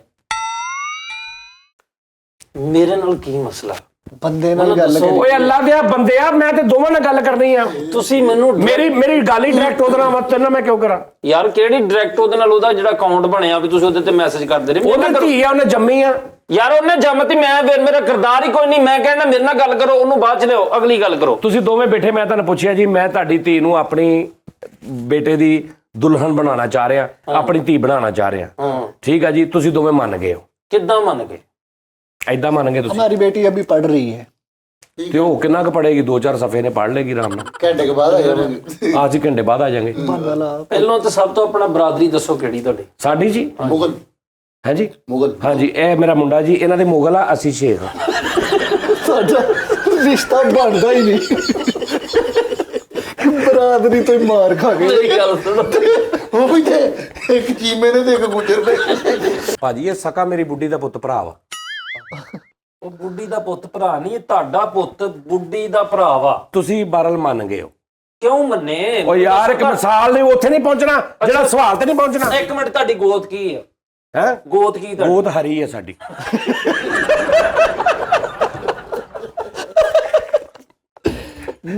ਮੇਰੇ ਨਾਲ ਕੀ ਮਸਲਾ? ਬੰਦੇ ਨਾਲ ਗੱਲ ਕਰੀ। ਓਏ ਅੱਲਾ ਦੇ ਬੰਦੇ ਆ, ਮੈਂ ਤੇ ਦੋਵਾਂ ਨਾਲ ਗੱਲ ਕਰਨੀ ਆ। ਤੁਸੀਂ ਮੈਨੂੰ ਮੇਰੀ ਗੱਲ ਹੀ ਡਾਇਰੈਕਟ ਉਹਦੇ ਨਾਲ ਮਤ ਨਾ, ਮੈਂ ਕਿਉਂ ਕਰਾਂ ਯਾਰ? ਕਿਹੜੀ ਡਾਇਰੈਕਟ ਉਹਦੇ ਨਾਲ? ਉਹਦਾ ਜਿਹੜਾ ਅਕਾਊਂਟ ਬਣਿਆ ਵੀ ਤੁਸੀਂ ਉਹਦੇ ਤੇ ਮੈਸੇਜ ਕਰਦੇ ਰਹੇ। ਉਹਨੇ ਧੀ ਆ, ਉਹਨੇ ਜੰਮੀ ਆ ਯਾਰ। ਉਹਨੇ ਜੰਮਤੀ, ਮੈਂ ਫਿਰ ਮੇਰਾ ਕਿਰਦਾਰ ਹੀ ਕੋਈ ਨਹੀਂ। ਮੈਂ ਕਹਿਣਾ ਮੇਰੇ ਨਾਲ ਗੱਲ ਕਰੋ, ਉਹਨੂੰ ਬਾਅਦ ਚ ਲਿਓ, ਅਗਲੀ ਗੱਲ ਕਰੋ। ਤੁਸੀਂ ਦੋਵੇਂ ਬੈਠੇ, ਮੈਂ ਤੁਹਾਨੂੰ ਪੁੱਛਿਆ ਜੀ ਮੈਂ ਤੁਹਾਡੀ ਧੀ ਨੂੰ ਆਪਣੀ ਬੇਟੇ ਦੀ ਦੁਲਹਨ ਬਣਾਉਣਾ ਚਾਹ ਰਿਹਾ, ਆਪਣੀ ਧੀ ਬਣਾਉਣਾ ਚਾਹ ਰਿਹਾ। ਠੀਕ ਆ ਜੀ, ਤੁਸੀਂ ਦੋਵੇਂ ਮੰਨ ਗਏ ਹੋ। ਕਿੱਦਾਂ ਮੰਨ ਗਏ? ਐਦਾਂ ਮੰਨ ਗਏ ਤੁਸੀਂ? हमारी बेटी अभी पढ़ रही है। ਤੇ ਉਹ ਕਿੰਨਾ ਕੁ ਪੜੇਗੀ? 2-4 ਸਫੇ ਨੇ ਪੜ ਲੇਗੀ ਆਰਾਮ ਨਾਲ। ਘੰਟੇ ਕੇ ਬਾਅਦ ਆ ਜਾਵਾਂਗੇ। ਅੱਜ ਹੀ ਘੰਟੇ ਬਾਅਦ ਆ ਜਾਾਂਗੇ। ਪਹਿਲਾਂ ਤਾਂ ਸਭ ਤੋਂ ਆਪਣਾ ਬਰਾਦਰੀ ਦੱਸੋ ਕਿਹੜੀ ਤੁਹਾਡੀ? ਸਾਡੀ ਜੀ ਮੁਗਲ। ਹੈ ਜੀ। ਮੁਗਲ। ਹਾਂਜੀ, ਇਹ ਮੇਰਾ ਮੁੰਡਾ ਜੀ, ਇਹਨਾਂ ਦੇ ਮੁਗਲ ਆ, ਅਸੀਂ ਸ਼ੇਖ ਆ। ਸਾਡਾ ਰਿਸ਼ਤਾ ਬਣਦਾ ਹੀ ਨਹੀਂ। ਬਰਾਦਰੀ ਤੋਂ ਹੀ ਮਾਰ ਖਾ ਗਏ। ਮੇਰੀ ਗੱਲ ਸੁਣੋ, ਉਹ ਵੀ ਤੇ ਇੱਕ ਚੀਮੇ ਨੇ ਤੇ ਇੱਕ ਗੁੱਜਰ ਨੇ। ਭਾਜੀ ਇਹ ਸਕਾ ਮੇਰੀ ਬੁੱਢੀ ਦਾ ਪੁੱਤ ਭਰਾ ਵਾ। ਉਹ ਬੁੱਢੀ ਦਾ ਪੁੱਤ ਭਰਾ ਨਹੀਂ, ਇਹ ਤੁਹਾਡਾ ਪੁੱਤ ਬੁੱਢੀ ਦਾ ਭਰਾ ਵਾ। ਤੁਸੀਂ ਬਾਰਲ ਮੰਨ ਗਏ ਹੋ। ਕਿਉਂ ਮੰਨੇ? ਓ ਯਾਰ ਇੱਕ ਮਿਸਾਲ ਨਹੀਂ, ਉੱਥੇ ਨਹੀਂ ਪਹੁੰਚਣਾ ਜਿਹੜਾ ਸਵਾਲ ਤੇ ਨਹੀਂ ਪਹੁੰਚਣਾ। ਇੱਕ ਮਿੰਟ, ਤੁਹਾਡੀ ਗੋਤ ਕੀ ਹੈ? ਹੈ ਗੋਤ ਕੀ ਤੁਹਾਡੀ? ਗੋਤ ਹਰੀ ਹੈ ਸਾਡੀ।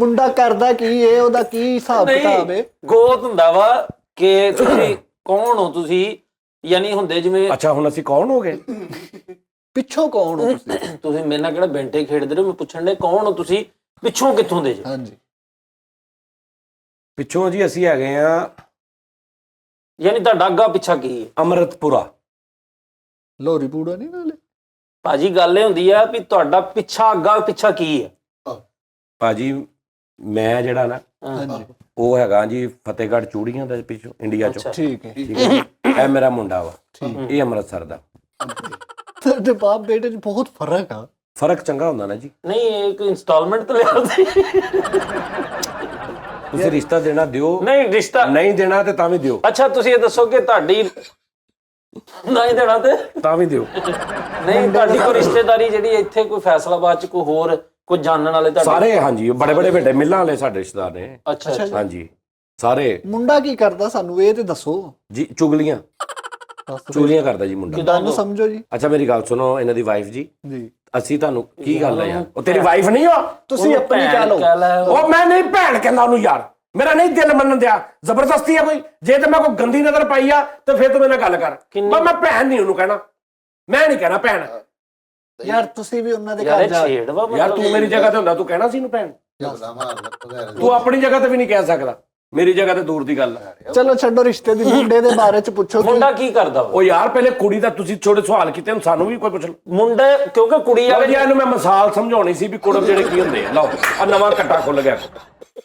ਮੁੰਡਾ ਕਰਦਾ ਕੀ ਏ, ਉਹਦਾ ਕੀ ਹਿਸਾਬ ਕਿਤਾਬ ਏ? ਨਹੀਂ ਗੋਤ ਹੁੰਦਾ ਵਾ ਕਿ ਤੁਸੀਂ ਕੌਣ ਹੋ, ਤੁਸੀਂ ਯਾਨੀ ਹੁੰਦੇ ਜਿਵੇਂ ਅੱਛਾ ਹੁਣ ਅਸੀਂ ਕੌਣ ਹੋ ਗਏ? ਪਿੱਛੋਂ ਕੌਣ ਹੋ ਤੁਸੀਂ? ਤੁਸੀਂ ਮੇਰੇ ਨਾਲ ਕਿਹੜਾ ਬੈਂਟੇ ਖੇਡਦੇ ਰਹੇ ਹੋ, ਮੈਂ ਪੁੱਛਣ ਦੇ ਕੌਣ ਹੋ ਤੁਸੀਂ, ਪਿੱਛੋਂ ਕਿੱਥੋਂ ਦੇ ਜੇ? ਹਾਂਜੀ, ਪਿੱਛੋਂ ਜੀ ਅਸੀਂ ਹੈਗੇ ਆ ਯਾਨੀ ਤੁਹਾਡਾ ਅੱਗਾ ਪਿੱਛਾ ਕੀ ਹੈ? ਅੰਮ੍ਰਿਤਪੁਰਾ। ਲੋਰੀ ਪੂੜਾ ਨਹੀਂ ਨਾਲੇ? ਭਾਜੀ ਗੱਲ ਇਹ ਹੁੰਦੀ ਆ ਵੀ ਤੁਹਾਡਾ ਪਿੱਛਾ ਅੱਗਾ ਪਿੱਛਾ ਕੀ ਹੈ? ਭਾਜੀ ਮੈਂ ਜਿਹੜਾ ਨਾ ਹਾਂਜੀ, ਉਹ ਹੈਗਾ ਜੀ ਫਤਿਹਗੜ੍ਹ ਚੂੜੀਆਂ ਦੇ ਪਿੱਛੋਂ, ਇੰਡੀਆ ਚੋਂ। ਅੱਛਾ। ਠੀਕ ਹੈ। ਠੀਕ ਹੈ ਜੀ? ਇਹ ਮੇਰਾ ਮੁੰਡਾ ਵਾ, ਇਹ ਅੰਮ੍ਰਿਤਸਰ ਦਾ। ਤੇ ਬਾਪ ਬੇਟੇ 'ਚ ਬਹੁਤ ਫਰਕ ਆ। ਫਰਕ ਚੰਗਾ ਹੁੰਦਾ ਨਾ ਜੀ। ਨਹੀਂ ਇਹ ਕੋਈ ਇੰਸਟਾਲਮੈਂਟ ਤੇ ਲਿਆ ਸੀ? ਤੁਸੀਂ ਰਿਸ਼ਤਾ ਦੇਣਾ ਦਿਓ, ਨਹੀਂ ਰਿਸ਼ਤਾ ਨਹੀਂ ਦੇਣਾ ਤੇ ਤਾਂ ਵੀ ਦਿਓ, ਅੱਛਾ ਤੁਸੀਂ ਇਹ ਦੱਸੋ ਕਿ ਤੁਹਾਡੀ ਨਹੀਂ ਦੇਣਾ ਤੇ ਤਾਂ ਵੀ ਦਿਓ। ਨਹੀਂ ਤੁਹਾਡੀ ਕੋਈ ਰਿਸ਼ਤੇਦਾਰੀ ਜਿਹੜੀ ਇੱਥੇ ਕੋਈ ਫੈਸਲਾਬਾਦ ਚ ਕੋਈ ਹੋਰ ਕੋਈ ਜਾਣਨ ਵਾਲੇ ਤੁਹਾਡੇ? ਸਾਰੇ ਹਾਂਜੀ ਬੜੇ ਬੜੇ ਵੱਡੇ ਮਿੱਲਾਂ ਵਾਲੇ ਸਾਡੇ ਰਿਸ਼ਤੇਦਾਰ ਨੇ। ਅੱਛਾ ਅੱਛਾ ਹਾਂਜੀ ਸਾਰੇ ਮੁੰਡਾ ਕੀ ਕਰਦਾ ਸਾਨੂੰ ਇਹ ਤੇ ਦੱਸੋ। ਜੀ ਚੁਗਲੀਆਂ ਚੁਗਲੀਆਂ ਕਰਦਾ ਜੀ ਮੁੰਡਾ। ਤੁਹਾਨੂੰ ਸਮਝੋ ਜੀ। ਅੱਛਾ ਮੇਰੀ ਗੱਲ ਸੁਣੋ, ਇਹਨਾਂ ਦੀ ਵਾਈਫ ਜੀ, ਜੀ ਅਸੀਂ ਤੁਹਾਨੂੰ ਕੀ ਗੱਲ ਹੈ ਯਾਰ, ਉਹ ਤੇਰੀ ਵਾਈਫ ਨਹੀਂ ਹੋ? ਤੁਸੀਂ ਆਪਣੀ ਕਹਿ ਲਓ। ਉਹ ਮੈਂ ਨਹੀਂ ਭੈਣ ਕਹਿੰਦਾ ਉਹਨੂੰ ਯਾਰ, ਮੇਰਾ ਨਹੀਂ ਦਿਲ ਮੰਨਣ ਦਿਆ, ਜ਼ਬਰਦਸਤੀ ਹੈ ਕੋਈ। ਜੇ ਤੇ ਮੈਂ ਕੋਈ ਗੰਦੀ ਨਜ਼ਰ ਪਾਈ ਆ ਤੇ ਫਿਰ ਤੂੰ ਮੇਰੇ ਨਾਲ ਗੱਲ ਕਰ। ਮੈਂ ਭੈਣ ਨਹੀਂ ਉਹਨੂੰ ਕਹਿਣਾ, ਮੈਂ ਨਹੀਂ ਕਹਿਣਾ ਭੈਣ। ਯਾਰ ਤੁਸੀਂ ਵੀ ਉਹਨਾਂ ਦੇ ਯਾਰ ਘਰ ਇਹ ਜਾ। ਛੇੜ ਵਾ ਯਾਰ ਤੂੰ ਮੇਰੀ ਜਗ੍ਹਾ ਤੇ ਹੁੰਦਾ ਤੂੰ ਕਹਿਣਾ ਸੀ ਇਹਨੂੰ ਭੈਣ? ਤੂੰ ਆਪਣੀ ਜਗ੍ਹਾ ਤੇ ਵੀ ਨਹੀਂ ਕਹਿ ਸਕਦਾ, ਮੇਰੀ ਜਗ੍ਹਾ ਤੇ ਦੂਰ ਦੀ ਗੱਲ ਹੈ। ਚਲੋ ਛੱਡੋ ਰਿਸ਼ਤੇ ਦੀ, ਮੁੰਡੇ ਦੇ ਬਾਰੇ 'ਚ ਪੁੱਛੋ। ਮੁੰਡਾ ਕੀ ਕਰਦਾ ਵਾ? ਉਹ ਯਾਰ ਪਹਿਲੇ ਕੁੜੀ ਦਾ ਤੁਸੀਂ ਛੋਟੇ ਸਵਾਲ ਕੀਤੇ, ਹੁਣ ਸਾਨੂੰ ਵੀ ਕੋਈ ਪੁੱਛ ਲਓ। ਮੁੰਡਾ ਕਿਉਂਕਿ ਕੁੜੀ ਲਓ ਵਾਲੇ ਜੀ ਇਹਨੂੰ ਮੈਂ ਮਿਸਾਲ ਸਮਝਾਉਣੀ ਸੀ ਵੀ ਕੁੜਮ ਜਿਹੜੇ ਕੀ ਹੁੰਦੇ ਆ। ਲਓ ਆ ਨਵਾਂ ਕੱਟਾ ਖੁੱਲ ਗਿਆ।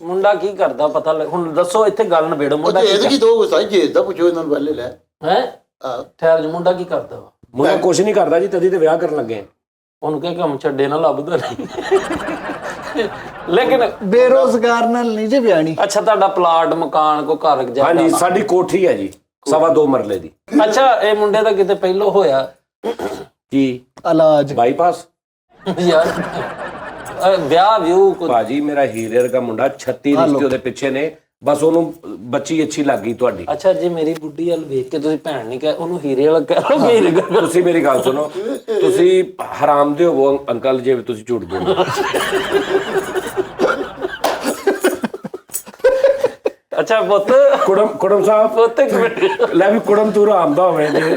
ਮੁੰਡਾ ਕੀ ਕਰਦਾ ਪਤਾ ਹੁਣ ਦੱਸੋ, ਇੱਥੇ ਗੱਲ ਨਿਬੇੜੋ। ਮੁੰਡਾ ਇਹ ਕੀ ਦੋ ਸਾਈ ਜੇਦ ਦਾ ਪੁੱਛੋ ਇਹਨਾਂ ਨੂੰ ਪਹਿਲੇ ਲੈ। ਹੈ ਠਹਿਰ ਜਾ, ਮੁੰਡਾ ਕੀ ਕਰਦਾ ਵਾ? ਮੁੰਡਾ ਕੁਛ ਨਹੀਂ ਕਰਦਾ ਜੀ, ਤਦੀ ਤੇ ਵਿਆਹ ਕਰਨ ਲੱਗੇ ਆ। ਉਹਨੂੰ ਕਹਿ ਕੰਮ ਛੱਡੇ ਨਾ ਲੱਭਦਾ ਨਹੀਂ। ਲੇਕਿਨ ਬੇਰੋਜ਼ਗਾਰ ਨਾਲ ਨਹੀਂ ਜੇ ਵਿਆਹਣੀ। ਅੱਛਾ ਤੁਹਾਡਾ ਪਲਾਟ ਮਕਾਨ ਕੋ ਘਰ ਜਾ? ਹਾਂਜੀ ਸਾਡੀ ਕੋਠੀ ਹੈ ਜੀ 2.5 ਮਰਲੇ ਦੀ। ਅੱਛਾ ਇਹ ਮੁੰਡੇ ਦਾ ਕਿਤੇ ਪਹਿਲੋਂ ਹੋਇਆ ਕੀ ਇਲਾਜ ਬਾਈਪਾਸ ਯਾਰ? ਵਿਆਹ ਵਿਊ ਕੋ? ਭਾਜੀ ਮੇਰਾ ਹੀਰੇ ਵਰਗਾ ਮੁੰਡਾ 36 ਰਿਸ਼ਤੇ ਉਹਦੇ ਪਿੱਛੇ ਨੇ, ਬਸ ਉਹਨੂੰ ਬੱਚੀ ਅੱਛੀ ਲੱਗ ਗਈ ਤੁਹਾਡੀ। ਅੱਛਾ ਜੇ ਮੇਰੀ ਬੁੱਢੀ ਵੱਲ ਵੇਖ ਕੇ ਤੁਸੀਂ ਭੈਣ ਨਹੀਂ ਕਹਿ, ਉਹਨੂੰ ਹੀਰੇ ਵਾਲਾ ਕਹਿ ਲਓ। ਹੀਰੇ ਵਾਲਾ। ਤੁਸੀਂ ਮੇਰੀ ਗੱਲ ਸੁਣੋ, ਤੁਸੀਂ ਹਰਾਮ ਦੇ ਹੋਵੋ ਅੰਕਲ ਜੇ ਤੁਸੀਂ ਝੂਠ ਬੋਲਦੇ। ਅੱਛਾ ਪੁੱਤ ਕੁੜਮ ਸਾਹਿਬ ਪੁੱਤ ਇੱਕ ਮਿੰਟ। ਲੈ ਵੀ ਕੁੜਮ ਤੂੰ ਹਰਾਮ ਦਾ ਹੋਵੇਂ ਜੇ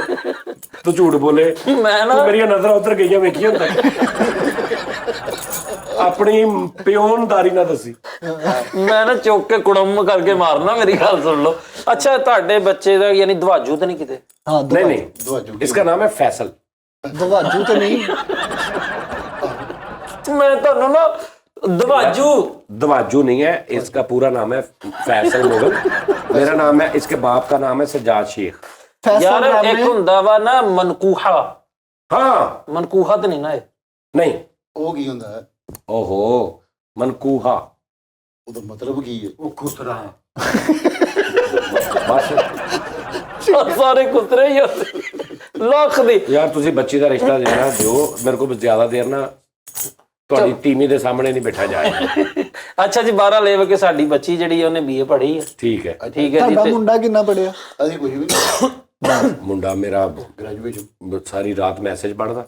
ਤੂੰ ਝੂਠ ਬੋਲੇ। ਮੈਂ ਨਾ ਤੂੰ ਮੇਰੀਆਂ ਨਜ਼ਰਾਂ ਉੱਧਰ ਗਈਆਂ ਵੇਖੀ ਹੁੰਦਾ, ਆਪਣੀ ਪਿਓਨਦਾਰੀ ਨਾ ਦੱਸੀ। ਮੈਂ ਨਾ ਚੁੱਕ ਕੇ ਕੁੜਮ ਕਰਕੇ ਮਾਰਨਾ, ਮੇਰੀ ਗੱਲ ਸੁਣ ਲਓ। ਅੱਛਾ ਤੁਹਾਡੇ ਬੱਚੇ ਦਾ ਯਾਨੀ ਦਵਾਜੂ ਤਾਂ ਨਹੀਂ ਕਿਤੇ? ਹਾਂ नहीं नहीं, इसका नाम है फैसल। ਦਵਾਜੂ ਤੇ ਨਹੀਂ। ਮੈਂ ਤੁਹਾਨੂੰ ਨਾ ਦਵਾਜੂ दवाजू नहीं है, इसका पूरा नाम है फैसल मुगल। मेरा नाम है, इसके बाप का नाम है सज्जाद शेख। ਯਾਰ ਇੱਕ ਹੁੰਦਾ ਵਾ ਨਾ ਮਨਕੂਹਾ। हाँ ਮਨਕੂਹਾ ਤਾਂ ਨਹੀਂ ਨਾ ਇਹ? नहीं, ਉਹ ਕੀ ਹੁੰਦਾ ਹੈ? ओहो मनकूहा ਉਹਦਾ ਮਤਲਬ ਕੀ ਹੈ? ਉਹ ਖੁਸਰਾ ਹੈ। बस ਸਾਰੇ ਕੁਤਰੇ ਹੀ ਲੱਖ ਦੀ। यार तुसी बच्ची का रिश्ता देना दियो, मेरे को ज्यादा देर ना ਤੁਹਾਡੀ ਟੀਮੀ ਦੇ ਸਾਹਮਣੇ ਨਹੀਂ ਬਿਠਾ ਜਾਏ। ਅੱਛਾ ਜੀ 12 ਲੈਵ ਕੇ ਸਾਡੀ ਬੱਚੀ ਜਿਹੜੀ ਉਹਨੇ BA ਪੜ੍ਹੀ ਹੈ। ਠੀਕ ਹੈ ਠੀਕ ਹੈ ਜੀ। ਤੁਹਾਡਾ ਮੁੰਡਾ ਕਿੰਨਾ ਪੜਿਆ? ਅਸੀਂ ਕੁਝ ਵੀ ਨਹੀਂ, ਮੁੰਡਾ ਮੇਰਾ ਗ੍ਰੈਜੂਏਸ਼ਨ। ਸਾਰੀ ਰਾਤ ਮੈਸੇਜ ਪੜਦਾ,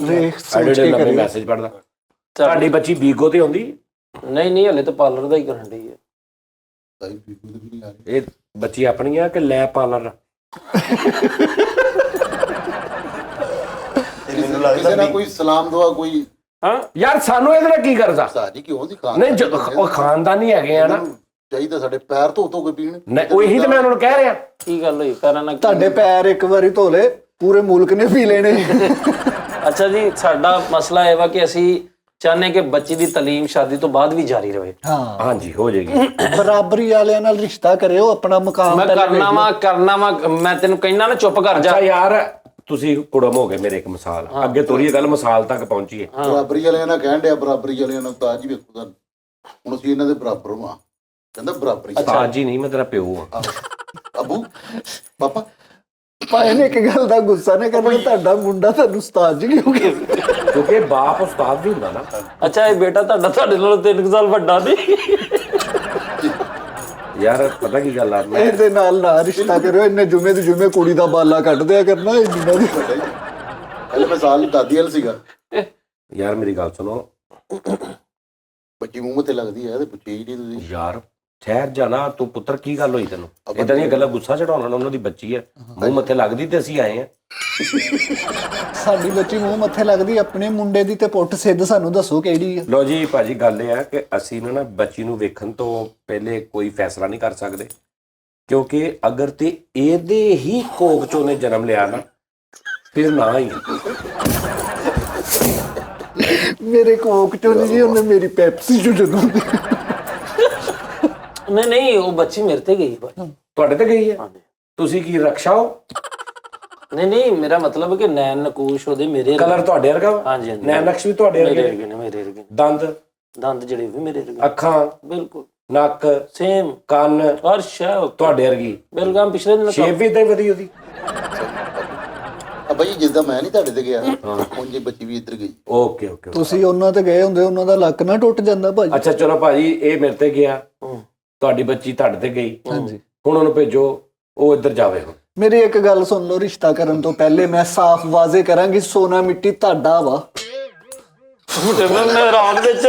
ਵੇਖ ਐਡਿਟ ਲੰਮੇ ਮੈਸੇਜ ਪੜਦਾ। ਤੁਹਾਡੀ ਬੱਚੀ ਬੀਗੋ ਤੇ ਹੁੰਦੀ? ਨਹੀਂ ਨਹੀਂ ਹਲੇ ਤਾਂ ਪਾਰਲਰ ਦਾ ਹੀ ਕਰਨ ਡਈ ਹੈ। ਇਹ ਬੱਚੀ ਆਪਣੀ ਆ ਕਿ ਲੈ ਪਾਰਲਰ? ਮੈਨੂੰ ਲੱਗਦਾ ਨਾ ਕੋਈ ਸਲਾਮ ਦੁਆ ਕੋਈ ਹਾਂ ਯਾਰ ਸਾਨੂੰ ਇਹਦੇ ਨਾਲ ਕੀ ਕਰਦਾ? ਸਾਜੀ ਕਿਉਂ ਦੀ ਖਾਨ ਨਹੀਂ ਉਹ ਖਾਨਦਾਨੀ ਹੈਗੇ ਆ ਨਾ, ਚਾਹੀਦਾ ਸਾਡੇ ਪੈਰ ਧੋ ਧੋ ਕੇ ਪੀਣ। ਨਹੀਂ ਉਹੀ ਤੇ ਮੈਂ ਉਹਨਾਂ ਨੂੰ ਕਹਿ ਰਿਹਾ। ਕੀ ਗੱਲ ਹੋਈ ਪੈਰਾਂ ਨਾਲ? ਤੁਹਾਡੇ ਪੈਰ ਇੱਕ ਵਾਰੀ ਧੋ ਲੇ ਪੂਰੇ ਮੁਲਕ ਨੇ ਪੀ ਲੈਣੇ। ਅੱਛਾ ਜੀ ਸਾਡਾ ਮਸਲਾ ਇਹ ਵਾ ਕਿ ਅਸੀਂ ਚਾਹੁੰਦੇ ਕਿ ਬੱਚੀ ਦੀ ਤਾਲੀਮ ਸ਼ਾਦੀ ਤੋਂ ਬਾਅਦ ਵੀ ਜਾਰੀ ਰਹੇ। ਹਾਂ ਹਾਂਜੀ ਹੋ ਜਾਏਗੀ। ਬਰਾਬਰੀ ਵਾਲਿਆਂ ਨਾਲ ਰਿਸ਼ਤਾ ਕਰਿਓ, ਆਪਣਾ ਮੁਕਾਮ ਮੈਂ ਕਰਨਾ ਵਾ ਮੈਂ ਤੈਨੂੰ ਕਹਿਣਾ ਨਾ ਚੁੱਪ ਕਰ ਜਾ। ਅੱਛਾ ਯਾਰ ਤੁਸੀਂ ਕੁੜਮ ਹੋ ਗਏ ਮੇਰੇ, ਇੱਕ ਮਿਸਾਲ ਅੱਗੇ ਤੋਰੀਏ ਗੱਲ, ਮਿਸਾਲ ਤੱਕ ਪਹੁੰਚੀਏ। ਬਰਾਬਰੀ ਵਾਲਿਆਂ ਨਾਲ ਕਹਿਣ ਡਿਆ, ਬਰਾਬਰੀ ਵਾਲਿਆਂ ਨਾਲ ਤਾਜ ਹੀ ਵੇਖੋ ਤੁਹਾਨੂੰ, ਹੁਣ ਅਸੀਂ ਇਹਨਾਂ ਦੇ ਬਰਾਬਰ ਹਾਂ। ਕਹਿੰਦਾ ਬਰਾਬਰੀ। ਉਸਤਾਦ ਜੀ ਨਹੀਂ, ਮੈਂ ਤੇਰਾ ਪਿਓ ਆ। ਅਬੂ ਪਾਪਾ ਭਾਈ ਨੇ ਇੱਕ ਗੱਲ ਦਾ ਗੁੱਸਾ ਨਾ ਕਰਨਾ, ਤੁਹਾਡਾ ਮੁੰਡਾ ਤੁਹਾਨੂੰ ਉਸਤਾਦ ਜੀ ਕਿਉਂ ਕਹਿੰਦਾ? ਕਿਉਂਕਿ ਬਾਪ ਉਸਤਾਦ ਵੀ ਹੁੰਦਾ ਨਾ। ਅੱਛਾ ਇਹ ਬੇਟਾ ਤੁਹਾਡੇ ਨਾਲੋਂ 3 ਸਾਲ ਵੱਡਾ ਨਹੀਂ? ਯਾਰ ਪਤਾ ਕੀ ਗੱਲ ਆ, ਮੈਂ ਇਹਦੇ ਨਾਲ ਨਾ ਰਿਸ਼ਤਾ ਕਰਿਓ, ਇਹਨੇ ਜੁਮੇ ਦੀ ਜੁਮੇ ਕੁੜੀ ਦਾ ਬਾਲਾ ਕੱਢ ਦਿਆ ਕਰਨਾ। ਇਹ ਜਿੰਨਾ ਦੀ ਪਹਿਲੇ ਮੈਂ ਸਾਲ ਦਾਦੀ ਵਾਲ ਸੀਗਾ। ਯਾਰ ਮੇਰੀ ਗੱਲ ਸੁਣੋ, ਬੱਚੀ ਮੂੰਹ ਮੱਥੇ ਲੱਗਦੀ ਹੈ ਤੇ ਪੁੱਛੀ ਨਹੀਂ ਤੁਸੀਂ। ਯਾਰ ਠਹਿਰ ਜਾਣਾ ਤੂੰ ਪੁੱਤਰ, ਕੀ ਗੱਲ ਹੋਈ ਤੈਨੂੰ? ਇਦਾਂ ਦੀਆਂ ਗੱਲਾਂ ਗੁੱਸਾ ਚੜਾਉਣਾ, ਉਹਨਾਂ ਦੀ ਬੱਚੀ ਹੈ, ਮੂੰਹ ਮੱਥੇ ਲੱਗਦੀ ਤੇ ਅਸੀਂ ਆਏ ਆ। ਸਾਡੀ ਬੱਚੀ ਮੂੰਹ ਮੱਥੇ ਲੱਗਦੀ, ਆਪਣੇ ਮੁੰਡੇ ਦੀ ਤੇ ਪੁੱਟ ਸਿੱਧ ਸਾਨੂੰ ਦੱਸੋ ਕਿਹੜੀ ਆ। ਲੋ ਜੀ ਭਾਜੀ, ਗੱਲ ਇਹ ਹੈ ਕਿ ਅਸੀਂ ਨਾ ਬੱਚੀ ਨੂੰ ਵੇਖਣ ਤੋਂ ਪਹਿਲੇ ਕੋਈ ਫੈਸਲਾ ਨਹੀਂ ਕਰ ਸਕਦੇ, ਕਿਉਂਕਿ ਅਗਰ ਤੇ ਇਹਦੇ ਹੀ ਕੋਖ ਚੋਂ ਨੇ ਜਨਮ ਲਿਆ ਨਾ, ਫਿਰ ਨਾ ਹੀ। ਮੇਰੇ ਕੋਕ ਚੋਂ ਨੀ ਜੀ, ਉਹਨੇ ਮੇਰੀ ਪੈਪਸੀ ਚੋਂ ਜਦੋਂ ਨਹੀਂ ਉਹ ਬੱਚੀ ਮੇਰੇ ਤੇ ਗਈ ਭਾਈ। ਤੁਹਾਡੇ ਤੇ ਗਈ ਹੈ? ਤੁਸੀਂ ਕੀ ਰਕਸ਼ਾ ਹੋ? ਨਹੀਂ ਮੇਰਾ ਮਤਲਬ ਹੈ ਕਿ ਨੈਣ ਨਕੂਸ਼ ਉਹਦੇ ਮੇਰੇ ਕਲਰ ਤੁਹਾਡੇ ਵਰਗਾ ਵਾ? ਹਾਂਜੀ ਹਾਂਜੀ ਨੈਣ ਨਕਸ਼ ਵੀ ਤੁਹਾਡੇ ਮੇਰੇ ਵਰਗੇ? ਵਰਗੇ ਨੇ, ਮੇਰੇ ਵਰਗੇ ਨੇ। ਦੰਦ ਜਿਹੜੇ ਵੀ ਮੇਰੇ ਵਰਗੇ, ਅੱਖਾਂ ਬਿਲਕੁਲ ਨੱਕ ਸੇਮ, ਕੰਨ ਹਰ ਸ਼ੈ ਤੁਹਾਡੇ ਵਰਗੀ? ਬਿਲਕੁਲ ਪਿਛਲੇ ਦਿਨ ਸ਼ੇਪ ਵੀ ਇਦਾਂ ਹੀ ਵਧੀ ਉਹਦੀ? ਬਾਈ ਜਿੱਦਾਂ ਮੈਂ ਨਹੀਂ ਤੁਹਾਡੇ ਤੇ ਗਿਆ, ਹੁਣ ਜੇ ਬੱਚੀ ਵੀ ਇੱਧਰ ਗਈ। Okay okay. ਤੁਸੀਂ ਉਹਨਾਂ ਤੇ ਗਏ ਹੁੰਦੇ, ਉਹਨਾਂ ਦਾ ਲੱਕ ਨਾ ਟੁੱਟ ਜਾਂਦਾ ਭਾਜੀ। ਅੱਛਾ ਚਲੋ ਭਾਜੀ, ਇਹ ਮੇਰੇ ਤੇ ਗਿਆ, ਤੁਹਾਡੀ ਬੱਚੀ ਤੁਹਾਡੇ ਤੇ ਗਈ, ਹਾਂਜੀ ਹੁਣ ਉਹਨੂੰ ਭੇਜੋ, ਉਹ ਇੱਧਰ ਜਾਵੇ। ਹੁਣ ਮੇਰੀ ਇੱਕ ਗੱਲ ਸੁਣ ਲਓ, ਰਿਸ਼ਤਾ ਕਰਨ ਤੋਂ ਪਹਿਲੇ ਮੈਂ ਸਾਫ਼ ਵਾਜ਼ੇ ਕਰਾਂਗੀ, ਸੋਨਾ ਮਿੱਟੀ ਤੁਹਾਡਾ ਵਾ। ਮੈਂ ਰਾਤ ਵਿੱਚ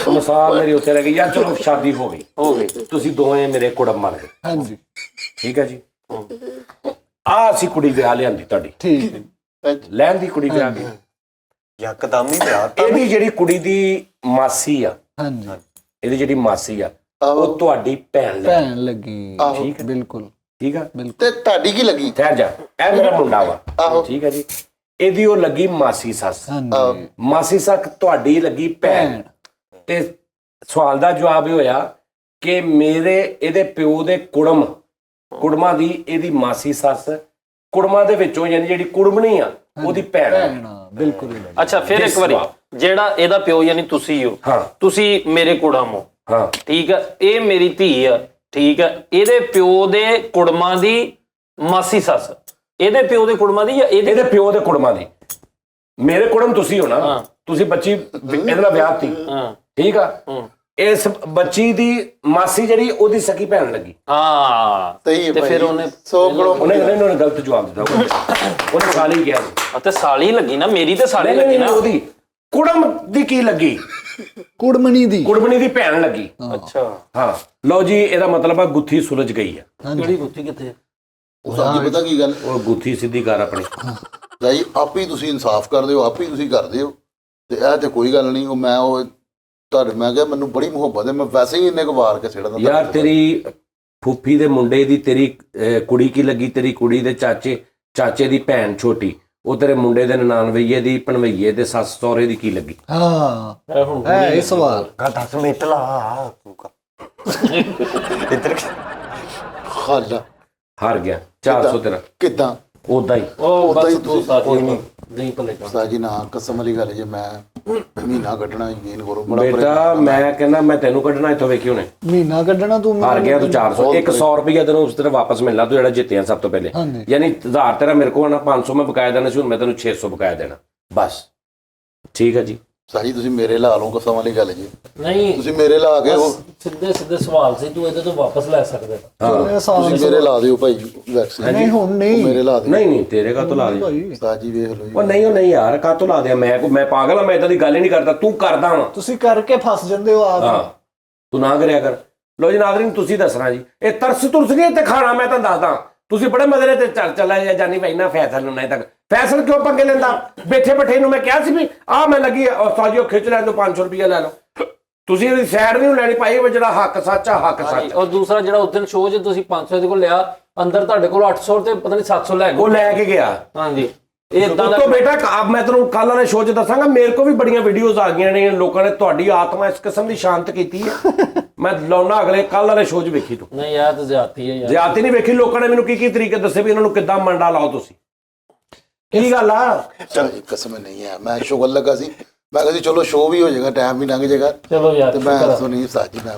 ਮਿਸਾਲ ਮੇਰੀ ਉੱਤੇ ਰਹਿ ਗਈ ਯਾਰ। ਚਲੋ ਸ਼ਾਦੀ ਹੋ ਗਈ, ਤੁਸੀਂ ਦੋਵੇਂ ਮੇਰੇ ਕੁੜਮ ਬਣ ਗਏ, ਹਾਂਜੀ ਠੀਕ ਹੈ ਜੀ। ਆ ਅਸੀਂ ਕੁੜੀ ਵਿਆਹ ਲਿਆਂਦੀ ਤੁਹਾਡੀ, ਠੀਕ ਹੈ। ਲੈਣ ਦੀ ਕੁੜੀ ਵਿਆਹ ਗਈ। ਯਕਦਮ ਹੀ ਪਿਆ ਇਹਦੀ ਜਿਹੜੀ ਕੁੜੀ ਦੀ ਮਾਸੀ ਆ, ਹਾਂਜੀ ਇਹਦੀ ਜਿਹੜੀ ਮਾਸੀ ਆ, ਉਹ ਤੁਹਾਡੀ ਭੈਣ ਲੱਗੀ, ਭੈਣ ਲੱਗੀ। ਠੀਕ ਹੈ, ਬਿਲਕੁਲ ਠੀਕ ਆ। ਤੇ ਤੁਹਾਡੀ ਕੀ ਲੱਗੀ? ਠਹਿਰ ਜਾ, ਇਹ ਮੇਰਾ ਮੁੰਡਾ ਵਾ, ਠੀਕ ਹੈ ਜੀ। ਇਹਦੀ ਉਹ ਲੱਗੀ ਮਾਸੀ ਸੱਸ, ਹਾਂਜੀ ਮਾਸੀ ਸੱਸ ਤੁਹਾਡੀ ਲੱਗੀ ਭੈਣ। ਤੇ ਸਵਾਲ ਦਾ ਜਵਾਬ ਇਹ ਹੋਇਆ ਕਿ ਇਹਦੇ ਪਿਓ ਦੇ ਕੁੜਮਾਂ ਦੀ ਇਹਦੀ ਮਾਸੀ ਸੱਸ, ਕੁੜਮਾਂ ਦੇ ਵਿੱਚੋਂ ਯਾਨੀ ਜਿਹੜੀ ਕੁੜਮਣੀ ਆ ਉਹਦੀ ਭੈਣ ਆ। ਬਿਲਕੁਲ। ਅੱਛਾ ਫਿਰ ਇੱਕ ਵਾਰੀ, ਜਿਹੜਾ ਇਹਦਾ ਪਿਓ ਯਾਨੀ ਤੁਸੀਂ ਹੋ, ਹਾਂ ਤੁਸੀਂ ਮੇਰੇ ਕੁੜਮ ਹੋ, ਹਾਂ ਠੀਕ ਹੈ, ਇਹ ਮੇਰੀ ਧੀ ਆ, ਠੀਕ ਹੈ। ਇਹਦੇ ਪਿਓ ਦੇ ਕੁੜਮਾਂ ਦੀ ਮਾਸੀ ਸੱਸ, ਇਹਦੇ ਪਿਓ ਦੇ ਕੁੜਮਾਂ ਦੀ ਜਾਂ ਇਹਦੇ ਪਿਓ ਦੇ ਕੁੜਮਾਂ ਦੀ। ਮੇਰੇ ਕੁੜਮ ਤੁਸੀਂ ਹੋ ਨਾ, ਤੁਸੀਂ ਬੱਚੀ ਇਹਦੇ ਨਾਲ ਵਿਆਹ ਤੀ, ਠੀਕ ਆ। ਇਸ ਬੱਚੀ ਦੀ ਮਾਸੀ ਜਿਹੜੀ ਉਹਦੀ ਸਕੀ ਭੈਣ ਲੱਗੀ। ਹਾਂ ਸਹੀ ਹੈ ਤੇ ਫਿਰ ਉਹਨੇ ਉਹਨੇ ਗਲਤ ਜਵਾਬ ਦਿੱਤਾ, ਉਹਨੇ ਸਾਲੀ ਕਿਹਾ ਸੀ। ਅਤੇ ਸਾਲੀ ਲੱਗੀ ਨਾ, ਮੇਰੀ ਤੇ ਸਾਲੀ ਲੱਗੀ ਨਹੀਂ ਨਾ। ਉਹਦੀ ਕੁੜਮ ਦੀ ਕੀ ਲੱਗੀ? ਕੁੜਮਣੀ ਦੀ ਦੀ ਭੈਣ ਲੱਗੀ। ਅੱਛਾ ਹਾਂ ਲਓ ਜੀ, ਇਹਦਾ ਮਤਲਬ ਆ ਗੁੱਥੀ ਸੁਲਝ ਗਈ ਆ। ਕਿਹੜੀ ਗੁੱਥੀ ਕਿੱਥੇ? ਉਹ ਸਾਡੀ ਪਤਾ ਕੀ ਗੱਲ, ਉਹ ਗੁੱਥੀ ਸਿੱਧੀ ਕਰ ਆਪਣੀ। ਜੀ ਆਪ ਹੀ ਤੁਸੀਂ ਇਨਸਾਫ ਕਰਦੇ ਹੋ, ਆਪ ਹੀ ਤੁਸੀਂ ਕਰਦੇ ਹੋ, ਤੇ ਇਹ ਤੇ ਕੋਈ ਗੱਲ ਨਹੀਂ। ਮੈਂ ਕਿਹਾ ਮੈਨੂੰ ਬੜੀ ਮੁਹੱਬਤ ਹੈ, ਮੈਂ ਵੈਸੇ ਹੀ ਇੰਨੇ ਕੁ ਵਾਰ ਕੇ ਛੇੜਦਾ ਯਾਰ ਤੇਰੀ ਫੁੱਫੀ ਦੇ ਮੁੰਡੇ ਦੀ ਤੇਰੀ ਕੁੜੀ ਕੀ ਲੱਗੀ? ਤੇਰੀ ਕੁੜੀ ਦੇ ਚਾਚੇ ਦੀ ਭੈਣ ਛੋਟੀ, ਉਹ ਤੇਰੇ ਮੁੰਡੇ ਦੇ ਨਨਾਣਵਈਏ ਦੀ ਭਣਵਈਏ ਦੇ ਸੱਸ ਸਹੁਰੇ ਦੀ ਕੀ ਲੱਗੀ? ਹਾਂ ਇਹ ਸਵਾਲ 10 ਮਿੰਟ ਲਾ ਇੱਧਰ ਖਾਲਾ ਹਾਰ ਗਿਆ 400 ਤੇਰਾ ਕਿੱਦਾਂ? ਉਦਾਂ ਹੀ। ਉਹ ਉਦਾਂ ਹੀ ਬਸ ਤੁਸੀਂ ਕੋਈ ਨਹੀਂ ਭਲੇ ਸਾਜੀ ਨਾ ਕਸਮ ਵਾਲੀ ਗੱਲ ਜੇ ਮੈਂ ਮਹੀਨਾ ਕੱਢਣਾ ਯਕੀਨ ਕਰੋ ਬੜਾ ਬੇਟਾ, ਮੈਂ ਕਹਿੰਦਾ ਮੈਂ ਤੈਨੂੰ ਕੱਢਣਾ ਇੱਥੋਂ, ਵੇਖੀ ਉਹਨੇ ਮਹੀਨਾ ਕੱਢਣਾ ਤੂੰ ਹਾਰ ਗਿਆ ਤੂੰ 400। 100 ਰੁਪਇਆ ਤੈਨੂੰ ਉਸ ਤਰ੍ਹਾਂ ਵਾਪਸ ਮਿਲਣਾ, ਤੂੰ ਜਿਹੜਾ ਜਿੱਤਿਆ ਸਭ ਤੋਂ ਪਹਿਲੇ। ਹਾਂਜੀ। ਯਾਨੀ 1000 ਤੇਰਾ ਮੇਰੇ ਕੋਲ ਨਾ, 500 ਮੈਂ ਬਕਾਇਆ ਦੇਣਾ ਸੀ, ਹੁਣ ਮੈਂ ਤੈਨੂੰ 600 ਬਕਾਇਆ ਦੇਣਾ ਬਸ। ਠੀਕ ਹੈ ਜੀ। ਸਾਜੀ ਤੁਸੀਂ ਮੇਰੇ ਲਾ ਲਓ, ਕਸਮ ਵਾਲੀ ਗੱਲ ਜੀ, ਨਹੀਂ ਤੁਸੀਂ ਮੇਰੇ ਲਾ ਕੇ ਉਹ ਸਿੱਧੇ ਸਵਾਲ ਸੀ, ਤੂੰ ਇਹਦੇ ਤੋਂ ਵਾਪਸ ਲੈ ਸਕਦਾ। ਤੁਸੀਂ ਮੇਰੇ ਲਾ ਦਿਓ ਭਾਈ ਵੈਕਸੀਨ। ਨਹੀਂ ਹੁਣ ਨਹੀਂ ਮੇਰੇ ਲਾ ਦਿਓ ਨਹੀਂ ਤੇਰੇ ਕਾ ਤੋਂ ਲਾ ਦੇ ਸਾਜੀ, ਵੇਖ ਲਓ ਜੀ। ਉਹ ਨਹੀਂ ਯਾਰ, ਕਾ ਤੋਂ ਲਾ ਦਿਆਂ? ਮੈਂ ਪਾਗਲ ਆ? ਮੈਂ ਇਦਾਂ ਦੀ ਗੱਲ ਹੀ ਨਹੀਂ ਕਰਦਾ, ਤੂੰ ਕਰਦਾ ਵਾ। ਤੁਸੀਂ ਕਰਕੇ ਫਸ ਜਾਂਦੇ ਹੋ ਆਪ। ਹਾਂ ਤੂੰ ਨਾ ਕਰਿਆ ਕਰ। ਲੋ ਜੀ ਨਾਜ਼ਰੀਨ, ਤੁਸੀਂ ਦੱਸਣਾ ਜੀ, ਇਹ ਤਰਸ ਨਹੀਂ ਤੇ ਖਾਣਾ ਮੈਂ ਤੁਹਾਨੂੰ ਦੱਸਦਾ। ਤੁਸੀਂ ਬੜੇ ਮਜ਼ੇ ਤੇ ਚੱਲਾ ਜਾਨੀ ਭਾਈ ਨਾ ਫੈਸਲ ਨੂੰ, ਨਹੀਂ ਤੱਕ ਫੈਸਲ ਕਿਉਂ ਪੰਗੇ ਲੈਂਦਾ? ਬੈਠੇ ਨੂੰ ਮੈਂ ਕਿਹਾ ਸੀ ਵੀ ਆਹ ਮੈਂ ਲੱਗੀ ਸਾਜੋ ਖਿੱਚ ਲੈਣ ਤੋਂ 500 ਰੁਪਇਆ ਲੈ ਲਓ। ਤੁਸੀਂ ਇਹਦੀ ਸਾਈਡ ਨਹੀਂ ਲੈਣੀ ਭਾਈ, ਜਿਹੜਾ ਹੱਕ ਸੱਚ ਆ, ਹੱਕ ਸੱਚ। ਔਰ ਦੂਸਰਾ ਜਿਹੜਾ ਉਸ ਦਿਨ ਸ਼ੋਅ 'ਚ ਤੁਸੀਂ 500 ਦੇ ਕੋਲ ਲਿਆ, ਅੰਦਰ ਤੁਹਾਡੇ ਕੋਲ 800 ਤੇ ਪਤਾ ਨਹੀਂ 700 ਲੈ ਗਏ। ਉਹ ਲੈ ਕੇ ਗਿਆ। ਹਾਂਜੀ ਇਹ ਇਦਾਂ ਦਾ ਤੋਂ ਬੇਟਾ, ਮੈਂ ਤੈਨੂੰ ਕੱਲ ਵਾਲੇ ਸ਼ੋਅ 'ਚ ਦੱਸਾਂਗਾ, ਮੇਰੇ ਕੋਲ ਵੀ ਬੜੀਆਂ ਵੀਡੀਓਜ਼ ਆ ਗਈਆਂ ਨੇ, ਲੋਕਾਂ ਨੇ ਤੁਹਾਡੀ ਆਤਮਾ ਇਸ ਕਿਸਮ ਦੀ ਸ਼ਾਂਤ ਕੀਤੀ ਹੈ। ਮੈਂ ਲਾਉਣਾ ਅਗਲੇ ਕੱਲ ਵਾਲੇ ਸ਼ੋਅ 'ਚ ਵੇਖੀ ਤੂੰ। ਨਹੀਂ ਯਾਰ ਤੇ ਜ਼ਿਆਦਤੀ ਹੈ ਯਾਰ। ਜ਼ਿਆਦਤੀ ਨਹੀਂ ਵੇਖੀ, ਲੋਕਾਂ ਨੇ ਮੈਨੂੰ ਕੀ ਤਰੀਕੇ ਦੱਸੇ ਵੀ ਇਹਨਾਂ ਨੂੰ ਕਿੱਦਾਂ ਮੰਡਾ ਲਾਓ ਤੁਸੀਂ। ਕੀ ਗੱਲ ਆ? ਸਾਜੀ ਕਸਮ ਨਹੀਂ ਹੈ, ਮੈਂ ਸ਼ੁਗਲ ਲੱਗਾ ਸੀ, ਮੈਂ ਕਿਹਾ ਸੀ ਚਲੋ ਸ਼ੋਅ ਵੀ ਹੋ ਜਾਏਗਾ, ਟਾਈਮ ਵੀ ਲੰਘ ਜਾਏਗਾ, ਚਲੋ ਯਾਰ ਤੇ ਮੈਂ ਸੁਣੀ ਸਾਜੀ ਮੈਂ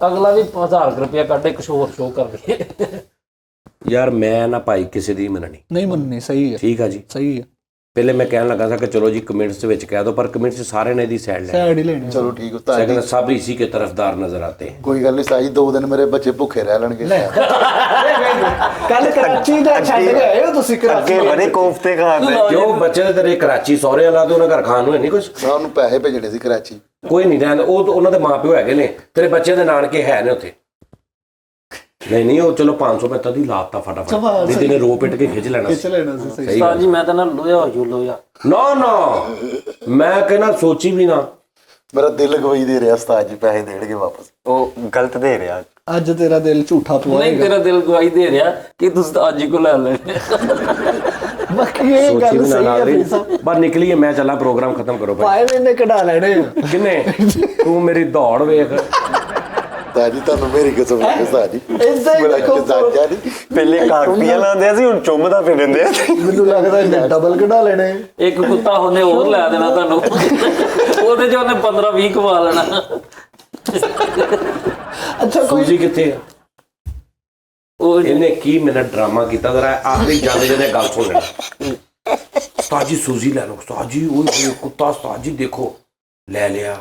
ਅਗਲਾ ਵੀ 1000 ਰੁਪਇਆ ਕੱਢ ਇੱਕ ਸ਼ੋਅ ਕਰ ਲਈਏ। ਯਾਰ ਮੈਂ ਨਾ ਭਾਈ ਕਿਸੇ ਦੀ ਮੰਨਣੀ ਨਹੀਂ ਮੰਨਣੀ, ਸਹੀ ਹੈ, ਠੀਕ ਆ ਜੀ। ਸਹੀ ਹੈ। ਪਹਿਲੇ ਮੈਂ ਕਹਿਣ ਲੱਗਾ ਸੀ ਕਿ ਚਲੋ ਜੀ ਕਮੈਂਟਸ ਦੇ ਵਿੱਚ ਕਹਿ ਦਿਓ, ਪਰ ਕਮੈਂਟਸ ਸਾਰੇ ਨੇ ਇਹਦੀ ਸਾਈਡ ਲੈ ਸਾਈਡ ਹੀ ਲੈਣੀ। ਚਲੋ ਠੀਕ ਉਸਤਾਦ ਜੀ, सेकंड सब इसी के तरफदार नजर आते हैं। ਕੋਈ ਗੱਲ ਨਹੀਂ ਉਸਤਾਦ ਜੀ, 2 ਦਿਨ ਮੇਰੇ ਬੱਚੇ ਭੁੱਖੇ ਰਹਿ ਲੈਣਗੇ। ਕੱਲ ਕਰਾਚੀ ਦਾ ਛੱਡ ਕੇ ਆਏ ਹੋ ਤੁਸੀਂ ਅੱਗੇ ਕਰਾਚੀ? ਬੜੇ ਕੋਫਤੇ ਖਾਦੇ। क्यों बच्चे ਦੇ ਤੇਰੇ ਕਰਾਚੀ ਸਹੁਰੇ ਵਾਲਾ ਤੇ ਉਹਨਾਂ ਘਰ ਖਾਣ ਨੂੰ ਹੈ ਨਹੀਂ ਕੁਝ? ਉਹਨੂੰ ਪੈਸੇ ਭੇਜਣੇ ਸੀ ਕਰਾਚੀ। ਕੋਈ ਨਹੀਂ ਰਹਿੰਦਾ, ਉਹ ਤਾਂ ਉਹਨਾਂ ਦੇ ਮਾਪਿਓ ਹੈਗੇ ਨੇ, ਤੇਰੇ ਬੱਚੇ ਦੇ ਨਾਨਕੇ ਹੈ ਨੇ ਉੱਥੇ। ਨਹੀਂ ਉਹ ਚਲੋ 500 ਰੁਪਏ ਤਦ ਹੀ ਲਾਤਾ ਫਟਾਫਟ, ਦੀਦੀ ਨੇ ਰੋ ਪਿੱਟ ਕੇ ਖਿੱਚ ਲੈਣਾ ਖਿੱਚ ਲੈਣਾ ਸੀ ਸਹੀ। ਸਹੀ ਉਸਤਾਦ ਗੱਲ। ਜੀ ਮੈਂ ਤਾਂ ਨਾ ਲੋਇਆ ਹੋ ਲੋਇਆ। ਨਾ ਮੈਂ ਕਹਿੰਦਾ ਸੋਚੀ ਵੀ ਨਾ। ਮੇਰਾ ਦਿਲ ਗਵਾਈ ਦੇ ਰਿਹਾ ਉਸਤਾਦ ਜੀ, ਪੈਸੇ ਦੇਣਗੇ ਵਾਪਸ। ਉਹ ਗਲਤ ਦੇ ਰਿਹਾ। ਅੱਜ ਤੇਰਾ ਦਿਲ ਝੂਠਾ ਨਹੀਂ ਪਵਾਏਗਾ। ਤੇਰਾ ਦਿਲ ਗਵਾਹੀ ਦੇ ਰਿਹਾ ਕਿ ਤੁਸੀਂ ਉਸਤਾਦ ਜੀ ਕੋਲ ਲੈ ਲੈਣੇ। ਬਾਕੀ ਇਹ ਸੋਚੀ ਗੱਲ ਵੀ ਸਹੀ ਨਾ ਹੈ ਰਹੀ। ਭਾਈ ਸਾਹਿਬ, ਬਸ ਨਿਕਲੀਏ, ਮੈਂ ਚੱਲਾਂ, ਪ੍ਰੋਗਰਾਮ ਖਤਮ ਕਰੋ ਭਾਈ। ਪਾਏ ਮੈਨੇ ਕਢਾ ਲੈਣੇ ਆ। ਕਿੰਨੇ ਤੂੰ ਮੇਰੀ ਦੌੜ ਵੇਖ। ਉਸਤਾਦ ਜੀ ਤੁਹਾਨੂੰ ਮੇਰੀ ਕਸਮ ਹੈ ਉਸਤਾਦ ਜੀ, ਏਦਾਂ ਹੀ ਮੇਰਾ ਦੇਖੋ, ਕਿਸਾਨ ਜੀ ਨਹੀਂ। ਪਹਿਲੇ ਕਾਗਪੀਆਂ ਲਾਉਂਦੇ ਸੀ, ਹੁਣ ਚੁੰਮਦਾ ਫਿਰਦੇ ਆ। ਮੈਨੂੰ ਲੱਗਦਾ ਇਹਨੇ ਡਬਲ ਕਢਾ ਲੈਣੇ। ਇੱਕ ਕੁੱਤਾ ਉਹਨੇ ਹੋਰ ਲੈ ਦੇਣਾ ਤੁਹਾਨੂੰ, ਉਹਦੇ ਚ ਉਹਨੇ 15-20 ਕਮਾ ਲੈਣਾ। ਅੱਛਾ ਕੋਈ ਸੂਜੀ ਕਿੱਥੇ ਆ? ਉਹ ਇਹਨੇ ਕੀ ਮੇਰਾ ਡਰਾਮਾ ਕੀਤਾ ਜ਼ਰਾ ਆਖਰੀ ਜਾਂਦੇ ਜਿਹਨੇ ਗੱਲ ਸੁਣ ਲੈਣਾ। ਉਸਤਾਦ ਜੀ ਸੂਜੀ ਲੈ ਲਓ, ਉਸਤਾਦ ਜੀ ਉਹ ਕੁੱਤਾ, ਉਸਤਾਦ ਜੀ ਦੇਖੋ ਲੈ ਲਿਆ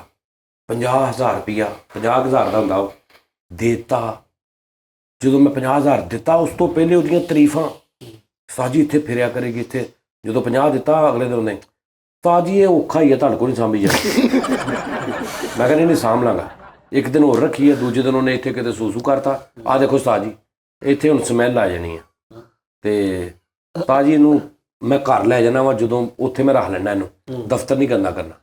50,000 ਰੁਪਇਆ, 50,000 ਦਾ ਹੁੰਦਾ ਉਹ ਦੇਤਾ। ਜਦੋਂ ਮੈਂ 50,000 ਦਿੱਤਾ ਉਸ ਤੋਂ ਪਹਿਲੇ ਉਹਦੀਆਂ ਤਾਰੀਫਾਂ, ਉਸਤਾਦ ਜੀ ਇੱਥੇ ਫਿਰਿਆ ਕਰੇਗੀ ਇੱਥੇ। ਜਦੋਂ 50 ਦਿੱਤਾ ਅਗਲੇ ਦਿਨ ਉਹਨੇ, ਉਸਤਾਦ ਜੀ ਇਹ ਔਖਾ ਹੀ ਹੈ, ਤੁਹਾਡੇ ਕੋਲ ਨਹੀਂ ਸਾਂਭੀ ਜਾ। ਮੈਂ ਕਹਿੰਦਾ ਨਹੀਂ ਸਾਂਭ ਲਾਂਗਾ। ਇੱਕ ਦਿਨ ਹੋਰ ਰੱਖੀ ਹੈ, ਦੂਜੇ ਦਿਨ ਉਹਨੇ ਇੱਥੇ ਕਿਤੇ ਸੂਸੂ ਕਰਤਾ। ਆਹ ਦੇਖੋ ਉਸਤਾਦ ਜੀ ਇੱਥੇ ਹੁਣ ਸਮੈਲ ਆ ਜਾਣੀ ਹੈ, ਤੇ ਉਸਤਾਦ ਜੀ ਇਹਨੂੰ ਮੈਂ ਘਰ ਲੈ ਜਾਣਾ ਵਾ, ਜਦੋਂ ਉੱਥੇ ਮੈਂ ਰੱਖ ਲੈਣਾ ਇਹਨੂੰ, ਦਫ਼ਤਰ ਨਹੀਂ ਕਰਨਾ।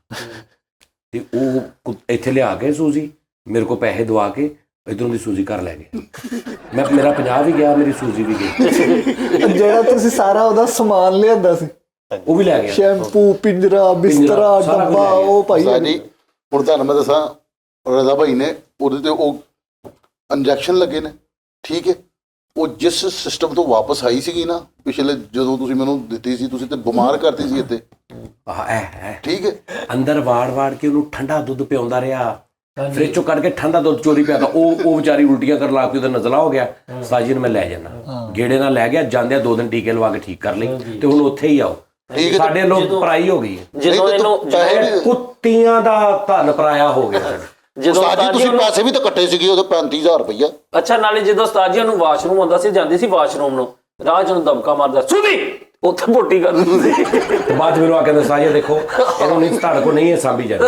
ਤੇ ਉਹ ਇੱਥੇ ਲਿਆ ਕੇ ਸੂਜੀ ਮੇਰੇ ਕੋਲ ਪੈਸੇ ਦਵਾ ਕੇ ਇਧਰੋਂ ਦੀ ਸੂਜੀ ਘਰ ਲੈ ਗਏ। ਮੇਰਾ 50 ਵੀ ਗਿਆ, ਮੇਰੀ ਸੂਜੀ ਵੀ ਗਈ। ਜਿਹੜਾ ਤੁਸੀਂ ਸਾਰਾ ਉਹਦਾ ਸਮਾਨ ਲਿਆਂਦਾ ਸੀ, ਉਹ ਵੀ ਲੈ ਗਿਆ, ਸ਼ੈਂਪੂ, ਪਿੰਜਰਾ, ਬਿਸਤਰਾ, ਸਾਰਾ ਕੁਝ ਡੱਬਾ, ਲੈ ਗਿਆ। ਉਹ ਭਾਈ ਉਸਤਾਦ ਜੀ ਹੁਣ ਤੁਹਾਨੂੰ ਮੈਂ ਦੱਸਾਂ, ਰਜ਼ਾ ਭਾਈ ਨੇ ਉਹਦੇ ਤੇ ਉਹ ਇੰਜੈਕਸ਼ਨ ਲੱਗੇ ਨੇ, ਠੀਕ ਹੈ। ਉਹ ਜਿਸ ਸਿਸਟਮ ਤੋਂ ਵਾਪਸ ਆਈ ਸੀਗੀ ਨਾ ਪਿਛਲੇ, ਜਦੋਂ ਤੁਸੀਂ ਮੈਨੂੰ ਦਿੱਤੀ ਸੀ, ਤੁਸੀਂ ਤੇ ਬਿਮਾਰ ਕਰਤੀ ਸੀ ਇੱਥੇ, ਠੀਕ ਹੈ। ਅੰਦਰ ਵਾੜ ਕੇ ਉਹਨੂੰ ਠੰਡਾ ਦੁੱਧ ਪਿਆਉਂਦਾ ਰਿਹਾ, ਫ੍ਰਿਜ ਚੋਂ ਕੱਢ ਕੇ ਠੰਡਾ ਦੁੱਧ ਚੋਰੀ ਪਿਆਦਾ। ਉਹ ਵਿਚਾਰੀ ਉਲਟੀਆਂ ਕਰਨ ਲੱਗ ਪਈ, ਉਹਦਾ ਨਜ਼ਲਾ ਹੋ ਗਿਆ। ਉਸਤਾਦ ਜੀ ਨੂੰ ਮੈਂ ਲੈ ਜਾਣਾ, ਗੇੜੇ ਨਾਲ ਲੈ ਗਿਆ, ਜਾਂਦਿਆਂ 2 ਦਿਨ ਟੀਕੇ ਲਵਾ ਕੇ ਠੀਕ ਕਰ ਲਈ, ਤੇ ਹੁਣ ਉੱਥੇ ਹੀ ਆਓ। ਠੀਕ ਹੈ। ਸਾਡੇ ਲੋਕ ਪਰਾਈ ਹੋ ਗਈ ਹੈ, ਜਦੋਂ ਇਹਨੂੰ ਪੈਸੇ ਵੀ ਕੁੱਤੀਆਂ ਦਾ ਧਨ ਪਰਾਇਆ ਹੋ ਗਿਆ। ਜਦੋਂ ਉਸਤਾਦ ਜੀ ਉਸਤਾਦ ਜੀ ਤੁਸੀਂ ਉਹਨੂੰ- ਪੈਸੇ ਵੀ ਤਾਂ ਕੱਟੇ ਸੀਗੇ ਉਹਦੇ 35,000 ਰੁਪਇਆ। ਅੱਛਾ ਨਾਲੇ ਜਦੋਂ ਉਸਤਾਦ ਜੀ ਨੂੰ ਵਾਸ਼ਰੂਮ ਆਉਂਦਾ ਸੀ, ਜਾਂਦੀ ਸੀ ਵਾਸ਼ਰੂਮ ਨੂੰ, ਰਾਹ ਚ ਨੂੰ ਦਬਕਾ ਮਾਰਦਾ ਸੁਣੀ ਉੱਥੇ ਮੋਟੀ ਕਰ ਦਿੰਦੀ ਸੀ। ਤੇ ਬਾਅਦ 'ਚ ਮੈਨੂੰ ਆ ਕਹਿੰਦੇ ਸਾਜੇ ਦੇਖੋ ਇਹਨੂੰ ਨਹੀਂ, ਤੁਹਾਡੇ ਕੋਲ ਨਹੀਂ ਹੈ ਸਾਂਭੀ ਜਾ।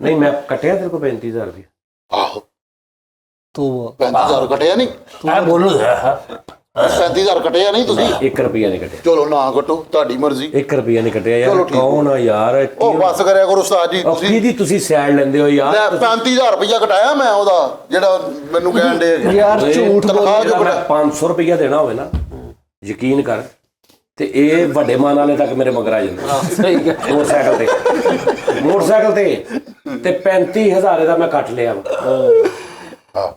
ਨਹੀਂ ਮੈਂ ਕੱਟਿਆ ਤੇਰੇ ਕੋਲ 35,000 ਰੁਪਏ। ਆਹੋ ਤੋਬਾ 35,000 ਕੱਟਿਆ ਨਹੀਂ, ਐ ਬੋਲੂ 35,000 ਕੱਟਿਆ ਨਹੀਂ ਤੁਸੀਂ। 1 ਰੁਪਿਆ ਨਹੀਂ ਕੱਟਿਆ, ਚਲੋ ਨਾ ਕੱਟੋ, ਤੁਹਾਡੀ ਮਰਜ਼ੀ। 1 ਰੁਪਿਆ ਨਹੀਂ ਕੱਟਿਆ ਯਾਰ। ਚਲੋ ਠੀਕ। ਕੌਣ ਆ ਯਾਰ? ਉਹ ਬਸ ਕਰਿਆ ਕਰੋ ਉਸਤਾਦ ਜੀ, ਉਹ ਤੁਸੀਂ ਕਿਹਦੀ ਤੁਸੀਂ ਸੈਡ ਲੈਂਦੇ ਹੋ ਯਾਰ? ਲੈ 35,000 ਰੁਪਇਆ ਕਟਾਇਆ ਮੈਂ ਉਹਦਾ, ਜਿਹੜਾ ਮੈਨੂੰ ਕਹਿਣ ਦੇ ਯਾਰ ਝੂਠ ਤਨਖਾਹ ਜੋ ਜਿਹੜਾ 500 ਰੁਪਇਆ ਦੇਣਾ ਹੋਵੇ ਨਾ, ਯਕੀਨ ਕਰ, ਤੇ ਇਹ ਵੱਡੇ ਮਾਨ ਵਾਲੇ ਤੱਕ ਮੇਰੇ ਮਗਰ ਆ ਜਾਂਦੇ ਸਹੀ ਗੱਲ। ਮੋਟਰਸਾਈਕਲ ਤੇ 35,000 ਦਾ ਮੈਂ ਕੱਟ ਲਿਆ ਵਾ। ਹਾਂ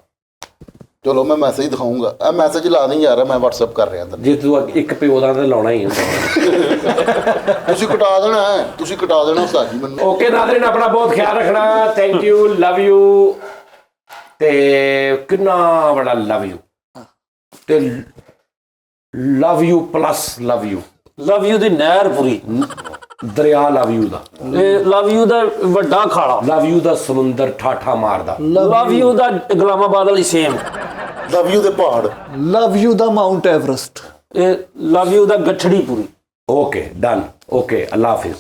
ਚਲੋ ਮੈਂ ਮੈਸੇਜ ਦਿਖਾਉਂਗਾ, ਇਹ ਮੈਸੇਜ ਲਾ ਦੇ ਯਾਰ, ਮੈਂ WhatsApp ਕਰ ਰਿਹਾ ਤੈਨੂੰ। ਜੇ ਤੂੰ ਇੱਕ ਪਿਓ ਦਾ ਤੇ ਲਾਉਣਾ ਹੀ ਹੁੰਦਾ। ਤੁਸੀਂ ਕਟਾ ਦੇਣਾ ਹੈ, ਤੁਸੀਂ ਕਟਾ ਦੇਣਾ ਉਸਤਾਦ ਜੀ ਮੈਨੂੰ। ਓਕੇ ਨਾਜ਼ਰੀਨ, ਆਪਣਾ ਬਹੁਤ ਖਿਆਲ ਰੱਖਣਾ। ਥੈਂਕ ਯੂ, ਲਵ ਯੂ, ਤੇ ਕਿੰਨਾ ਬੜਾ ਲਵ ਯੂ, ਤੇ love you plus love you, love you ਦੀ ਨਹਿਰ ਪੂਰੀ, ਦਰਿਆ ਲਵ ਯੂ ਦਾ, ਇਹ ਲਵ ਯੂ ਦਾ ਵੱਡਾ ਖਾਲਾ, ਲਵ ਯੂ ਦਾ ਸਮੁੰਦਰ ਠਾਠਾ ਮਾਰਦਾ, ਲਵ ਯੂ ਦਾ ਗੁਲਾਮਾਬਾਦ ਵਾਲੀ ਸੇਮ, ਲਵ ਯੂ ਦੇ ਪਹਾੜ। ਲਵ ਯੂ ਦਾ ਮਾਊਂਟ ਐਵਰੈਸਟ। ਇਹ ਲਵ ਯੂ ਦਾ ਗੱਠੜੀ ਪੂਰੀ। ਓਕੇ ਡਨ, ਓਕੇ, ਅੱਲਾ ਹਾਫਿਜ਼।